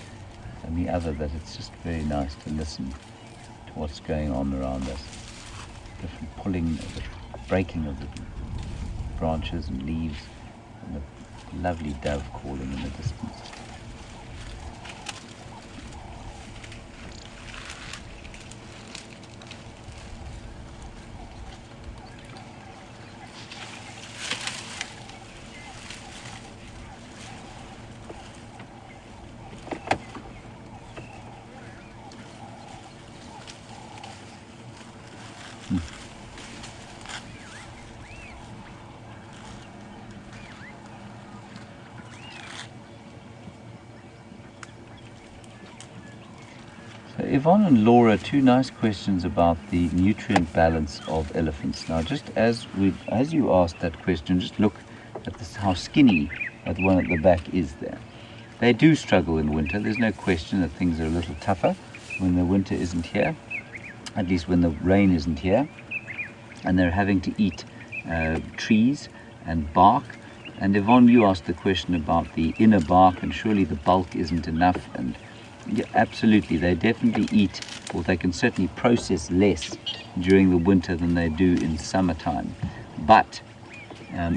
and the other, that it's just very nice to listen to what's going on around us. Different pulling, the breaking of the branches and leaves, and the lovely dove calling in the distance. So Yvonne and Laura, two nice questions about the nutrient balance of elephants. Now, just as you asked that question, just look at this, how skinny that one at the back is there. They do struggle in winter. There's no question that things are a little tougher when the winter isn't here, at least when the rain isn't here, and they're having to eat trees and bark. And Yvonne, you asked the question about the inner bark, and surely the bulk isn't enough. And yeah, absolutely, they definitely eat, or they can certainly process less during the winter than they do in summertime. But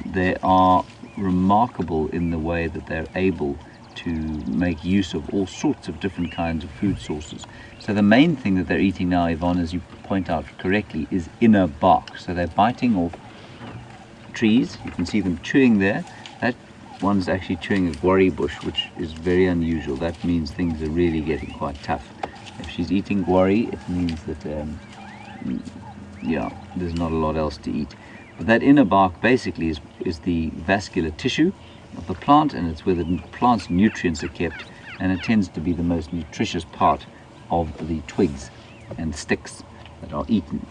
there are remarkable in the way that they're able to make use of all sorts of different kinds of food sources. So the main thing that they're eating now, Yvonne, as you point out correctly, is inner bark. So they're biting off trees. You can see them chewing there. That one's actually chewing a guarri bush, which is very unusual. That means things are really getting quite tough. If she's eating guarri, it means that yeah, there's not a lot else to eat. But that inner bark basically is the vascular tissue of the plant, and it's where the plant's nutrients are kept, and it tends to be the most nutritious part of the twigs and sticks that are eaten.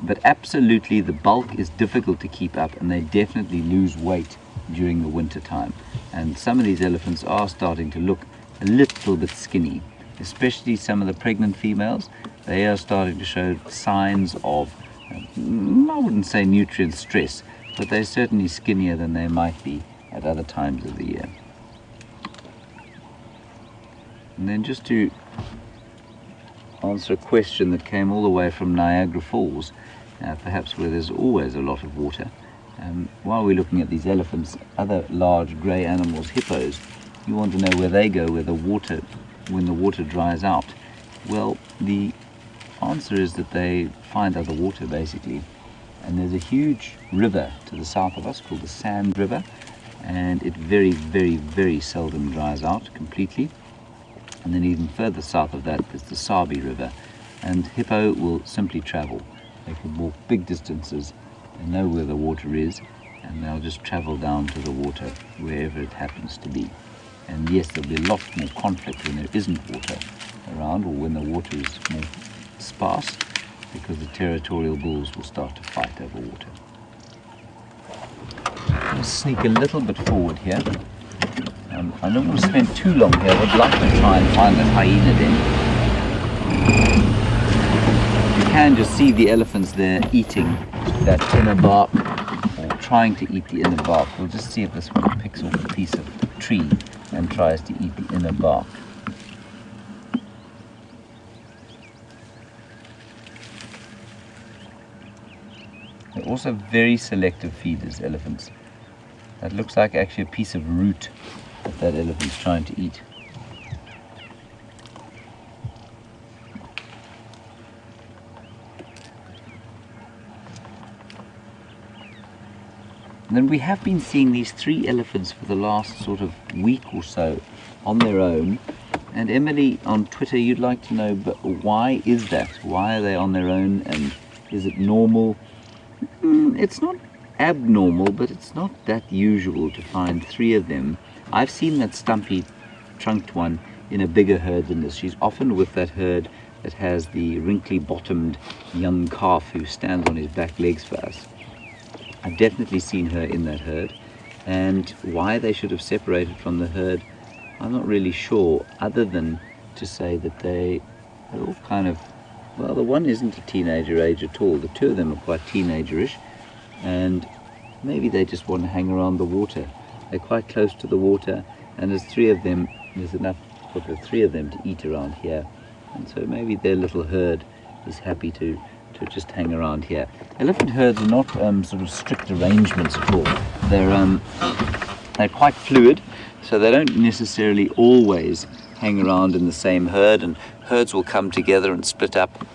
But absolutely the bulk is difficult to keep up, and they definitely lose weight during the winter time. And some of these elephants are starting to look a little bit skinny, especially some of the pregnant females. They are starting to show signs of, I wouldn't say nutrient stress, but they're certainly skinnier than they might be at other times of the year. And then just to answer a question that came all the way from Niagara Falls, perhaps where there's always a lot of water. While we're looking at these elephants, other large grey animals, hippos, you want to know where they go, when the water dries out. Well, the answer is that they find other water basically. And there's a huge river to the south of us called the Sand River, and it very, very, very seldom dries out completely. And then even further south of that is the Sabi River, and hippo will simply travel. They can walk big distances, they know where the water is, and they'll just travel down to the water wherever it happens to be. And yes, there'll be a lot more conflict when there isn't water around, or when the water is more sparse, because the territorial bulls will start to fight over water. I'll sneak a little bit forward here. I don't want to spend too long here. I would like to try and find that hyena den. You can just see the elephants there eating that inner bark, or trying to eat the inner bark. We'll just see if this one picks off a piece of tree and tries to eat the inner bark. They're also very selective feeders, elephants. That looks like actually a piece of root that elephant's trying to eat. And then we have been seeing these 3 elephants for the last sort of week or so on their own. And Emily, on Twitter, you'd like to know, but why is that? Why are they on their own, and is it normal? It's not abnormal, but it's not that usual to find 3 of them. I've seen that stumpy trunked one in a bigger herd than this. She's often with that herd that has the wrinkly bottomed young calf who stands on his back legs for us. I've definitely seen her in that herd, and why they should have separated from the herd, I'm not really sure, other than to say that they're all kind of, well, the one isn't a teenager age at all. The 2 of them are quite teenagerish, and maybe they just want to hang around the water. They're quite close to the water, and there's 3 of them, there's enough for the 3 of them to eat around here, and so maybe their little herd is happy to just hang around here. Elephant herds are not sort of strict arrangements at all. They're quite fluid, so they don't necessarily always hang around in the same herd, and herds will come together and split up.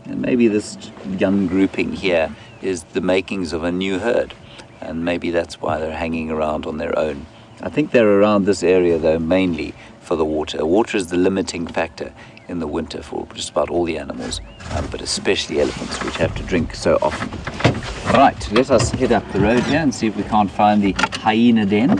And maybe this young grouping here is the makings of a new herd, and maybe that's why they're hanging around on their own. I think they're around this area though mainly for the water. Water is the limiting factor in the winter for just about all the animals, but especially elephants, which have to drink so often. Right, let us head up the road here and see if we can't find the hyena den.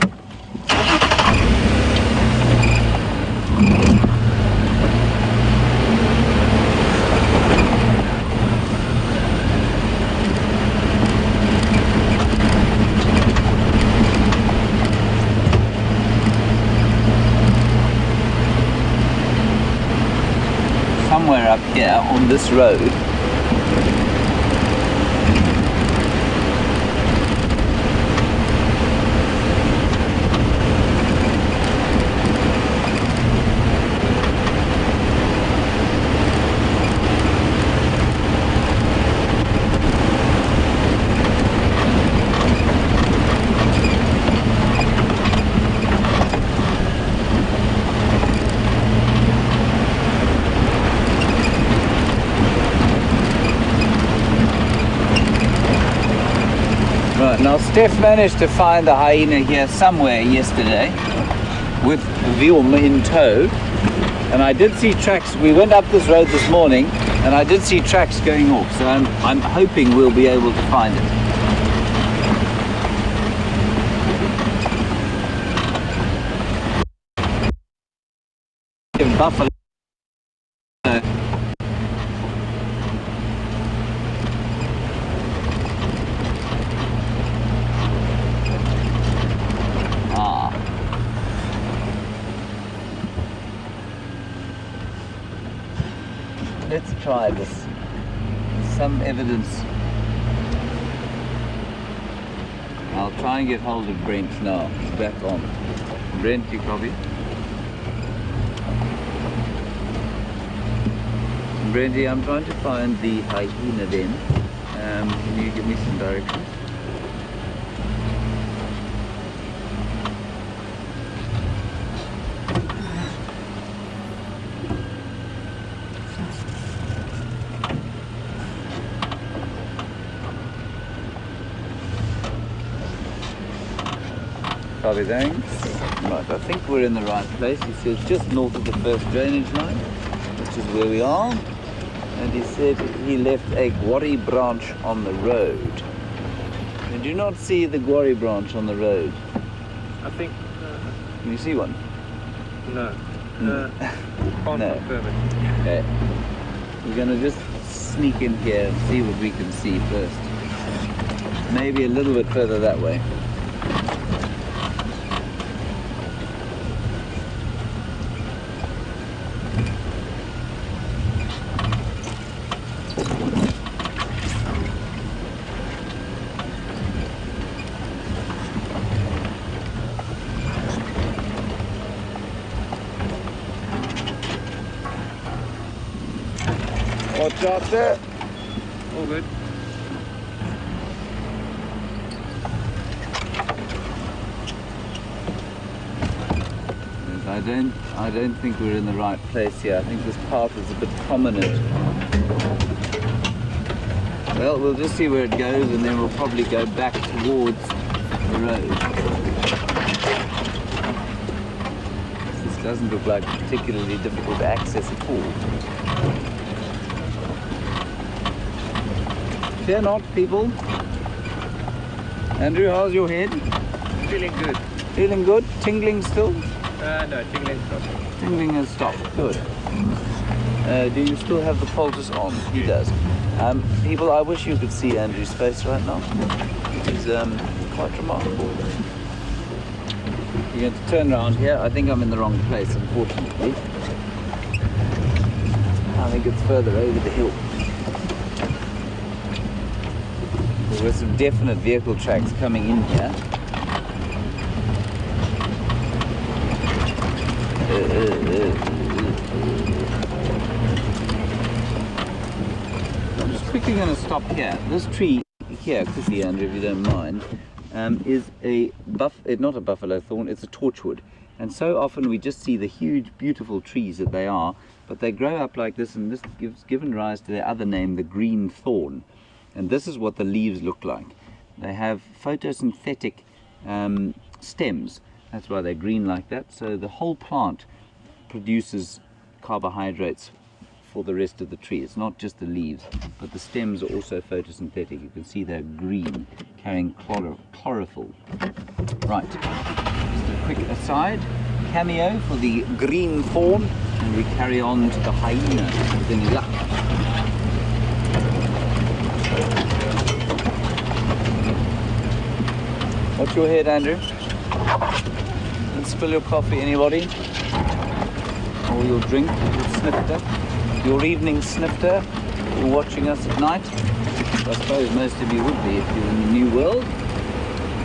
Somewhere up here on this road Now Steph managed to find the hyena here somewhere yesterday with Vilm in tow, and I did see tracks. We went up this road this morning and I did see tracks going off, so I'm hoping we'll be able to find it. Buffalo. Let's try this. Some evidence. I'll try and get hold of Brent now. He's back on. Brent, you copy? Brenty, I'm trying to find the hyena then. Can you give me some directions? Copy, thanks. Right, I think we're in the right place. He says just north of the first drainage line, which is where we are. And he said he left a guarri branch on the road. Did you not see the guarri branch on the road? I think... Can you see one? No. No. Can't No. confirm it. Okay. We're going to just sneak in here and see what we can see first. Maybe a little bit further that way. Watch out there. All good. I don't think we're in the right place here. I think this path is a bit prominent. Well, we'll just see where it goes and then we'll probably go back towards the road. This doesn't look like particularly difficult to access at all. Fear not, people. Andrew, how's your head? Feeling good. Feeling good? Tingling still? No, tingling stopped. Tingling has stopped. Good. Do you still have the poultice on? He does. People, I wish you could see Andrew's face right now. He's quite remarkable. You're going to turn around here. I think I'm in the wrong place, unfortunately. I think it's further over the hill. There's some definite vehicle tracks coming in here. I'm just quickly going to stop here. This tree here, quickly, Andrew, if you don't mind, is not a buffalo thorn, it's a torchwood. And so often we just see the huge, beautiful trees that they are, but they grow up like this, and this given rise to their other name, the green thorn. And this is what the leaves look like. They have photosynthetic stems. That's why they're green like that. So the whole plant produces carbohydrates for the rest of the tree. It's not just the leaves, but the stems are also photosynthetic. You can see they're green, carrying chlorophyll. Right, just a quick aside. Cameo for the green thorn, and we carry on to the hyena with any luck. What's your head, Andrew? Don't spill your coffee, anybody? Or your drink, your snifter, your evening snifter. You're watching us at night. I suppose most of you would be if you're in the new world.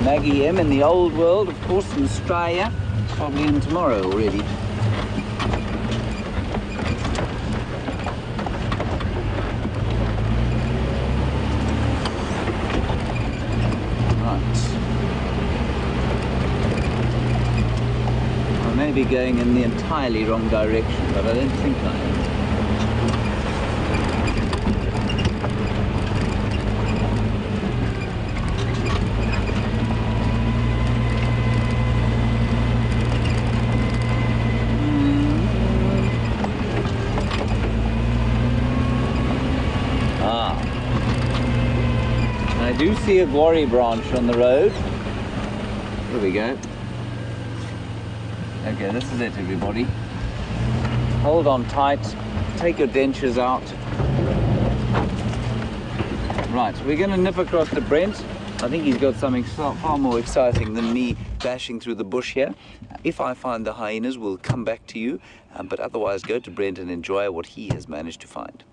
Maggie M in the old world, of course, in Australia. Probably in tomorrow already. Be going in the entirely wrong direction, but I don't think I am. see a guarri branch on the road. Here we go. Okay, this is it, everybody. Hold on tight. Take your dentures out. Right, we're going to nip across to Brent. I think he's got something far more exciting than me bashing through the bush here. If I find the hyenas, we'll come back to you. But otherwise, go to Brent and enjoy what he has managed to find.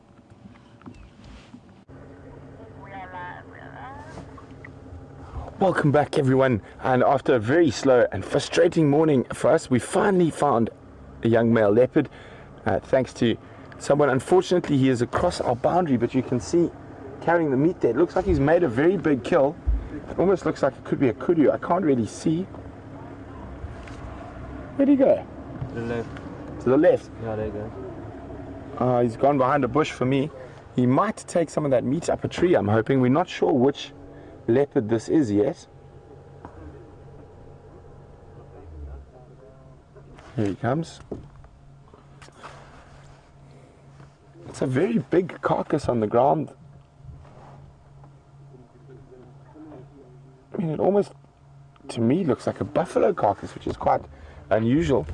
Welcome back, everyone, and after a very slow and frustrating morning for us, we finally found a young male leopard, thanks to someone. Unfortunately, he is across our boundary, but you can see carrying the meat there. It looks like he's made a very big kill. It almost looks like it could be a kudu. I can't really see. Where'd he go? To the left. To the left? Yeah, there you go. He's gone behind a bush for me. He might take some of that meat up a tree, I'm hoping. We're not sure which leopard this is yet. Here he comes. It's a very big carcass on the ground. I mean, it almost, to me, looks like a buffalo carcass, which is quite unusual.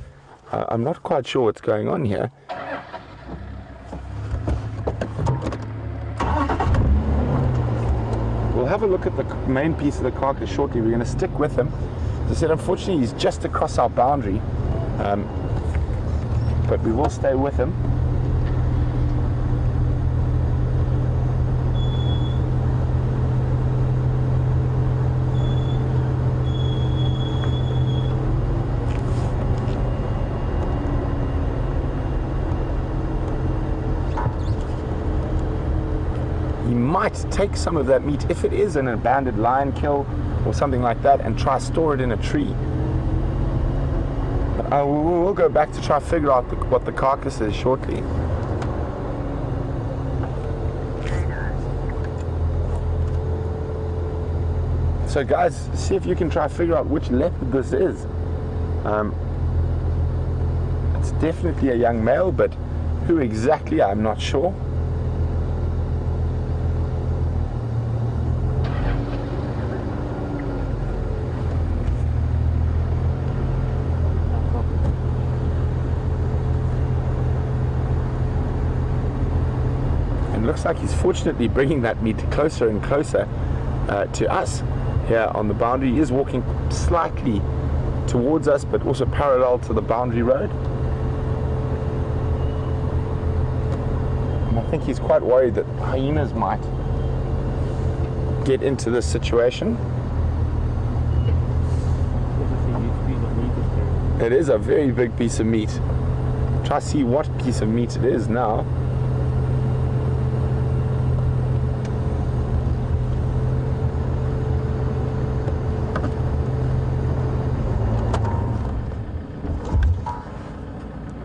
I'm not quite sure what's going on here. We'll have a look at the main piece of the carcass shortly. We're going to stick with him. As I said, unfortunately, he's just across our boundary, but we will stay with him. He might take some of that meat, if it is an abandoned lion kill or something like that, and try store it in a tree. But we'll go back to try to figure out what the carcass is shortly. So guys, see if you can try to figure out which leopard this is. It's definitely a young male, but who exactly, I'm not sure. Looks like he's fortunately bringing that meat closer and closer to us here on the boundary. He is walking slightly towards us, but also parallel to the boundary road. And I think he's quite worried that hyenas might get into this situation. It is a very big piece of meat. Try to see what piece of meat it is now.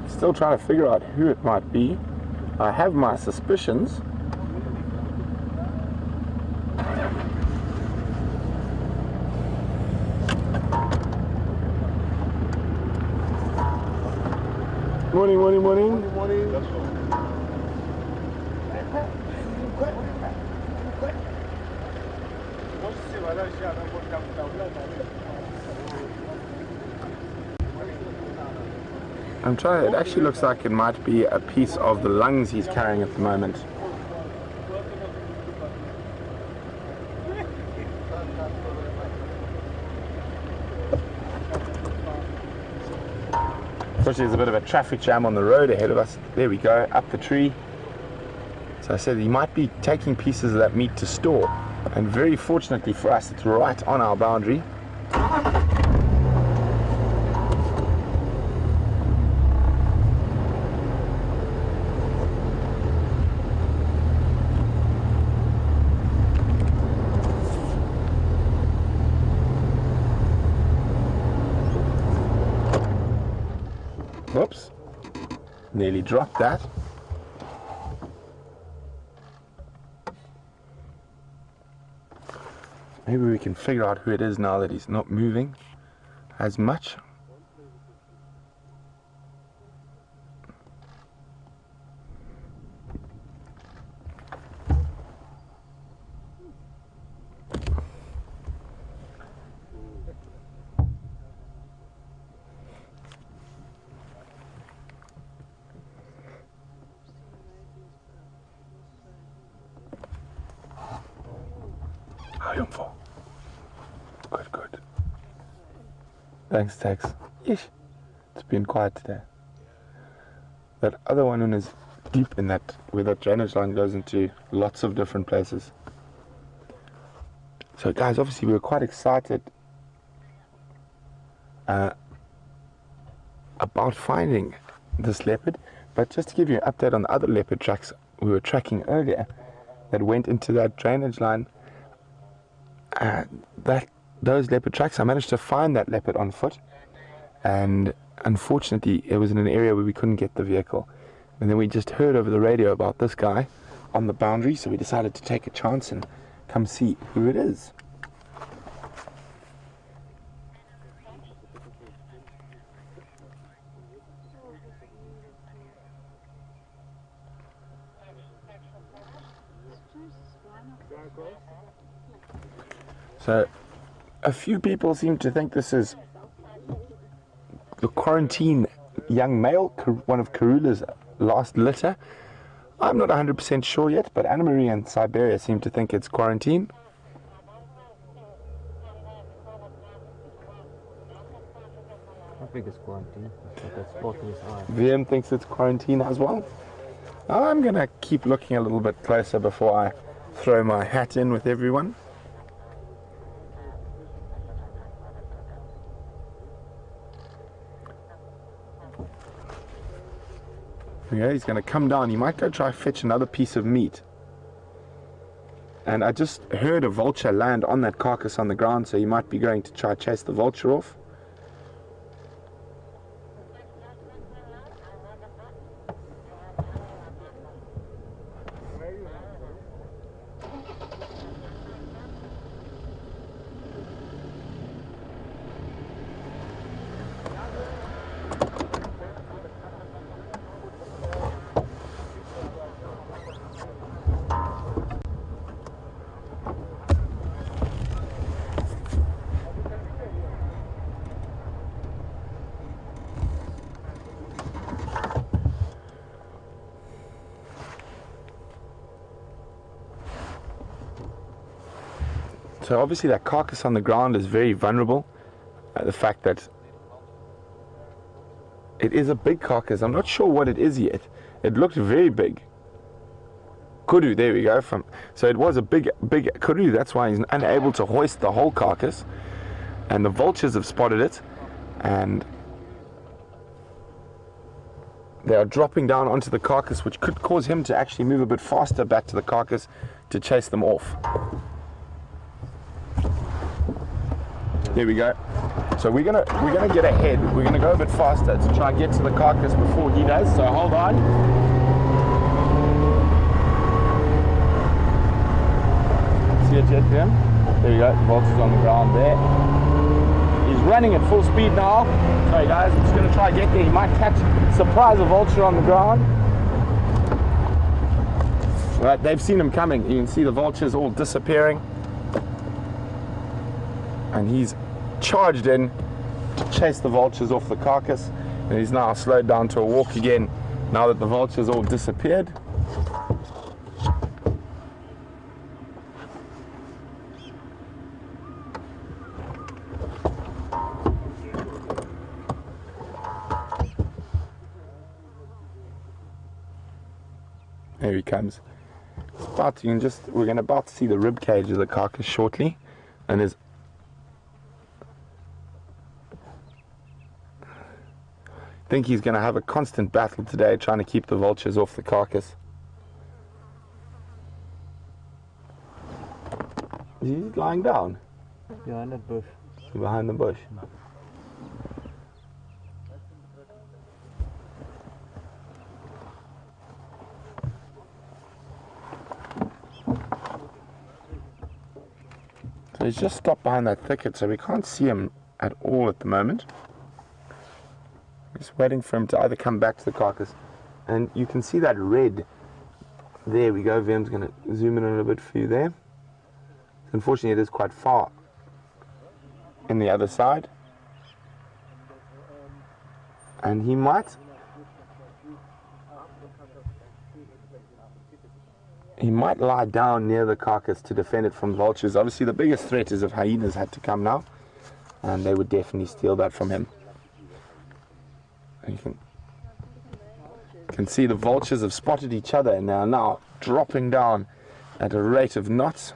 Still trying to figure out who it might be. I have my suspicions. Morning, morning, morning. Morning. I'm trying, it actually looks like it might be a piece of the lungs he's carrying at the moment. Unfortunately, there's a bit of a traffic jam on the road ahead of us. There we go, up the tree. So I said he might be taking pieces of that meat to store. And very fortunately for us, it's right on our boundary. Whoops, nearly dropped that. Maybe we can figure out who it is now that he's not moving as much. Thanks, Tex. Yeesh. It's been quiet today. That other one is deep in that, where that drainage line goes into lots of different places. So guys, obviously we were quite excited about finding this leopard, but just to give you an update on the other leopard tracks we were tracking earlier that went into that drainage line, those leopard tracks, I managed to find that leopard on foot, and unfortunately it was in an area where we couldn't get the vehicle, and then we just heard over the radio about this guy on the boundary, so we decided to take a chance and come see who it is. So a few people seem to think this is the quarantine young male, one of Karula's last litter. I'm not 100% sure yet, but Anna Marie and Siberia seem to think it's quarantine. I think it's quarantine. That spot in his eye. VM thinks it's quarantine as well. I'm going to keep looking a little bit closer before I throw my hat in with everyone. Yeah, he's going to come down. He might go try fetch another piece of meat. And I just heard a vulture land on that carcass on the ground, so he might be going to try chase the vulture off. So obviously that carcass on the ground is very vulnerable. The fact that it is a big carcass, I'm not sure what it is yet. It looked very big. Kudu, there we go. So it was a big kudu, that's why he's unable to hoist the whole carcass. And the vultures have spotted it, and they are dropping down onto the carcass, which could cause him to actually move a bit faster back to the carcass to chase them off. There we go. So we're gonna get ahead. We're gonna go a bit faster to try and get to the carcass before he does. So hold on. See it yet, Tim? There you go. The vulture's on the ground there. He's running at full speed now. Sorry guys, I'm just gonna try and get there. He might surprise a vulture on the ground. Right, they've seen him coming. You can see the vultures all disappearing. And he's charged in to chase the vultures off the carcass, and he's now slowed down to a walk again now that the vultures all disappeared. There he comes. We're about to see the rib cage of the carcass shortly, and there's I think he's going to have a constant battle today trying to keep the vultures off the carcass. Is he lying down? Behind that bush. Behind the bush. So he's just stopped behind that thicket, so we can't see him at all at the moment. Just waiting for him to either come back to the carcass, and you can see that red. There we go. Vim's going to zoom in a little bit for you there. Unfortunately, it is quite far in the other side, and he might lie down near the carcass to defend it from vultures. Obviously, the biggest threat is if hyenas had to come now. and they would definitely steal that from him. And you can see the vultures have spotted each other and they are now dropping down at a rate of knots.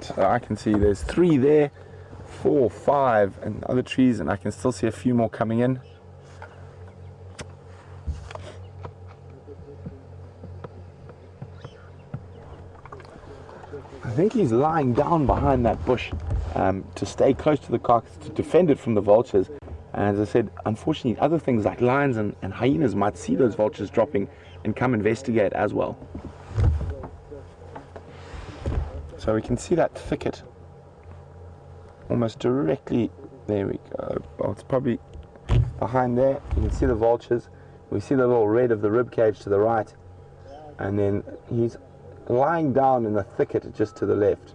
So I can see there's 3 there, 4, 5 and other trees, and I can still see a few more coming in. I think he's lying down behind that bush to stay close to the carcass, to defend it from the vultures. And as I said, unfortunately other things like lions and hyenas might see those vultures dropping and come investigate as well. So we can see that thicket almost directly, there we go, well, it's probably behind there. You can see the vultures, we see the little red of the rib cage to the right, and then he's lying down in the thicket just to the left.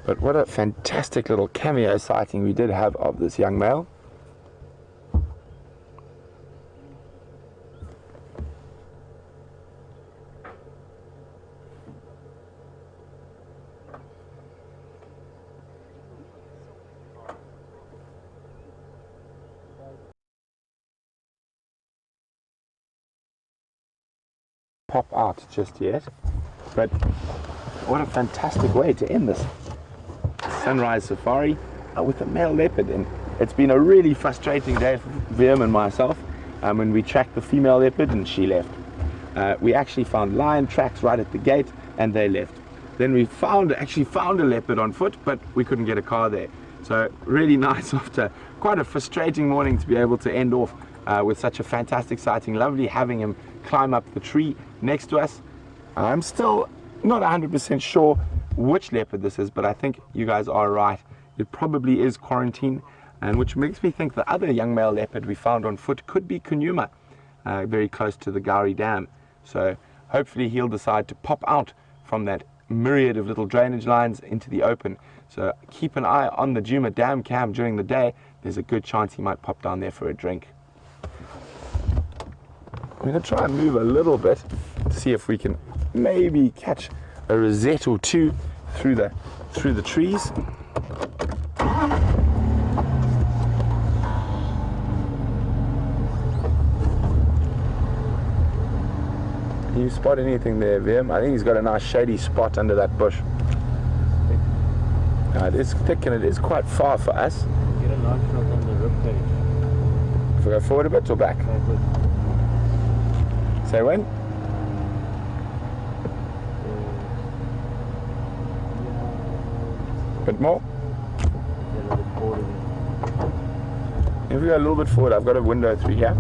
But what a fantastic little cameo sighting we did have of this young male. Pop out just yet, but what a fantastic way to end this sunrise safari with a male leopard. And it's been a really frustrating day for Virm and myself when we tracked the female leopard and she left. We actually found lion tracks right at the gate and they left. Then we actually found a leopard on foot, but we couldn't get a car there. So really nice after quite a frustrating morning to be able to end off with such a fantastic sighting. Lovely having him climb up the tree next to us. I'm still not 100% sure which leopard this is, but I think you guys are right. It probably is quarantine, and which makes me think the other young male leopard we found on foot could be Kunuma, very close to the Gowrie Dam. So hopefully he'll decide to pop out from that myriad of little drainage lines into the open. So keep an eye on the Djuma Dam cam during the day. There's a good chance he might pop down there for a drink. I'm going to try and move a little bit to see if we can maybe catch a rosette or two through the trees. Can you spot anything there, Virm? I think he's got a nice shady spot under that bush. It is thick and it is quite far for us. Get a nice shot on the ribcage. If we go forward a bit or back? Say when? Bit more? If we go a little bit forward, I've got a window through here.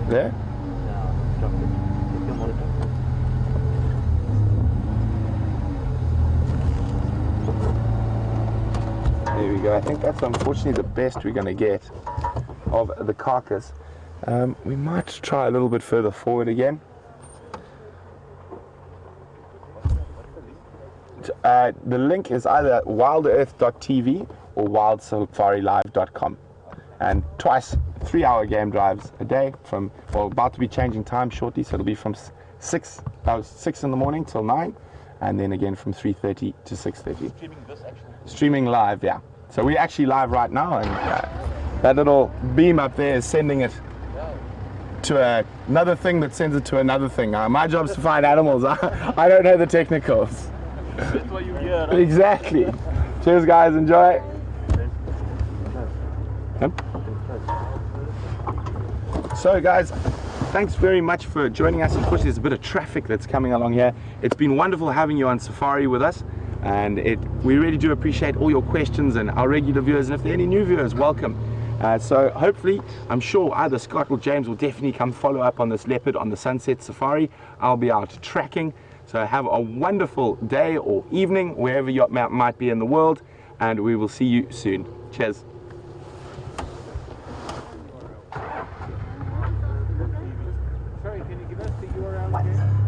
There? There we go. I think that's unfortunately the best we're going to get of the carcass. We might try a little bit further forward again. The link is either wildearth.tv or wildsafarilive.com, and twice 3-hour game drives a day from, well, about to be changing time shortly, so it'll be from 6 in the morning till 9, and then again from 3:30 to 6:30. Streaming live, yeah. So we're actually live right now, and that little beam up there is sending it to another thing that sends it to another thing. My job's to find animals. I don't know the technicals. That's why you're here, right? Exactly. Cheers, guys. Enjoy. Yep. So, guys, thanks very much for joining us. Unfortunately, there's a bit of traffic that's coming along here. It's been wonderful having you on safari with us, and we really do appreciate all your questions and our regular viewers. And if there are any new viewers, welcome. So hopefully, I'm sure either Scott or James will definitely come follow up on this leopard on the sunset safari. I'll be out tracking. So have a wonderful day or evening wherever you might be in the world, and we will see you soon. Cheers. Sorry, can you give us the URL again?